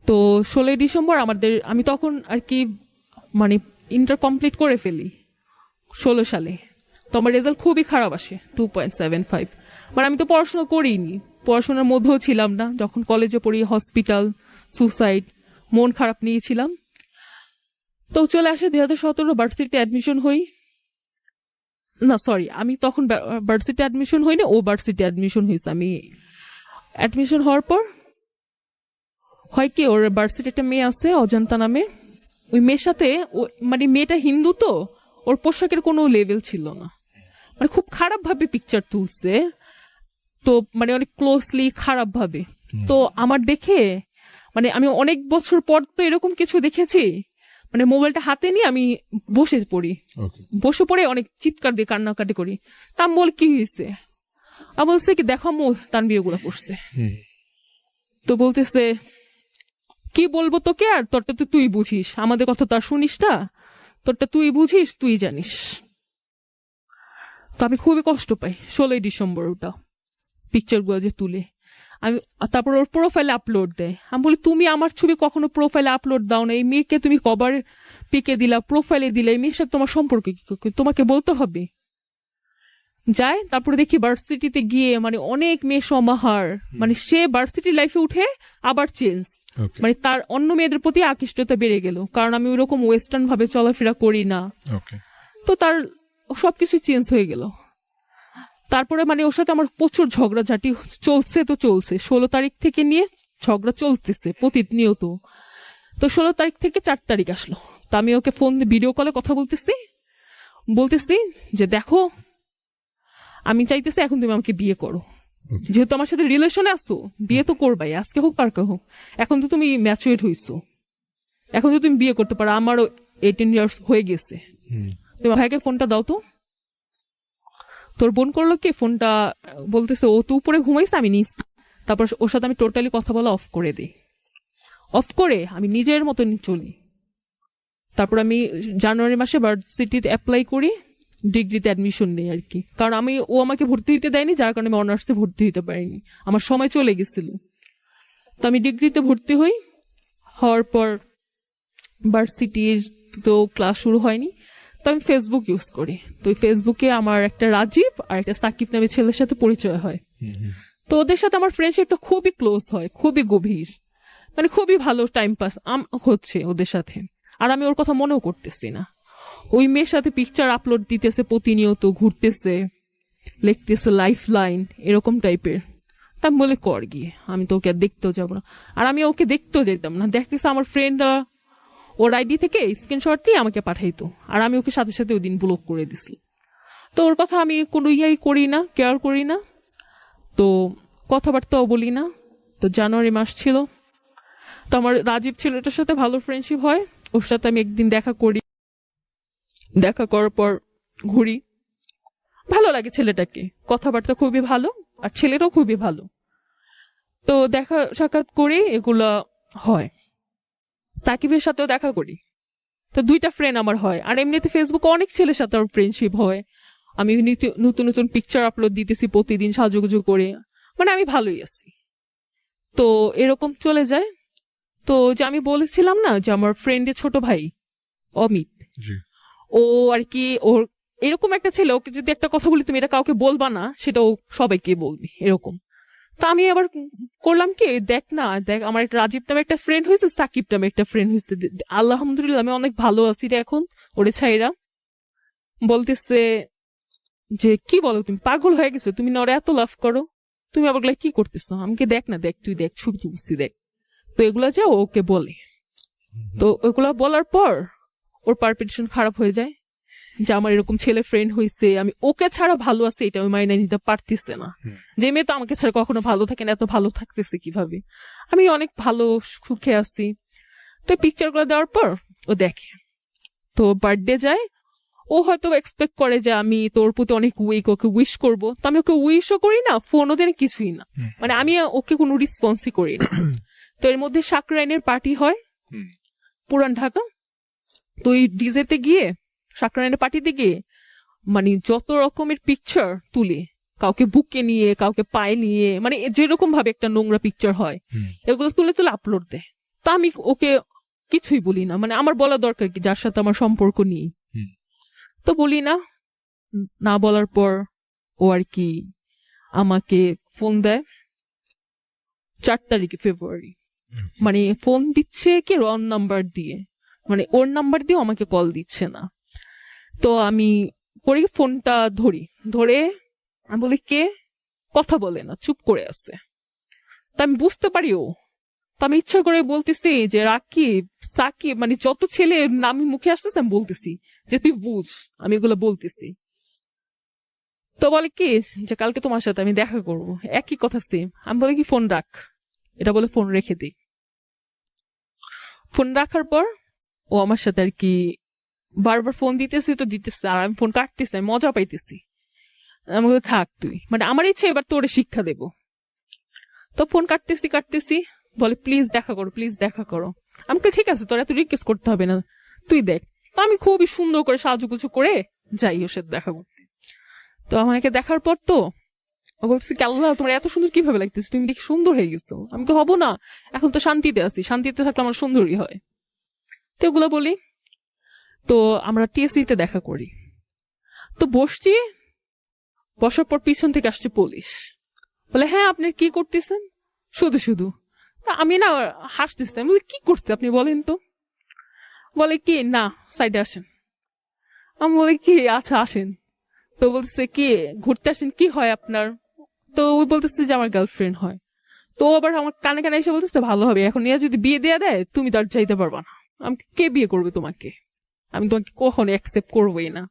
তো 16 ডিসেম্বর আমি তখন আর কি মানে ইন্টার কমপ্লিট করে ফেলি 16 সালে। তো আমার রেজাল্ট খুবই খারাপ আসে, 2.75। মানে আমি তো পড়াশোনা করিনি, পড়াশোনার মধ্যেও ছিলাম না। যখন কলেজে পড়ি, হসপিটাল, সুসাইড, মন খারাপ নিয়েছিলাম। তো চলে আসে 2017 ভার্সিটিতে অ্যাডমিশন হই। না সরি, আমি তখন ভার্সিটি অ্যাডমিশন হইনি, ও ভার্সিটি অ্যাডমিশন হয়েছে। আমি অ্যাডমিশন হওয়ার পর হয় কি, ওর ভার্সিটি একটা মেয়ে আছে অজন্তা নামে। ওই মেয়ের সাথে মানে মেয়েটা হিন্দু, তো ওর পোশাকের কোনো লেভেল ছিল না, মানে খুব খারাপ ভাবে পিকচার তুলছে। তো মানে অনেক ক্লোজলি খারাপ ভাবে। তো আমার দেখে, মানে আমি অনেক বছর পর তো এরকম কিছু দেখেছি, মানে মোবাইলটা হাতে নিয়ে আমি বসে পড়ি, বসে পড়ে অনেক চিৎকার দিয়ে কান্নাকাটি করি। তা আমি বল, কি হয়েছে? আমি বলছে কি, দেখো মো তানভীর এগুলা করছে। তো বলতেছে, কি বলবো তোকে, আর তোরটা তো তুই বুঝিস, আমাদের কথা তো আর শুনিস না, তোরটা তুই বুঝিস, তুই জানিস। তো আমি খুবই কষ্ট পাই 16 ডিসেম্বর ওটা পিকচার গুলো যে তুলে আমি। তারপর ওর প্রোফাইলে আপলোড দেয়। আমি বলি, তুমি আমার ছবি কখনো প্রোফাইলে আপলোড দাও না, এই মেয়েকে তুমি কভার পিকে দিলা, প্রোফাইলে দিলা, এই মেয়ের সাথে তোমার সম্পর্ক কি, তোমাকে বলতে হবে। যায়, তারপরে দেখি ভার্সিটিতে গিয়ে মানে অনেক মেয়ে সমাহার, মানে সে ভার্সিটি লাইফে উঠে আবার চেঞ্জ, মানে তার অন্য মেয়েদের প্রতি আকৃষ্টতা বেড়ে গেল, কারণ আমি ওইরকম ওয়েস্টার্ন ভাবে চলাফেরা করি না। তো তার সবকিছু চেঞ্জ হয়ে গেল। তারপরে মানে ওর সাথে আমার প্রচুর ঝগড়াঝাটি চলছে, তো চলছে 16 তারিখ থেকে নিয়ে ঝগড়া চলতেছে প্রতিনিয়ত। তো 16 তারিখ থেকে 4 তারিখ আসলো। তো আমি ওকে ফোন ভিডিও কলে কথা বলতেছি যে দেখো, আমি চাইতেছি এখন তুমি আমাকে বিয়ে করো, যেহেতু আমার সাথে রিলেশনে আসছো, বিয়ে তো করবাই, আজকে হোক কার হোক। এখন তো তুমি ম্যাচুরেট হইছো, এখন তো তুমি বিয়ে করতে পারো, আমারও 18 ইয়ার্স হয়ে গেছে। তুমি ভাইকে ফোনটা দাও তো। তোর বোন করলো কি ফোনটা, বলতেছে ও তো উপরে ঘুমাইছে, আমি নিস। তারপর ওর সাথে আমি টোটালি কথা বলা অফ করে দিই, অফ করে আমি নিজের মতন চলি। তারপর আমি জানুয়ারি মাসে ভার্সিটিতে অ্যাপ্লাই করি, ডিগ্রিতে অ্যাডমিশন নেই আর কি, কারণ ও আমাকে ভর্তি হতে দেয়নি, যার কারণে আমি অনার্সে ভর্তি হতে পারিনি, আমার সময় চলে গেছিল। তো আমি ডিগ্রিতে ভর্তি হওয়ার পর ভার্সিটির তো ক্লাস শুরু হয়নি, তো আমি ফেসবুক ইউজ করি। তো ফেসবুকে আমার একটা রাজীব আর একটা সাকিব নামে ছেলের সাথে পরিচয় হয়। তো ওদের সাথে আমার ফ্রেন্ডশিপটা খুবই ক্লোজ হয়, খুবই গভীর, মানে খুবই ভালো টাইম পাস হচ্ছে ওদের সাথে। আর আমি ওর কথা মনেও করতেছি না। ওই মেয়ের সাথে পিকচার আপলোড দিতেছে প্রতিনিয়ত, ঘুরতেছে, লিখতেছে লাইফ লাইন, এরকম টাইপের। তা আমি বলে, কর গিয়ে, আমি তো ওকে আর দেখতেও যাবো না। আর আমি ওকে দেখতেও যেতাম না, দেখতেছে আমার ফ্রেন্ডরা ওর আইডি থেকে স্ক্রিনশট দিয়ে আমাকে পাঠাইতো, আর আমি ওকে সাথে সাথে ওই দিন ব্লক করে দিছি। তো ওর কথা আমি কোনো করি না, কেয়ার করি না, তো কথাবার্তাও বলি না। তো জানুয়ারি মাস ছিল, তো আমার রাজীব ছেলেটার সাথে ভালো ফ্রেন্ডশিপ হয়, ওর সাথে আমি একদিন দেখা করি। দেখা করার পর ঘুরি, ভালো লাগে ছেলেটাকে, কথাবার্তা খুবই ভালো, আর ছেলেটাও খুবই ভালো। তো দেখা সাক্ষাৎ করে এগুলা হয়। সাকিবের সাথেও দেখা করি, তো 2টা ফ্রেন্ড আমার হয়। আর এমনিতে ফেসবুকে অনেক ছেলের সাথে আমার ফ্রেন্ডশিপ হয়। আমি নতুন নতুন পিকচার আপলোড দিতেছি প্রতিদিন সাজুগুজু করে, মানে আমি ভালোই আছি। তো এরকম চলে যায়। তো যে আমি বলেছিলাম না যে আমার ফ্রেন্ডের ছোট ভাই অমিত, ও আর কি ওর এরকম একটা ছেলে, ওকে যদি একটা কথা বলি তুমি এটা কাউকে বলবা না, সেটাও সবাইকে বলবি এরকম। তা আমি আবার করলাম কি, দেখ আমার একটা রাজীব নামে একটা ফ্রেন্ড হয়েছে, সাকিব নামে একটা ফ্রেন্ড হয়েছে, আলহামদুলিল্লাহ আমি অনেক ভালো আছি রে এখন ওরে ছাইরা। বলতেছে যে কি বলো, তুমি পাগল হয়ে গেছো, তুমি না ওরা এত লাভ করো, তুমি আবার ওগুলা কি করতেছো, আমাকে দেখ না, দেখ তুই দেখ, ছবি তুলছি দেখ। তো এগুলা যে ওকে বলে, তো ওগুলা বলার পর ওর পারপিটেশন খারাপ হয়ে যায় যে আমার এরকম ছেলে ফ্রেন্ড হয়েছে, আমি ওকে ছাড়া ভালো আছে এটা আমি মাইনে নিতে পারতেছে না। যে মেয়ে তো আমাকে ছাড়া কখনো ভালো থাকে না, এত ভালো থাকতেছে কিভাবে, আমি অনেক ভালো সুখে আছি। তো পিকচার গুলো দেওয়ার পর ও দেখে, তো বার্থডে যায়, ও হয়তো এক্সপেক্ট করে যে আমি তোর প্রতি অনেক উইক, ওকে উইশ করবো, তো আমি ওকে উইশও করি না, ফোনও দেন, কিছুই না, মানে আমি ওকে কোনো রেসপন্সই করি না। তো এর মধ্যে সাকরাইনের পার্টি হয় পুরান ঢাকা, তো এই ডিজেতে গিয়ে সাকরাইনের পার্টিতে গিয়ে মানে যত রকমের পিকচার তুলে, কাউকে বুকে নিয়ে, কাউকে পায়ে নিয়ে, মানে যেরকম ভাবে একটা নোংরা পিকচার হয় এগুলো তুলে তুলে আপলোড দেয়। তা আমি ওকে কিছুই বলি না, মানে আমার বলা দরকার কি যার সাথে আমার সম্পর্ক নেই, তো বলি না। না বলার পর ও আর কি আমাকে ফোন দেয় 4 তারিখে ফেব্রুয়ারি, মানে ফোন দিচ্ছে কি রং নাম্বার দিয়ে, মানে ওর নাম্বার দিয়ে আমাকে কল দিচ্ছে না। তো আমি পরে ফোনটা ধরে আমি বলি কে, কথা বলে না, চুপ করে আছে। তা আমি বুঝতে পারি ও, তো আমি ইচ্ছা করে বলতেছি যে রাকিব, সাকিব, মানে যত ছেলে নামি মুখে আসতেছে আমি বলতেছি যে তুই বুঝ আমি এগুলো বলতেছি। তো বলে কি যে কালকে তোমার সাথে আমি দেখা করবো, একই কথা সেম। আমি বলি কি ফোন রাখ, এটা বলে ফোন রেখে দিই। ফোন রাখার পর ও আমার সাথে আর কি বারবার ফোন দিতেছি, তো দিতেছে, আর আমি ফোন কাটতেছি, আমি মজা পাইতেছি। আমি বলি থাক তুই, মানে আমার ইচ্ছে এবার তোরে শিক্ষা দেব। তো ফোন কাটতেছি, বলে প্লিজ দেখা করো, প্লিজ দেখা করো। আমি ঠিক আছে, তোর এত রিকোয়েস্ট করতে হবে না, তুই দেখ। তো আমি খুবই সুন্দর করে সাজুগুজু করে যাই ওর সাথে দেখা করতে। তো আমাকে দেখার পর তো ও বলছে কি আল্লাহ তোমার এত সুন্দর কিভাবে লাগতেছে, তুমি দেখি সুন্দর হয়ে গেছো। আমি তো হবো না, এখন তো শান্তিতে আছি, শান্তিতে থাকলে আমার সুন্দরই হয়। তো এগুলো বলি। তো আমরা টিএসসি তে দেখা করি, তো বসছি, বসার পর পিছন থেকে আসছে পুলিশ, বলে হ্যাঁ আপনি কি করতেছেন শুধু শুধু। আমি না হাসতেছি, আমি বলি কি করছে আপনি বলেন তো। বলে কি না সাইডে আসেন। আমি বলি কি আচ্ছা আসেন। তো বলতেছে কি ঘুরতে আসেন, কি হয় আপনার। তো ওই বলতেছে যে আমার গার্লফ্রেন্ড হয়। তো আবার আমার কানে কানে এসে বলতেছে ভালো হবে, এখন নিয়ে যদি বিয়ে দেয়া দেয় তুমি তো আর যাইতে পারবা না, আমি কে বিয়ে করবে তোমাকে, আমি তোমাকে কখনো অ্যাকসেপ্ট করবোই না।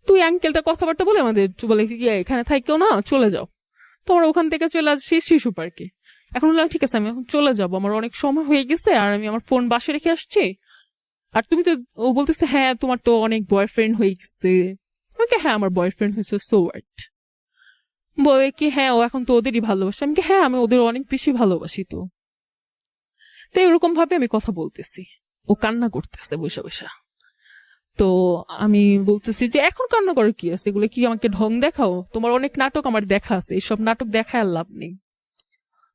তুই আঙ্কেলটা কথাবার্তা বলে আমাদের বলে কি এখানে থাকেও না চলে যাও। তোমরা ওখান থেকে চলে আসছি শিশু পার্কে। এখন বললাম ঠিক আছে আমি এখন চলে যাবো, আমার অনেক সময় হয়ে গেছে, আর আমি আমার ফোন বাসে রেখে আসছি। আর তুমি তো, ও বলতেছে হ্যাঁ তোমার তো অনেক বয়ফ্রেন্ড হয়ে গেছে। আমাকে হ্যাঁ আমার বয়ফ্রেন্ড হয়েছে, সো হোয়াট। বলে কি হ্যাঁ ও এখন তো ওদেরই ভালোবাসে। আমি হ্যাঁ আমি ওদের অনেক বেশি ভালোবাসি। তো তো এরকম ভাবে আমি কথা বলতেছি, ও কান্না করতেছে বসে বসে। তো আমি বলতেছি যে এখন কান্না করার কি আছে, এগুলো কি আমাকে ঢং দেখাও, তোমার অনেক নাটক আমার দেখা আছে, এইসব নাটক দেখায় আর লাভ নেই।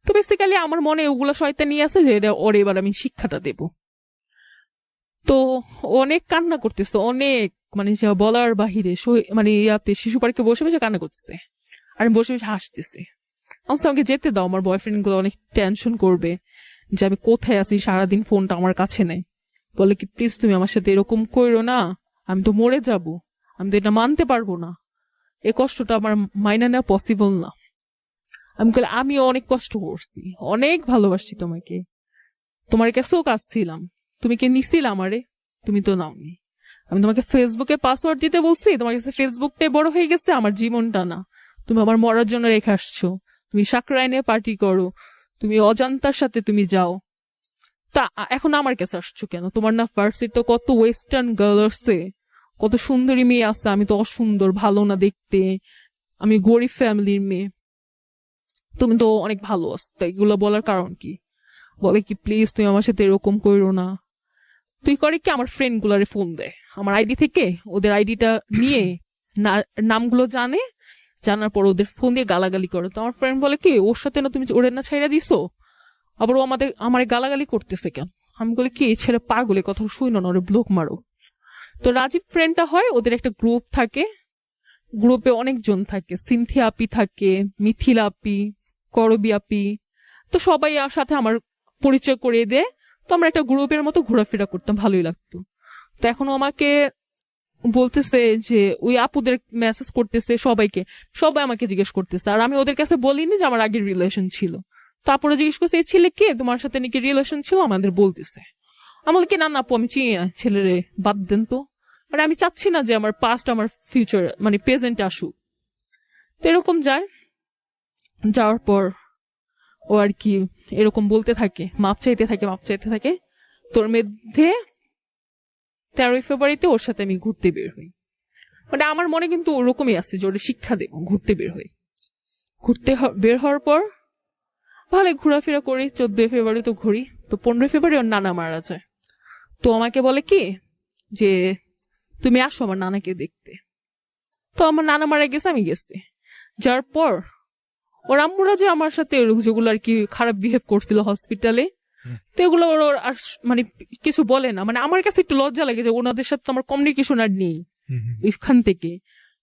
তো বেসিক্যালি আমার মনে ওগুলো শয়তানি আছে যে এটা ওর এবার আমি শিক্ষাটা দেব। তো অনেক কান্না করতেছে, অনেক, মানে যা বলার বাহিরে, মানে ইয়াতে শিশু পার্কে বসে বসে কান্না করতেছে, আর আমি বসে বসে হাসতেছি। আমাকে যেতে দাও, আমার বয়ফ্রেন্ড গুলো অনেক টেনশন করবে যে আমি কোথায় আছি, সারাদিন ফোনটা আমার কাছে নেই। বলে কি প্লিজ তুমি আমার সাথে এরকম করো না, আমি তো মরে যাব, আমি তো এটা মানতে পারবো না, এই কষ্টটা আমার মাইনা নেওয়া পসিবল না। আমি বলি আমি অনেক কষ্ট করছি, অনেক ভালোবাসি তোমাকে, তোমার কাছেও কাজ ছিলাম, তুমি কি নিছিলা আমারে, তুমি তো নাওনি। আমি তোমাকে ফেসবুকে পাসওয়ার্ড দিতে বলছি, তোমার কাছে ফেসবুকটাই বড় হয়ে গেছে, আমার জীবনটা না। তুমি আমার মরার জন্য রেখে আসছো, তুমি সাকরাইনে পার্টি করো, তুমি অজান্তার সাথে তুমি যাও, তা এখন আমার কাছে আসছো কেন? তোমার না ভার্সিটি তো কত ওয়েস্টার্ন গার্ল আসছে, কত সুন্দরী মেয়ে আছে, আমি তো অসুন্দর, ভালো না দেখতে, আমি গরিব ফ্যামিলির মেয়ে, তুমি তো অনেক ভালো আসতো। এগুলো বলার কারণ কি? বলে কি প্লিজ তুমি আমার সাথে এরকম করো না। তুই করে কি আমার ফ্রেন্ড গুলারে ফোন দেয়, আমার আইডি থেকে ওদের আইডিটা নিয়ে নামগুলো জানার পর ওদের ফোন দিয়ে গালাগালি করে। তো আমার ফ্রেন্ড বলে কি ওর সাথে না তুমি ওরে না ছাইড়া দিছো, আবার ও আমার গালাগালি করতেছে কেন? আমি বলি কি ছেলে পাগলে, কথা শুই না, ওরে ব্লক মারো। তো রাজীব ফ্রেন্ডটা হয়, ওদের একটা গ্রুপ থাকে, গ্রুপে অনেকজন থাকে, সিনথিয়া আপি থাকে, মিথিলা আপি, করবি আপি, তো সবাই সাথে আমার পরিচয় করিয়ে দেয়। তো আমরা একটা গ্রুপের মতো ঘোরাফেরা করতাম, ভালোই লাগতো। তো এখন আমাকে বলতেছে যে ওই আপুদের মেসেজ করতেছে সবাইকে, সবাই আমাকে জিজ্ঞেস করতেছে, আর আমি ওদের কাছে বলিনি যে আমার আগের রিলেশন ছিল। তারপরে জিজ্ঞেস করছে এই ছেলে কে, তোমার সাথে নাকি রিলেশন ছিল, আমাদের বলতেছে। আমি বলি কি না না আপু আমি চিনি না ছেলেরে, বাদ দেন তো, মানে আমি চাচ্ছি না যে আমার পাস্ট আমার ফিউচার মানে প্রেজেন্ট আসুক। তো এরকম যাওয়ার পর ও আর কি এরকম বলতে থাকে, মাপ চাইতে থাকে। তোর মধ্যে 13 ফেব্রুয়ারিতে ওর সাথে আমি ঘুরতে বের হই। মানে আমার মনে কিন্তু ওরকমই আছে যে ওর শিক্ষা দেবো, ঘুরতে বের হই। বের হওয়ার পর ভালো ঘোরাফেরা করি, 14 ফেব্রুয়ারি তো ঘুরি। তো 15 ফেব্রুয়ারি ওর নানা মারা যায়। তো আমাকে বলে কি যে তুমি আসো আমার নানাকে দেখতে। তো আমার নানা মারা গেছে, আমি গেছি। যার পর ওর আম্মুরা যে আমার সাথে যেগুলো আর কি খারাপ বিহেভ করছিল হসপিটালে, তো এগুলো ওর আর মানে কিছু বলে না। মানে আমার কাছে একটু লজ্জা লাগে যে ওনাদের সাথে আমার কমিউনিকেশন আর নেই এখান থেকে।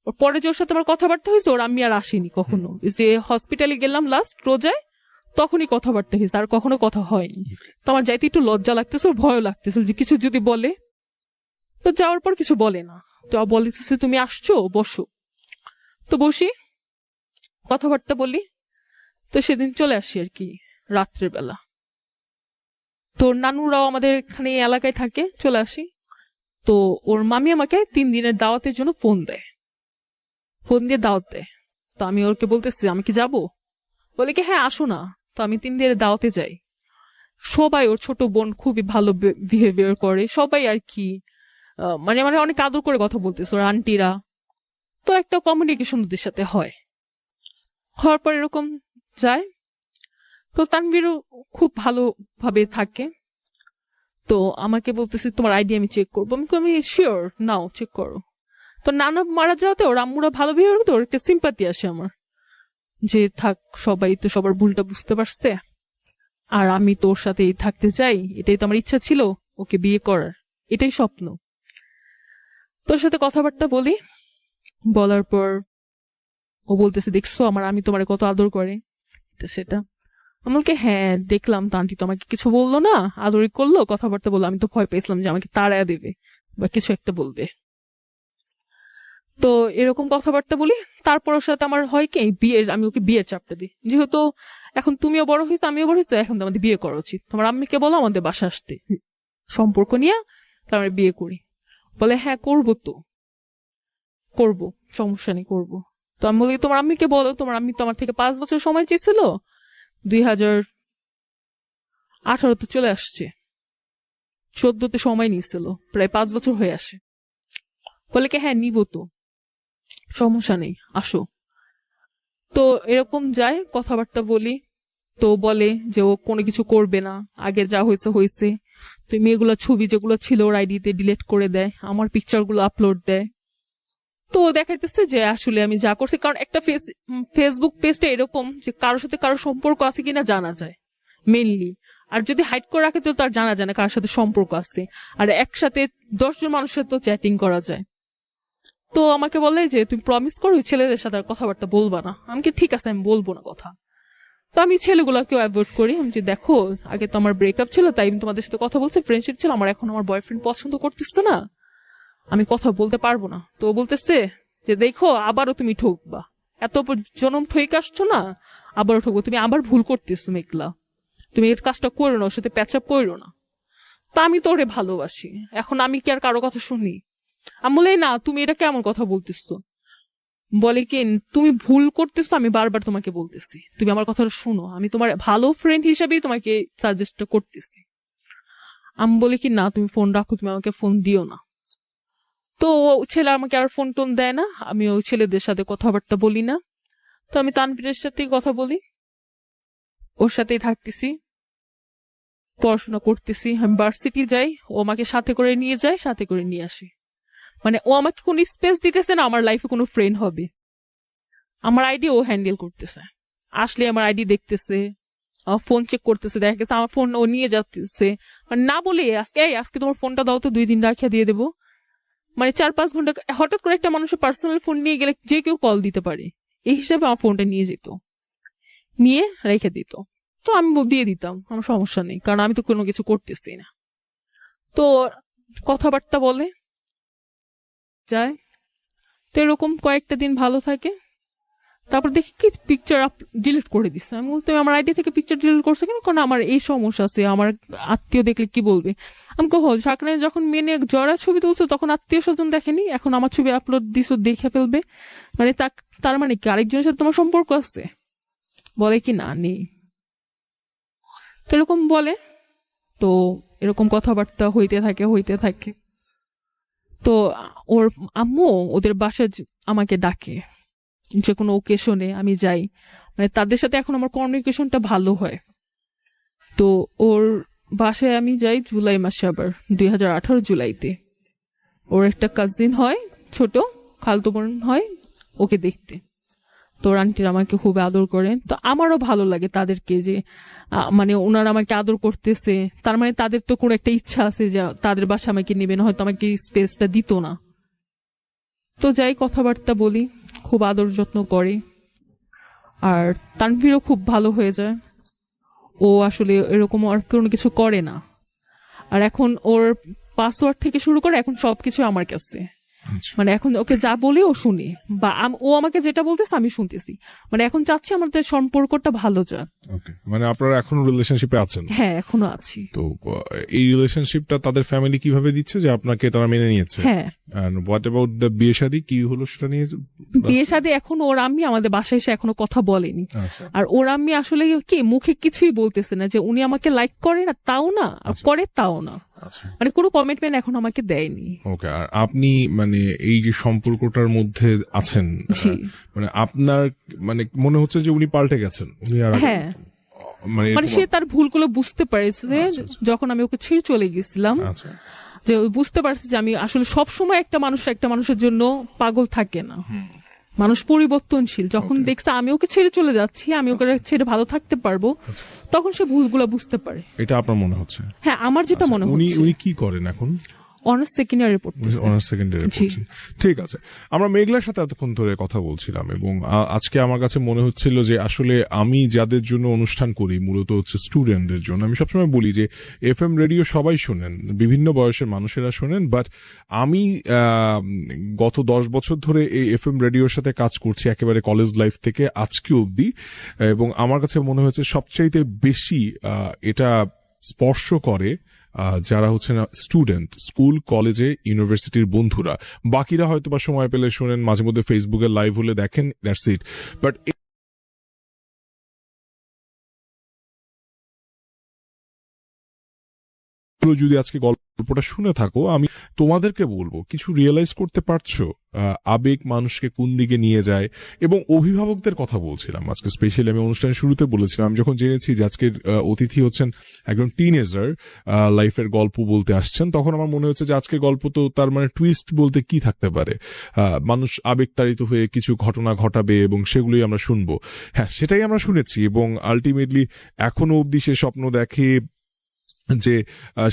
ওর পরে যে ওর সাথে আমার কথাবার্তা হয়েছে, ওর আমি আর আসেনি কখনো। যে হসপিটালে গেলাম লাস্ট রোজায়, তখনই কথাবার্তা হয়েছে, আর কখনো কথা হয়নি। তো আমার যাইতে একটু লজ্জা লাগতেছিল, ভয় লাগতেছিল যে কিছু যদি বলে। তো যাওয়ার পর কিছু বলে না, তো বলতেছে তুমি আসছো বসো। তো বসি, কথাবার্তা বলি। তো সেদিন চলে আসি আর কি রাত্রের বেলা। তোর নানুরাও আমাদের এখানে এলাকায় থাকে, চলে আসি। তো ওর মামি আমাকে 3 দিনের দাওয়াতের জন্য ফোন দিয়ে দাওয়াত দেয়। তো আমি ওকে বলতেছি আমি কি যাবো, বলে কি হ্যাঁ আসো না। তো আমি 3 দিনের দাওয়াতে যাই। সবাই, ওর ছোট বোন খুবই ভালো বিহেভিয়ার করে, সবাই আর কি মানে মানে অনেক আদর করে কথা বলতেছে, ওর আন্টিরা। তো একটা কমিউনিকেশন ওদের সাথে হওয়ার পর এরকম যায়। তো তানভীরও খুব ভালোভাবে থাকে। তো আমাকে বলতেছে তোমার আইডি আমি চেক করবো। আমি শিওর, নাও চেক করো। তো নানা মারা যাওয়াতে ওর আম্মুরা ভালো বিহেভিয়ার করতে ওর একটা সিম্পাতি আসে আমার, যে থাক সবাই তো সবার ভুলটা বুঝতে পারছে, আর আমি তোর সাথেই থাকতে চাই, এটাই তো আমার ইচ্ছা ছিল, ওকে বিয়ে করার, এটাই স্বপ্ন। তোর সাথে কথাবার্তা বলার পর ও বলতেছে দেখছো আমি তোমার কত আদর করে, সেটা আমাকে হ্যাঁ দেখলাম। তো আন্টি তো আমাকে কিছু বললো না, আদরই করলো, কথাবার্তা বললো। আমি তো ভয় পেয়েছিলাম যে আমাকে তাড়ায়া দেবে বা কিছু একটা বলবে। তো এরকম কথাবার্তা বলি। তারপর ওর সাথে আমার হয় কি আমি ওকে বিয়ের চাপটা দিই, যেহেতু এখন তুমিও বড় হয়েছো আমিও বড় হয়েছো, এখন তো আমাদের বিয়ে করা উচিত, তোমার আম্মিকে বলো আমাদের বাসা আসতে, সম্পর্ক নিয়ে তারপরে বিয়ে করি। বলে হ্যাঁ করবো, সমস্যা নেই করবো। তো আমি বলি তোমার আম্মিকে বলো, তোমার আম্মি তো আমার থেকে 5 বছর সময় চেয়েছিল, 2018 চলে আসছে, 14 সময় নিয়েছিল, প্রায় 5 বছর হয়ে আসে। বলে কি হ্যাঁ নিব তো, সমস্যা নেই আসো। তো এরকম যায়, কথাবার্তা বলি। তো বলে যে ও কোনো কিছু করবে না, আগে যা হয়েছে। তো মেয়েগুলো ছবি যেগুলো ছিল ওর আইডিতে ডিলিট করে দেয়, আমার পিকচার গুলো আপলোড দেয়। তো দেখাইতেছে যে আসলে আমি যা করছি, কারণ একটা ফেসবুক পেজটা এরকম যে কারোর সাথে কারোর সম্পর্ক আছে কিনা জানা যায় মেনলি, আর যদি হাইড করে রাখে তো তার জানা যায় না কার সাথে সম্পর্ক আছে। আর একসাথে 10 জন মানুষের তো চ্যাটিং করা যায়। তো আমাকে বলে যে তুমি প্রমিস করো ছেলেদের সাথে আর কথাবার্তা বলবা না। আমি কি ঠিক আছে আমি বলবো না কথা। তো আমি ছেলেগুলোকেও অ্যাভয়েড করি। আমি যে দেখো আগে তো আমার ব্রেকআপ ছিল, তাই আমি তোমাদের সাথে কথা বলছি, ফ্রেন্ডশিপ ছিল, আমার এখন আমার বয়ফ্রেন্ড পছন্দ করতেছে না, আমি কথা বলতে পারবো না। তো বলতেছে যে দেখো আবারও তুমি ঠকবা, এত জনম ঠইক আসছো না, আবারও ঠকবো, তুমি আবার ভুল করতেছো মেঘলা, তুমি এর কাজটা করো না, ওর সাথে প্যাচ আপ করো না। তা আমি তো ওরে ভালোবাসি, এখন আমি কি আর কারো কথা শুনি? আমি বলে না তুমি এটা কেমন কথা বলতেছো। বলে কি তুমি ভুল করতেছো, আমি বারবার তোমাকে বলতেছি তুমি আমার কথাটা শুনো, আমি তোমার ভালো ফ্রেন্ড হিসেবেই তোমাকে সাজেস্ট করতেছি। আমি বলি কি না তুমি ফোন রাখো, তুমি আমাকে ফোন দিও না। তো ছেলে আমাকে আর ফোন টোন দেয় না, আমি ওই ছেলেদের সাথে কথাবার্তা বলি না। তো আমি তানভীরের সাথেই কথা বলি, ওর সাথেই থাকতেছি, পড়াশোনা করতেছি। আমি ভার্সিটি যাই, ও আমাকে সাথে করে নিয়ে যায়, সাথে করে নিয়ে আসে। মানে ও আমাকে কোনো স্পেস দিতেছে না আমার লাইফে কোনো ফ্রেন্ড হবে। আমার আইডি ও হ্যান্ডেল করতেছে, আসলে আমার আইডি দেখতেছে, আমার ফোন চেক করতেছে, দেখা গেছে আমার ফোন ও নিয়ে যাচ্ছে, মানে না বলে আজকে তোমার ফোনটা দাও তো 2 দিন রাখিয়া দিয়ে দেবো। মানে 4-5 ঘন্টা হঠাৎ করে একটা মানুষের পার্সোনাল ফোন নিয়ে গেলে যে কেউ কল দিতে পারে, এই হিসাবে আমার ফোনটা নিয়ে যেত, নিয়ে রেখে দিত। তো আমি দিয়ে দিতাম, আমার সমস্যা নেই, কারণ আমি তো কোনো কিছু করতেছি না। তো কথাবার্তা বলে, যায়। তো এরকম কয়েকটা দিন ভালো থাকে, তারপর দেখি কি পিকচার ডিলিট করে দিচ্ছে। আমি বলতে আমার আইডি থেকে পিকচার ডিলিট করছে কেন, কারণ আমার এই সমস্যা আছে, আমার আত্মীয় দেখলে কি বলবে। আমি কহ সাকনে যখন মেনে জড়া ছবি তুলছো তখন আত্মীয় স্বজন দেখেনি, এখন আমার ছবি আপলোড দিছো দেখে ফেলবে, মানে তার মানে কি আরেকজনের সাথে তোমার সম্পর্ক আছে? বলে কি না নেই, তো এরকম বলে। তো এরকম কথাবার্তা হইতে থাকে। তো ওর আম্মু ওদের বাসায় আমাকে ডাকে, যে কোনো ওকেশনে আমি যাই, মানে তাদের সাথে এখন আমার কমিউনিকেশনটা ভালো হয়। তো ওর বাসায় আমি যাই জুলাই মাসে, আবার 2018 জুলাইতে। ওর একটা কাজিন হয়, ছোট খালতো বোন হয়, ওকে দেখতে। তো আন্টির আমাকে খুব আদর করে, তো আমারও ভালো লাগে তাদেরকে, যে মানে ওনারা আমাকে আদর করতেছে, তার মানে তাদের তো কোনো একটা ইচ্ছা আছে যে তাদের বাসা আমাকে নেবেন, হয়তো আমাকে স্পেসটা দিত না। তো যাই, কথাবার্তা বলি, খুব আদর যত্ন করে। আর তানভীরও খুব ভালো হয়ে যায়, ও আসলে এরকম আর কোনো কিছু করে না। আর এখন ওর পাসওয়ার্ড থেকে শুরু করে এখন সবকিছু আমার কাছে, মানে এখন ওকে যা বলে ও শুনে, বা ও আমাকে যেটা বলতেছে আমি শুনতেছি। মানে এখন চাচ্ছি আমাদের সম্পর্কটা ভালো যাক। মানে আপনারা এখনো রিলেশনশিপে আছেন? হ্যাঁ, এখনো আছি। তো এই রিলেশনশিপটা তাদের ফ্যামিলি কিভাবে দিচ্ছে যে আপনাকে তারা মেনে নিয়েছে? হ্যাঁ। হোয়াট অ্যাবাউট দ্য বিয়ে শাদী, কি হলো সেটা নিয়ে? বিয়ে শাদী এখন ওর আম্মি আমাদের বাসায় এসে এখনো কথা বলেনি। আর ওর আম্মি আসলে কি মুখে কিছুই বলতেছে না, যে উনি আমাকে লাইক করে না তাও না, আর করে তাও না, মানে কোনো কমিটমেন্ট এখন আমাকে দেয়নি। ওকে। আর আপনি মানে এই যে সম্পর্কটার মধ্যে আছেন, মানে আপনার মানে মনে হচ্ছে যে উনি পাল্টে গেছেন? উনি আর হ্যাঁ, মানে সে তার ভুলগুলো বুঝতে পারেছে, যখন আমি ওকে ছেড়ে চলে গেছিলাম, যে বুঝতে পারছে যে আমি আসলে সব সময় একটা মানুষের জন্য পাগল থাকে না, মানুষ পরিবর্তনশীল। যখন দেখছে আমি ওকে ছেড়ে চলে যাচ্ছি, আমি ওকে ছেড়ে ভালো থাকতে পারবো, তখন সে ভুলগুলো বুঝতে পারে। এটা আপনার মনে হচ্ছে? হ্যাঁ, আমার যেটা মনে হচ্ছে। উনি কি করেন এখন? অনার্স সেকেন্ড ইয়ারে পড়তেছে। অনার্স সেকেন্ড ইয়ারে পড়ছে। ঠিক আছে, আমরা মেঘলার সাথে এতক্ষণ ধরে কথা বলছিলাম, এবং আজকে আমার কাছে মনে হচ্ছিল যে আসলে আমি যাদের জন্য অনুষ্ঠান করি মূলত হচ্ছে স্টুডেন্টদের জন্য। আমি সবসময় বলি যে এফএম রেডিও সবাই শোনেন, বিভিন্ন বয়সের মানুষেরা শোনেন, বাট আমি গত 10 বছর ধরে এই এফএম রেডিওর সাথে কাজ করছি একেবারে কলেজ লাইফ থেকে আজকে অবধি, এবং আমার কাছে মনে হয়েছে সবচাইতে বেশি এটা স্পর্শ করে যারা হচ্ছে না স্টুডেন্ট, স্কুল কলেজে ইউনিভার্সিটির বন্ধুরা। বাকিরা হয়তো বা সময় পেলে শোনেন, মাঝে মধ্যে ফেসবুকে লাইভ হলে দেখেন, দ্যাটস ইট। বাট যদি আজকে গল্পটা শুনে থাকো, আমি তোমাদেরকে বলবো কিছু রিয়েলাইজ করতে পারছো আবেগ মানুষকে কোন দিকে নিয়ে যায়। এবং অভিভাবকদের কথা বলছিলাম আজকে স্পেশালি, আমি অনুষ্ঠানের শুরুতে বলেছিলাম, আমি যখন জেনেছি যে আজকের অতিথি হচ্ছেন একজন টিনেজার লাইফের গল্প বলতে আসছেন, তখন আমার মনে হচ্ছে যে আজকের গল্প তো তার মানে টুইস্ট বলতে কি থাকতে পারে, মানুষ আবেগতাড়িত হয়ে কিছু ঘটনা ঘটাবে এবং সেগুলোই আমরা শুনবো। হ্যাঁ, সেটাই আমরা শুনেছি, এবং আলটিমেটলি এখনো অবধি সে স্বপ্ন দেখে যে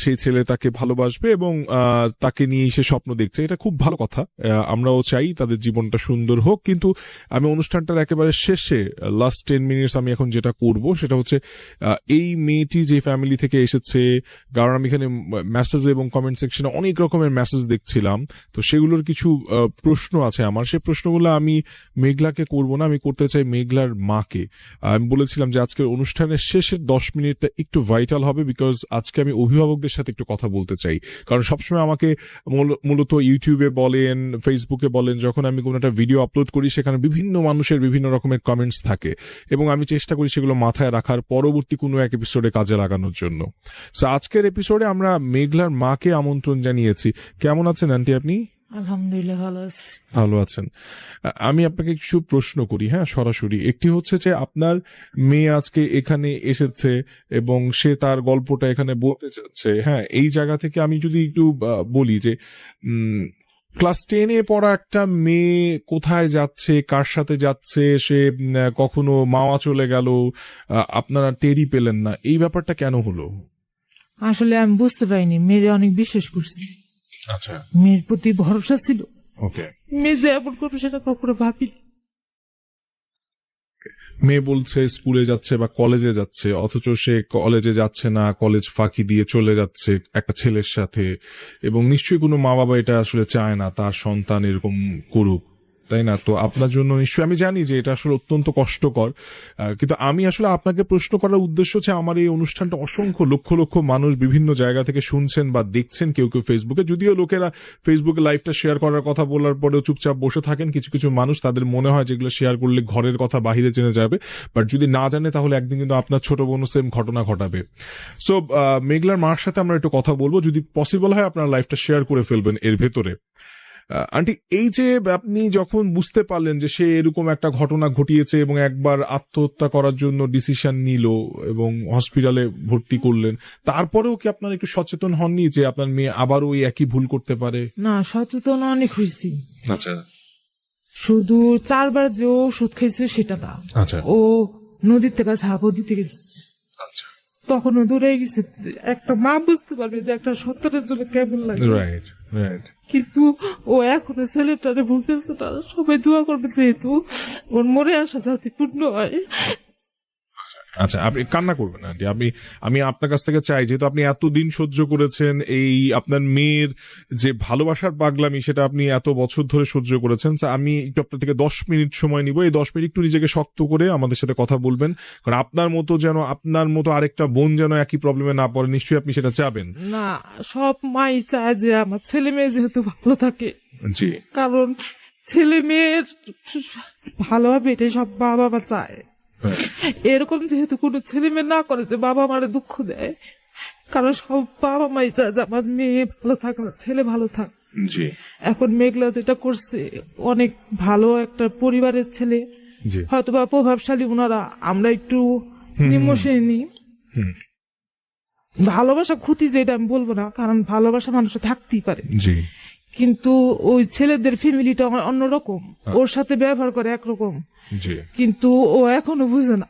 সেই ছেলে তাকে ভালোবাসবে এবং তাকে নিয়ে সে স্বপ্ন দেখছে। এটা খুব ভালো কথা, আমরাও চাই তাদের জীবনটা সুন্দর হোক। কিন্তু আমি অনুষ্ঠানটার একেবারে শেষে লাস্ট 10 মিনিটস আমি এখন যেটা করব সেটা হচ্ছে এই মেয়েটি যে ফ্যামিলি থেকে এসেছে, কারণ আমি এখানে মেসেজ এবং কমেন্ট সেকশনে অনেক রকমের মেসেজ দেখছিলাম, তো সেগুলোর কিছু প্রশ্ন আছে আমার। সেই প্রশ্নগুলো আমি মেঘলাকে করব না, আমি করতে চাই মেঘলার মাকে। আমি বলেছিলাম যে আজকের অনুষ্ঠানের শেষের 10 মিনিটটা একটু ভাইটাল হবে, বিকজ আজকে আমি অভিভাবকদের সাথে একটু কথা বলতে চাই। কারণ সবসময় আমাকে মূলত ইউটিউবে বলেন, ফেসবুকে বলেন, যখন আমি কোনো একটা ভিডিও আপলোড করি সেখানে বিভিন্ন মানুষের বিভিন্ন রকমের কমেন্টস থাকে, এবং আমি চেষ্টা করি সেগুলো মাথায় রাখার, পরবর্তী কোনো এক এপিসোডে কাজে লাগানোর জন্য। সো আজকের এপিসোডে আমরা মেঘলার মাকে আমন্ত্রণ জানিয়েছি। কেমন আছেন আন্টি আপনি? আলহামদুলিল্লাহ, ভালো আছি। ভালো আছেন। আমি আপনাকে কিছু প্রশ্ন করি, হ্যাঁ, সরাসরি। একটি হচ্ছে যে আপনার মেয়ে আজকে এখানে এসেছে এবং সে তার গল্পটা এখানে বলতে চাচ্ছে, হ্যাঁ, এই জায়গা থেকে আমি যদি একটু বলি যে ক্লাস 10-এ পড়া একটা মেয়ে কোথায় যাচ্ছে, কার সাথে যাচ্ছে, সে কখনো মাওয়া চলে গেল, আপনারা টেরই পেলেন না, এই ব্যাপারটা কেন হলো? আসলে আমি বুঝতে পারিনি, মেয়ের অনেক বিশ্বাস করছি। আচ্ছা, মেয়ের প্রতি ভরসা ছিল। ওকে। মেয়ে যে এমন করবে সেটা কখনো ভাবি। মেয়ে বলছে স্কুলে যাচ্ছে বা কলেজে যাচ্ছে, অথচ সে কলেজে যাচ্ছে না, কলেজ ফাঁকি দিয়ে চলে যাচ্ছে একটা ছেলের সাথে, এবং নিশ্চয়ই কোনো মা বাবা এটা আসলে চায় না তার সন্তান এরকম করুক, তাই না? তো আপনার জন্য নিশ্চয়ই, আমি জানি যে এটা আসলে অত্যন্ত কষ্টকর, কিন্তু আমি আসলে আপনাকে প্রশ্ন করার উদ্দেশ্য হচ্ছে আমার এই অনুষ্ঠানটা অসংখ্য লক্ষ লক্ষ মানুষ বিভিন্ন জায়গা থেকে শুনছেন বা দেখছেন, কেউ কেউ ফেসবুকে, যদিও লোকেরা ফেসবুকে লাইভটা শেয়ার করার কথা বলার পরেও চুপচাপ বসে থাকেন, কিছু কিছু মানুষ তাদের মনে হয় যেগুলো শেয়ার করলে ঘরের কথা বাহিরে জেনে যাবে, বাট যদি না জানে তাহলে একদিন কিন্তু আপনার ছোট বোনও সেম ঘটনা ঘটাবে। সো মেঘলার মার সাথে আমরা একটু কথা বলবো, যদি পসিবল হয় আপনার লাইভটা শেয়ার করে ফেলবেন এর ভেতরে। আন্টি, এই যে আপনি যখন বুঝতে পারলেন যে সে এরকম একটা ঘটনা ঘটিয়েছে এবং একবার আত্মহত্যা করার জন্য ডিসিশন নিল এবং হসপিটালে ভর্তি করলেন, তারপরেও কি আপনার একটু সচেতন হননি যে আপনার মেয়ে আবারও ওই একই ভুল করতে পারে? না, সচেতন অনেক হয়েছি। আচ্ছা শুধু 4বার যে ও ওষুধ খাইছে সেটা না, আচ্ছা ও নদীর থেকে ঝাঁপও দিতে গেছে, আচ্ছা, তখনও দূরে গেছে। একটা মা বুঝতে পারবে যে একটা সন্তানের জন্য কেমন লাগে। Right right. কিন্তু ও এখনো ছেলেটারে বুঝতেছে না। সবাই দোয়া করবে যেহেতু ওর মরে আসা যাতে পূর্ণ হয়। আচ্ছা, আপনি কান্না করবেন না আন্টি, আমি আপনার কাছ থেকে চাই, যেহেতু আপনি এতদিন সহ্য করেছেন এই আপনার মেয়ের যে ভালোবাসার পাগলামি, সেটা আপনি এত বছর ধরে সহ্য করেছেন, আমি একটু আপনার থেকে 10 মিনিট সময় নিব। এই 10 মিনিট একটু নিজেকে শক্ত করে আমাদের সাথে কথা বলবেন, কারণ আপনার মতো আরেকটা বোন যেন একই প্রবলেমে না পড়ে, নিশ্চয়ই আপনি সেটা চাবেন। না, সব মাই চায় যে আমার ছেলে মেয়ে যেহেতু ভালো থাকে, জি, কারণ ছেলে মেয়ের ভালো হবে এটাই সব মা বাবা চায়। এরকম যেহেতু কোনো ছেলে মেয়ে না করে যে বাবা মারে দুঃখ দেয়, কারণ সব বাবা মাই চায় যে আমার মেয়ে ভালো থাক, আমার ছেলে ভালো থাক। জি, এখন মেঘলা যেটা করছে, অনেক ভালো একটা পরিবারের ছেলে, জি, হয়তোবা প্রভাবশালী ওনারা, আমরা একটু নিম্ন শ্রেণী। ভালোবাসা ক্ষতি যেটা আমি বলবো না, কারণ ভালোবাসা মানুষের থাকতেই পারে, জি, কিন্তু ওই ছেলেদের ফ্যামিলিটা অন্যরকম, ওর সাথে ব্যবহার করে একরকম, জি, কিন্তু ও এখনো বুঝে না।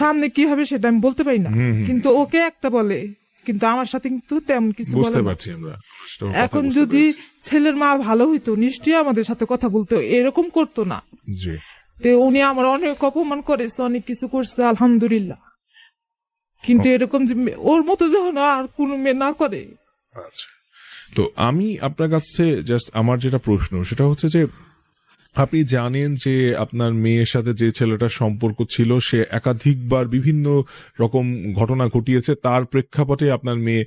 সামনে কি হবে সেটা আমি বলতে পারি না, কিন্তু ওকে একটা বলে, কিন্তু আমার সাথে কিন্তু তেমন কিছু বলে বুঝতে না। পারছি আমরা। এখন যদি ছেলের মা ভালো হইতো নিশ্চয়ই আমাদের সাথে কথা বলতো, এরকম করতো না। জি, তো উনি আমার অনেক অপমান করেছে, অনেক কিছু করছে, আলহামদুলিল্লাহ, কিন্তু এরকম যে ওর মতো যখন আর কোন মেয়ে না করে। আচ্ছা, তো আমি আপনার কাছে জাস্ট আমার যেটা প্রশ্ন সেটা হচ্ছে যে আপনি জানেন যে আপনার মেয়ের সাথে যে ছেলেটার সম্পর্ক ছিল সে একাধিকবার বিভিন্ন রকম ঘটনা ঘটিয়েছে, তার প্রেক্ষাপটে আপনার মেয়ে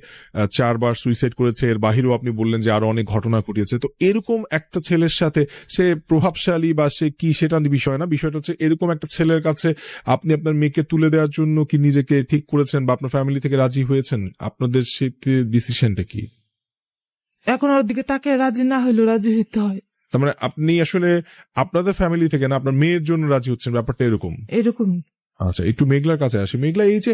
4বার সুইসাইড করেছে, এর বাহিরেও আপনি বললেন যে আরো অনেক ঘটনা ঘটিয়েছে। তো এরকম একটা ছেলের সাথে, সে প্রভাবশালী বা সে কি সেটা বিষয় না, বিষয়টা হচ্ছে এরকম একটা ছেলের কাছে আপনি আপনার মেয়েকে তুলে দেওয়ার জন্য কি নিজেকে ঠিক করেছেন বা আপনার ফ্যামিলি থেকে রাজি হয়েছেন? আপনাদের সাথে ডিসিশনটা কি? এখন ওর দিকে তাকে রাজি না হইলেও রাজি হইতে হয়। তার মানে আপনি আসলে আপনাদের ফ্যামিলি থেকে না, আপনার মেয়ের জন্য রাজি হচ্ছেন, ব্যাপারটা এরকম? এরকমই। আচ্ছা, একটু মেঘলার কাছে আসি। মেঘলা, এই যে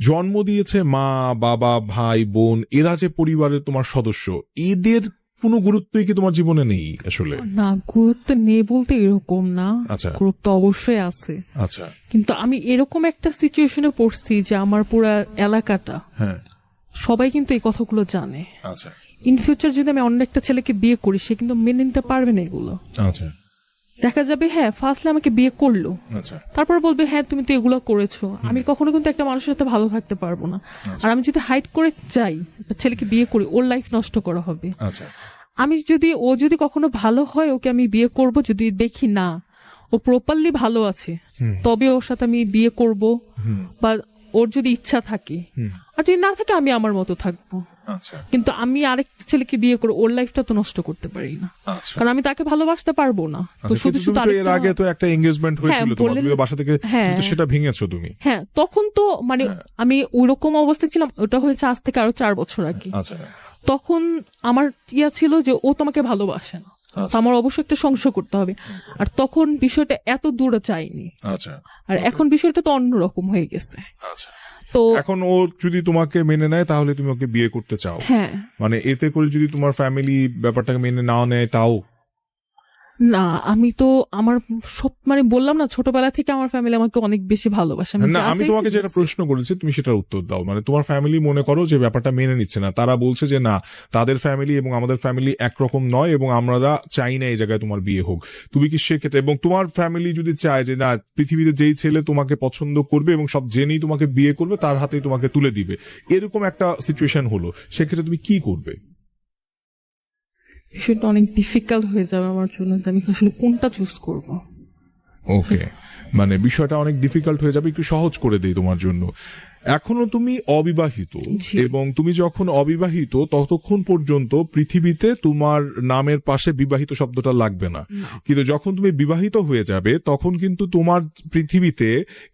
জন্ম দিয়েছে মা বাবা ভাই বোন, এরা যে পরিবারের তোমার সদস্য, এদের কোনো গুরুত্বই কি তোমার জীবনে নেই আসলে? না, গুরুত্ব নেই বলতে এরকম না, আচ্ছা গুরুত্ব অবশ্যই আছে, আচ্ছা, কিন্তু আমি এরকম একটা সিচুয়েশনে পড়ছি যে আমার পুরা এলাকাটা, হ্যাঁ, সবাই কিন্তু এই কথাগুলো জানে। আচ্ছা ইন ফিউচার যদি আমি অন্য একটা ছেলেকে বিয়ে করি, সে কিন্তু মেনে নিতে পারবে না এগুলো। আচ্ছা দেখা যাবে হ্যাঁ ফার্স্টলি আমাকে বিয়ে করলো, আচ্ছা তারপর বলবে হ্যাঁ তুমি তো এগুলো করেছো। আমি কখনো কিন্তু একটা মানুষের সাথে ভালো থাকতে পারবো না। আর আমি যদি হাইড করে যাই, একটা ছেলেকে বিয়ে করি, ওর লাইফ নষ্ট করা হবে। আচ্ছা ও যদি কখনো ভালো হয়, ওকে আমি বিয়ে করব, যদি দেখি না ও প্রপারলি ভালো আছে, তবে ওর সাথে আমি বিয়ে করব, বা ওর যদি ইচ্ছা থাকে, আর যদি না থাকে আমি আমার মতো থাকবো। আচ্ছা কিন্তু আমি আরেক ছেলেকে বিয়ে করে ওর লাইফটা তো নষ্ট করতে পারি না, আচ্ছা। কারণ আমি তাকে ভালোবাসতে পারবো না। তো শুধু শুধু এর আগে তো একটা এঙ্গেজমেন্ট হয়েছিল তোমার, তুমি বাসা থেকে, কিন্তু সেটা ভেঙেছো তুমি। হ্যাঁ, তখন তো মানে আমি ওইরকম অবস্থায় ছিলাম, ওটা হয়েছে আজ থেকে আরো 4 বছর আগে। আচ্ছা, তখন আমার ছিল যে ও তোমাকে ভালোবাসে না, তো আমার অবশ্যই একটা সংশয় করতে হবে। আর তখন বিষয়টা এত দূরে যায়নি। আচ্ছা, আর এখন বিষয়টা তো অন্যরকম হয়ে গেছে। আচ্ছা, তো এখন ও যদি তোমাকে মেনে নেয় তাহলে তুমি ওকে বিয়ে করতে চাও? হ্যাঁ, মানে এতে করে যদি তোমার ফ্যামিলি ব্যাপারটাকে মেনে নাও নেয় তাও? না, আমি তো আমার সব মানে বললাম না, ছোটবেলা থেকে আমার ফ্যামিলি আমাকে অনেক বেশি ভালোবাসে। আমি না যা আমি চাইছি তোমাকে যেটা দিছে। প্রশ্ন করেছি তুমি সেটার উত্তর দাও। মানে তোমার ফ্যামিলি মনে করো যে ব্যাপারটা মেনে নিচ্ছে না, তারা বলছে যে না তাদের ফ্যামিলি এবং আমাদের ফ্যামিলি একরকম নয় এবং আমরা চাই না এই জায়গায় তোমার বিয়ে হোক, তুমি কি সেক্ষেত্রে, এবং তোমার ফ্যামিলি যদি চায় যে না পৃথিবীতে যেই ছেলে তোমাকে পছন্দ করবে এবং সব জেনেই তোমাকে বিয়ে করবে তার হাতেই তোমাকে তুলে দিবে, এরকম একটা সিচুয়েশন হলো, সেক্ষেত্রে তুমি কি করবে? সেটা অনেক ডিফিকাল্ট হয়ে যাবে আমার জন্য, যে আমি আসলে কোনটা চুজ করব। ওকে, মানে বিষয়টা অনেক ডিফিকাল্ট হয়ে যাবে, একটু সহজ করে দেই তোমার জন্য। এখনো তুমি অবিবাহিত, জি। এবং তুমি যখন অবিবাহিত ততক্ষণ পর্যন্ত পৃথিবীতে তোমার নামের পাশে বিবাহিত শব্দটা লাগবে না, কিন্তু যখন তুমি বিবাহিত হয়ে যাবে তখন কিন্তু তোমার পৃথিবীতে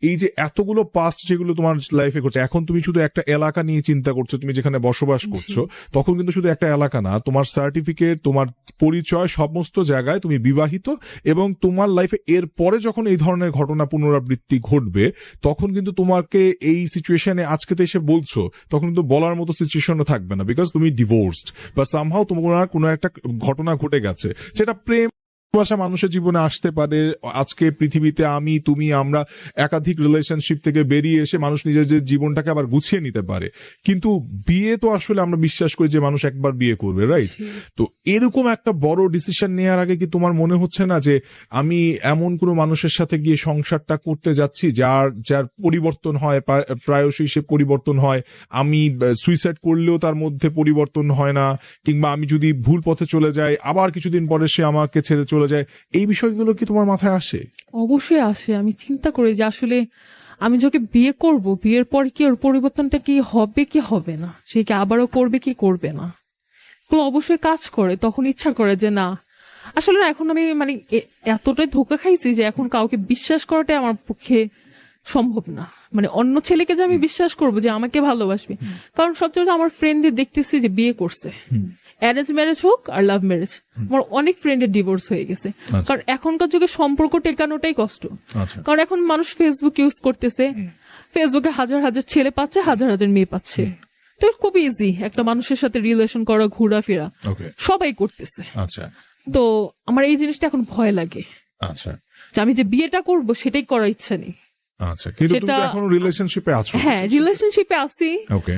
এই যে এতগুলো পাস্ট যেগুলো তোমার লাইফে করছে, এখন তুমি শুধু একটা এলাকা নিয়ে চিন্তা করছো, তুমি যেখানে বসবাস করছো তখন কিন্তু শুধু একটা এলাকা না, তোমার সার্টিফিকেট, তোমার পরিচয়, সমস্ত জায়গায় তুমি বিবাহিত, এবং তোমার লাইফে এর পরে যখন এই ধরনের ঘটনা পুনরাবৃত্তি ঘটবে তখন কিন্তু তোমাকে এই সিচুয়েশনে আজকে তো এসে বলছো তখন কিন্তু বলার মতো সিচুয়েশনও থাকবে না, বিকজ তুমি ডিভোর্সড বা সামহাও তোমার কোনো একটা ঘটনা ঘটে গেছে, সেটা প্রেম ভালোবাসা মানুষের জীবনে আসতে পারে। আজকে পৃথিবীতে আমি তুমি আমরা একাধিক রিলেশনশিপ থেকে বেরিয়ে এসে মানুষ নিজের যে জীবনটাকে আবার গুছিয়ে নিতে পারে, কিন্তু বিয়ে তো আসলে আমরা বিশ্বাস করি যে মানুষ একবার বিয়ে করবে, রাইট? তো এরকম একটা বড় ডিসিশন নেওয়ার আগে কি তোমার মনে হচ্ছে না যে আমি এমন কোনো মানুষের সাথে গিয়ে সংসারটা করতে যাচ্ছি যার পরিবর্তন হয়, প্রায়শই সে পরিবর্তন হয়, আমি সুইসাইড করলেও তার মধ্যে পরিবর্তন হয় না, কিংবা আমি যদি ভুল পথে চলে যাই আবার কিছুদিন পরে সে আমাকে ছেড়ে চলে যায়, এই বিষয়গুলো কি তোমার মাথায় আসে? অবশ্যই আসে। আমি চিন্তা করি যে আসলে আমি যাকে বিয়ে করব, বিয়ের পর কি ওর পরিবর্তনটা কি হবে কি হবে না, সে কি আবারও করবে কি করবে না, এগুলো অবশ্যই কাজ করে। তখন ইচ্ছা করে যে না, আসলে না, এখন আমি মানে এতটাই ধোকা খাইছি যে এখন কাউকে বিশ্বাস করাটাই আমার পক্ষে সম্ভব না। মানে অন্য ছেলেকে যে আমি বিশ্বাস করব যে আমাকে ভালোবাসবে, কারণ সবচেয়ে আমার ফ্রেন্ডদের দেখতেছি যে বিয়ে করছে, অ্যারেঞ্জ ম্যারেজ হোক আর লাভ ম্যারেজ, আমার অনেক ফ্রেন্ডের ডিভোর্স হয়ে গেছে। কারণ এখনকার যুগে সম্পর্ক টেকানোটাই কষ্ট, কারণ এখন মানুষ ফেসবুক ইউজ করতেছে, ফেসবুকে হাজার হাজার ছেলে পাচ্ছে, হাজার হাজার মেয়ে পাচ্ছে, তো খুব ইজি একটা মানুষের সাথে রিলেশন করা, ঘোরাফেরা সবাই করতেছে। আচ্ছা, তো আমার এই জিনিসটা এখন ভয় লাগে, আচ্ছা, যে আমি যে বিয়েটা করব সেটাই করার ইচ্ছা নেই। আচ্ছা, কিন্তু তুমি তো এখনো রিলেশনশিপে আছো। হ্যাঁ, রিলেশনশিপে আছি, ওকে,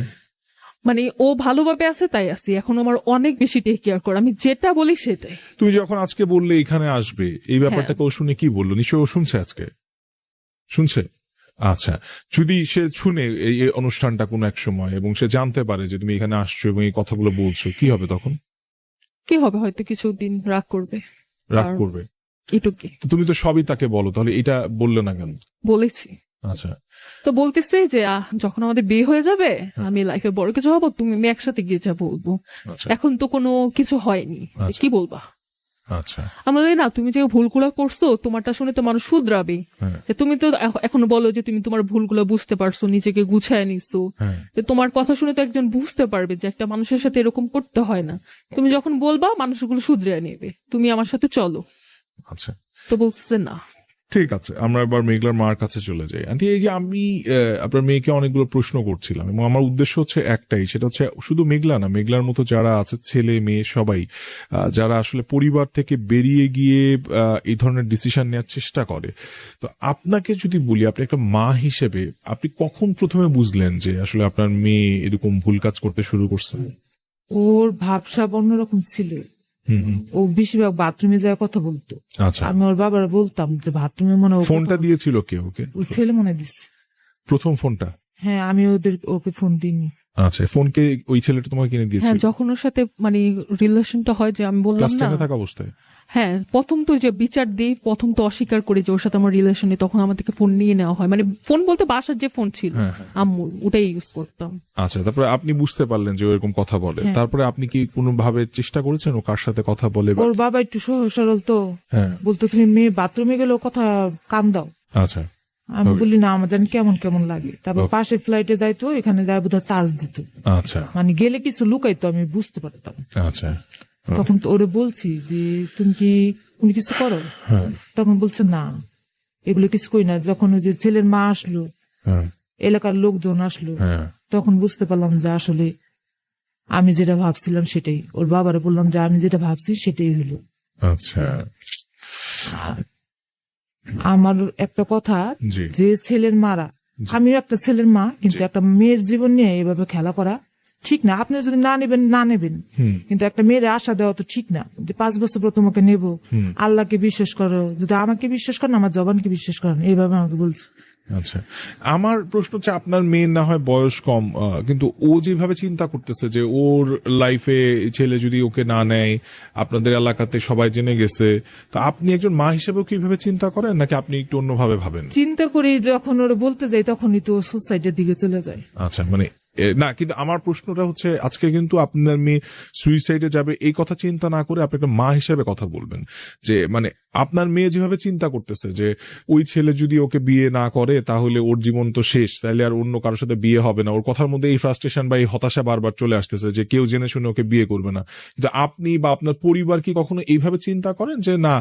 মানে ও ভালোভাবে আছে তাই আছি, এখন আমার অনেক বেশি টেক কেয়ার করে, আমি যেটা বলি সেটাই। তুমি যখন আজকে বললে এখানে আসবে এই ব্যাপারটা কেউ শুনে কি বললো? নিশ্চয়ই ও শুনছে, আজকে শুনছে। আচ্ছা, যদি সে শুনে এই অনুষ্ঠানটা কোনো এক সময় এবং সে জানতে পারে যে তুমি এখানে আসছো এবং এই কথাগুলো বলছো, কি হবে তখন? কি হবে, হয়তো কিছুদিন রাগ করবে, রাগ করবে, এটুকি। তো তুমি তো সবই তাকে বলো, তাহলে এটা বললে না কেন? বলেছি, আচ্ছা, তো বলতেছে যে যখন আমাদের বিয়ে হয়ে যাবে আমি লাইফে বড় কিছু হবো, তুমি আমি একসাথে গিয়ে যা বলবো, আচ্ছা, এখন তো কোনো কিছু হয়নি, আচ্ছা। কি বলবা? আচ্ছা, আমাদের না, তুমি যে ভুলগুলো করছো তোমারটা শুনে তো মানুষ শুধরাবে, হ্যাঁ, যে তুমি তো এখনো বলো যে তুমি তোমার ভুলগুলো বুঝতে পারছো, নিজেকে গুছায় নিছো, হ্যাঁ, যে তোমার কথা শুনে তো একজন বুঝতে পারবে যে একটা মানুষের সাথে এরকম করতে হয় না, তুমি যখন বলবা মানুষগুলো শুধরে নেবে, তুমি আমার সাথে চলো। আচ্ছা, তো বলছে না। ঠিক আছে, আমরা এবার মেঘলার মার কাছে চলে যাই। আন্টি, এই যে আমি আপনার মেয়েকে অনেকগুলো প্রশ্ন করছিলাম এবং আমার উদ্দেশ্য হচ্ছে একটাই, সেটা হচ্ছে শুধু মেঘলা না, মেঘলার মতো যারা আছে ছেলে মেয়ে সবাই যারা আসলে পরিবার থেকে বেরিয়ে গিয়ে এই ধরনের ডিসিশন নেওয়ার চেষ্টা করে। তো আপনাকে যদি বলি, আপনি একটা মা হিসেবে আপনি কখন প্রথমে বুঝলেন যে আসলে আপনার মেয়ে এরকম ভুল কাজ করতে শুরু করছে? ওর ভাবসাব অন্যরকম ছিল। ও বেশিরভাগ বাথরুমে যাওয়ার কথা বলতো। আচ্ছা, আমি ওর বাবার বলতাম যে বাথরুমে মনে হয় ও ফোনটা কথা দিয়েছিল কে ওকে? বলতো। ও ছেলে মনে দিচ্ছে। প্রথম ফোনটা? হ্যাঁ, আমি ওকে ফোন দিইনি। আচ্ছা, ফোনকে ওই ছেলেটা তোমাকে কিনে হ্যাঁ, দিয়েছিল যখন ওর সাথে মানে রিলেশনটা হয়, যে আমি বললাম ক্লাস না, 10 থাকা অবস্থায়? হ্যাঁ, প্রথম তো যে বিচার দিই, প্রথম তো অস্বীকার করি যে ওর সাথে আমার রিলেশন নেই, তখন আমার থেকে ফোন নিয়ে নেওয়া হয়, মানে ফোন বলতে বাসার যে ফোন ছিল আম্মুর, ওটাই ইউজ করতাম। আচ্ছা, তারপরে আপনি বুঝতে পারলেন যে ও এরকম কথা বলে, হ্যাঁ। তারপরে আপনি কি কোনো ভাবে চেষ্টা করেছেন ও কার সাথে কথা বলে? ওর বাবা একটু সহজ সরল তো, হ্যাঁ, বলতো তুমি মেয়ে বাথরুমে গেলে ও কথা কান দাও। আচ্ছা, আমি বলি না, আমার জানি কেমন কেমন লাগে। তারপর পাশে ফ্লাইটে যাইতো, এখানে যায় বোধহয় চার্জ দিত, আচ্ছা, মানে গেলে কিছু লুকাইতো, আমি বুঝতে পারতাম। আচ্ছা, তখন তো ওরে বলছি যে তুমি কি উনি কিছু করো? হ্যাঁ, তখন বলছে না, এগুলো কিছু কই না। যখন ওই যে ছেলের মা আসলো, হ্যাঁ, এলাকার লোকজন আসলো, হ্যাঁ, তখন বুঝতে পারলাম যে আসলে আমি যেটা ভাবছিলাম সেটাই। ওর বাবারে বললাম যে আমি যেটা ভাবছি সেটাই হলো। আচ্ছা। আমার একটা কথা, জি যে ছেলের মারা, আমিও একটা ছেলের মা, কিন্তু একটা মেয়ের জীবন নিয়ে এভাবে খেলা করা ঠিক না। আপনি যদি না নেবেন না নেবেন, কিন্তু একটা মেয়ের আশা দেওয়া তো ঠিক না যে 5 বছর পর তোমাকে নেব, আল্লাহকে বিশ্বাস করো, যদি আমাকে বিশ্বাস করেন আমার জবানকে বিশ্বাস করেন, এইভাবে আমাকে বলছে। আচ্ছা, আমার প্রশ্ন হচ্ছে আপনার মেয়ের না হয় বয়স কম, কিন্তু ও যেভাবে চিন্তা করতেছে যে ওর লাইফে ছেলে যদি ওকে না নেয়, আপনাদের এলাকাতে সবাই জেনে গেছে, তো আপনি একজন মা হিসেবেও কিভাবে চিন্তা করেন, নাকি আপনি একটু অন্যভাবে ভাবেন? চিন্তা করি যখন ওরা বলতে যাই তখনই তো সুসাইডের দিকে চলে যায়। আচ্ছা, মানে না, কিন্তু আমার প্রশ্নটা হচ্ছে আজকে কিন্তু আপনার মেয়ে সুইসাইডে যাবে এই কথা চিন্তা না করে আপনি একটা মা হিসেবে কথা বলবেন, যে মানে আপনার মেয়ে যেভাবে চিন্তা করতেছে যে ওই ছেলে যদি ওকে বিয়ে না করে তাহলে ওর জীবন তো শেষ, তাহলে আর অন্য কারোর সাথে বিয়ে হবে না, ওর কথার মধ্যে এই ফ্রাস্ট্রেশন বা এই হতাশা বারবার চলে আসতেছে যে কেউ জেনে শুনে ওকে বিয়ে করবে না। কিন্তু আপনি বা আপনার পরিবার কি কখনো এইভাবে চিন্তা করেন যে না,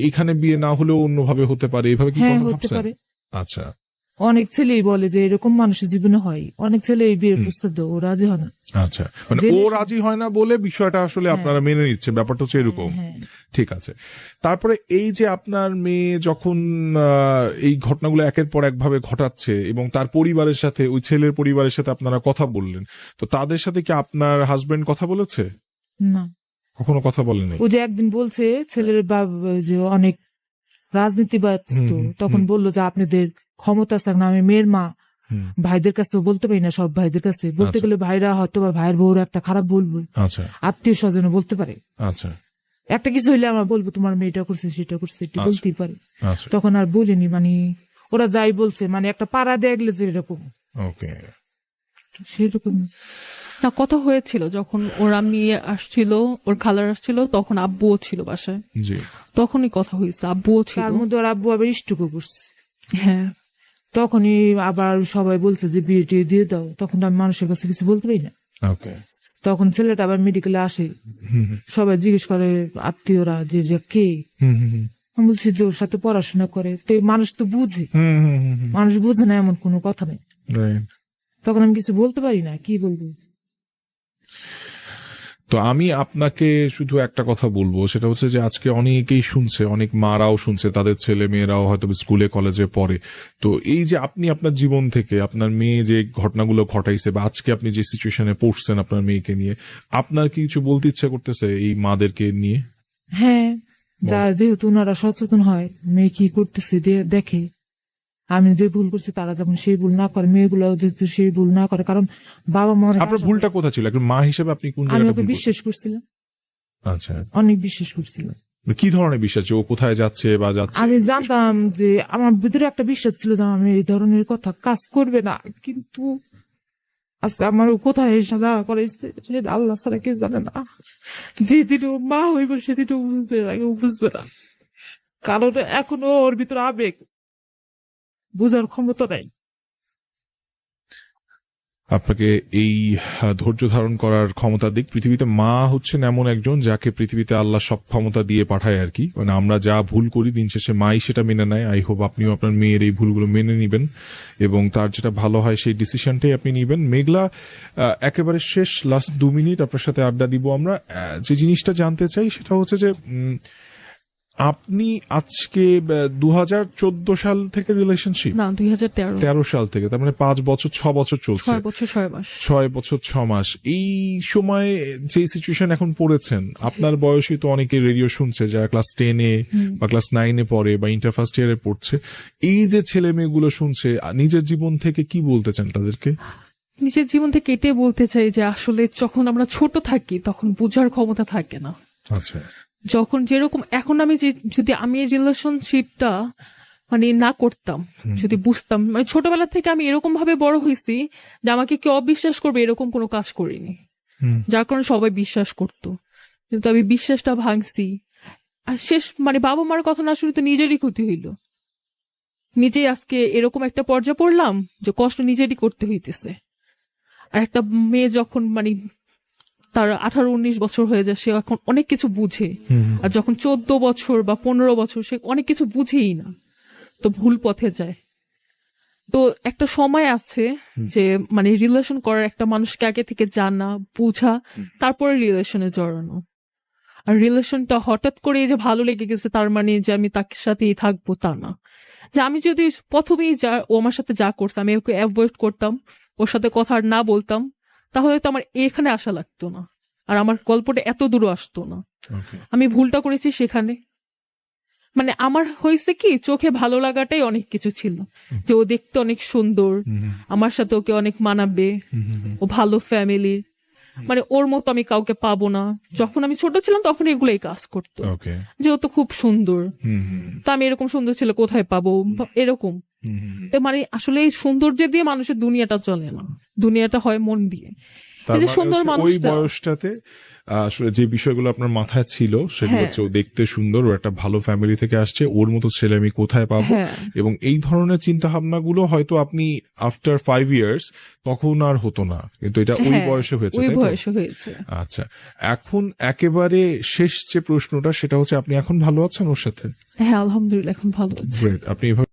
এখানে বিয়ে না হলেও অন্যভাবে হতে পারে, এইভাবে কি হ্যাঁ, কখনো হতে ভাবছেন? পারে। আচ্ছা অনেক ছেলেই বলে যে এরকম মানুষের জীবনে হয়, অনেক ছেলে এই বিয়ের প্রস্তাব দেয়, ও রাজি হয় না। আচ্ছা, মানে ও রাজি হয় না বলে বিষয়টা আসলে আপনারা মেনে নিচ্ছেন, ব্যাপারটা হচ্ছে এরকম। ঠিক আছে, তারপরে এই যে আপনার মেয়ে যখন এই ঘটনাগুলো একের পর একভাবে ঘটাচ্ছে এবং তার পরিবারের সাথে, ওই ছেলের পরিবারের সাথে আপনারা কথা বললেন, তো তাদের সাথে কি আপনার হাজবেন্ড কথা বলেছে? না, কখনো কথা বলেনি? ও যে একদিন বলছে ছেলের বাবা যে অনেক রাজনীতিবাদ, তো তখন বললো যে আপনাদের ক্ষমতা আছে না, আমি মেয়ের মা, ভাইদের কাছেও বলতে পারি না, সব ভাইদের কাছে বলতে গেলে ভাইরা হয়তো বা ভাইয়ের বউর একটা খারাপ বলবো, আচ্ছা আত্মীয় স্বজন বলতে পারে, আচ্ছা একটা কিছু হইলে আমরা বলবো তোমার মেয়েটা করছে সেটা করছে, এটা বলতেই পারে। আচ্ছা, তখন আর বলিনি, মানে ওরা যাই বলছে, মানে একটা পাড়া দেখলে যে এরকম ওকে। সেরকম। না, কথা হয়েছিল যখন ওরা মেয়ে আসছিল, ওর খালার আসছিল, তখন আব্বুও ছিল বাসায়, জি তখনই কথা হয়েছে, আব্বুও ছিল। তার মধ্যে ওর আব্বু আবার স্ট্রোকও করছে, হ্যাঁ, তখনই আবার সবাই বলছে যে বিয়ে টিয়ে দিয়ে দাও, তখন তো আমি মানুষের কাছে কিছু বলতে পারি না। ওকে। তখন ছেলেটা আবার মেডিকেলে আসে, সবাই জিজ্ঞেস করে আত্মীয়রা যে যে কে, আমি বলছি যে ওর সাথে পড়াশোনা করে, তো মানুষ তো বুঝে, মানুষ বুঝে না এমন কোনো কথা নেই, তখন আমি কিছু বলতে পারি না, কি বলবো। তো আমি আপনাকে শুধু একটা কথা বলবো, সেটা হচ্ছে যে আজকে অনেকেই শুনছে, অনেক মারাও শুনছে, তাদের ছেলে মেয়েরাও হয়তো স্কুলে কলেজে পড়ে। তো এই যে আপনি আপনার জীবন থেকে আপনার মেয়ে যে ঘটনাগুলো ঘটাইছে, বা আজকে আপনি যে সিচুয়েশনে পড়ছেন আপনার মেয়েকে নিয়ে, আপনার কি কিছু বলতে ইচ্ছা করতেছে এই মাদেরকে নিয়ে? হ্যাঁ, যা যেহেতু ওনারা সচেতন হয়, মেয়ে কি করতেছে দেখে, আমি যে ভুল করছি তারা যখন সেই ভুল না করে, মেয়েগুলো যেহেতু সেই ভুল না করে, কারণ বাবা মা আপনার ভুলটা কোথা ছিল একজন মা হিসেবে? আপনি কোন আমি জায়গাটা ওকে ভুল বিশ্বাস করছিলাম, করছেন? আচ্ছা, অনেক বিশ্বাস করছিলাম। কি ধরনের বিশ্বাস যে ও কোথায় যাচ্ছে বা যাচ্ছে? আমি জানতাম যে আমার ভিতরে একটা বিশ্বাস ছিল যে আমি এই ধরনের কথা কাজ করবে না, কিন্তু আজকে আমার ও কোথায় এসে দাঁড়া করাইছে সেটা আল্লাহ ছাড়া কেউ জানে না। যেদিন ও মা হইব সেদিন ও বুঝবে না, ও বুঝবে না, কারণ এখনো ওর ভিতরে আবেগ বুঝার ক্ষমতা নাই। আপনাকে এই ধৈর্য ধারণ করার ক্ষমতা দিক। পৃথিবীতে মা হচ্ছেন এমন একজন যাকে পৃথিবীতে আল্লাহ সব ক্ষমতা দিয়ে পাঠায় আর কি, মানে আমরা যা ভুল করি দিন শেষে মাই সেটা মেনে নেয়। আই হোপ আপনিও আপনার মেয়ের এই ভুলগুলো মেনে নিবেন এবং তার যেটা ভালো হয় সেই ডিসিশনটাই আপনি নিবেন। মেঘলা, একেবারে শেষ লাস্ট 2 মিনিট আপনার সাথে আড্ডা দিব আমরা। যে জিনিসটা জানতে চাই সেটা হচ্ছে যে আপনি আজকে 2014 সাল থেকে রিলেশনশিপ? না, 2013 সাল থেকে, তার মানে 5 বছর 6 বছর চলছে। 6 বছর 6 মাস। 6 বছর 6 মাস। এই সময় যে সিচুয়েশন এখন পড়েছেন, আপনার বয়সী তো অনেকে রেডিও শুনছে যারা ক্লাস 10-এ বা ক্লাস 9-এ পড়ে বা ইন্টার ফার্স্ট ইয়ারে পড়ছে, এই যে ছেলে মেয়েগুলো শুনছে, নিজের জীবন থেকে কি বলতে চান তাদেরকে? নিজের জীবন থেকে এটাই বলতে চাই যে আসলে যখন আমরা ছোট থাকি তখন বোঝার ক্ষমতা থাকে না। আচ্ছা, যখন যেরকম এখন আমি যদি আমি এই রিলেশনশিপটা মানে না করতাম, যদি বুঝতাম, মানে ছোটবেলা থেকে আমি এরকম ভাবে বড় হয়েছি যে আমাকে কেউ অবিশ্বাস করবে এরকম কোনো কাজ করিনি, যার কারণে সবাই বিশ্বাস করতো, কিন্তু আমি বিশ্বাসটা ভাঙছি। আর শেষ মানে বাবা মার কথা না শুনে তো নিজেরই ক্ষতি হইল, নিজেই আজকে এরকম একটা পর্যায়ে পড়লাম যে কষ্ট নিজেরই করতে হইতেছে। আর একটা মেয়ে যখন মানে তার 18-19 বছর হয়ে যায়, সে এখন অনেক কিছু বুঝে, আর যখন 14 বছর বা 15 বছর সে অনেক কিছু বুঝেই না, তো ভুল পথে যায়। তো একটা সময় আছে যে মানে রিলেশন করার, একটা মানুষকে আগে থেকে জানা বোঝা, তারপরে রিলেশনে জড়ানো। আর রিলেশনটা হঠাৎ করে এই যে ভালো লেগে গেছে তার মানে যে আমি তার সাথেই থাকবো তা না। যে আমি যদি প্রথমেই ও আমার সাথে যা করছে আমি ওকে অ্যাভয়েড করতাম, ওর সাথে কথা আর না বলতাম, তাহলে তো আমার এখানে আসা লাগতো না, আর আমার গল্পটা এত দূর আসতো না। আমি ভুলটা করেছি সেখানে। মানে আমার হয়েছে কি, চোখে ভালো লাগাটাই অনেক কিছু ছিল, যে ও দেখতে অনেক সুন্দর, আমার সাথে ওকে অনেক মানাবে, ও ভালো ফ্যামিলির, মানে ওর মতো আমি কাউকে পাবো না। যখন আমি ছোট ছিলাম তখন এগুলোই কাজ করতো, যে ও তো খুব সুন্দর, তা আমি এরকম সুন্দর ছেলে কোথায় পাবো, এরকম। তো মানে আসলে এই সৌন্দর্য দিয়ে মানুষের দুনিয়াটা চলে না, দুনিয়াটা হয় মন দিয়ে। এই যে সুন্দর ওই মানুষটা, বয়সটাতে আসলে যে বিষয়গুলো আপনার মাথায় ছিল সেগুলো হচ্ছে ও দেখতে সুন্দর, ও একটা ভালো ফ্যামিলি থেকে আসছে, ওর মতো ছেলে আমি কোথায় পাবো, এবং এই ধরনের চিন্তা ভাবনাগুলো হয়তো আপনি আফটার 5 ইয়ার্স তখন আর হতো না, কিন্তু এটা ওই বয়সে হয়েছে, ওই তাই তো? বয়সে হয়েছে। আচ্ছা, এখন একেবারে শেষ যে প্রশ্নটা সেটা হচ্ছে আপনি এখন ভালো আছেন ওর সাথে? হ্যাঁ আলহামদুলিল্লাহ এখন ভালো আছে। গ্রেট। আপনি এভাবে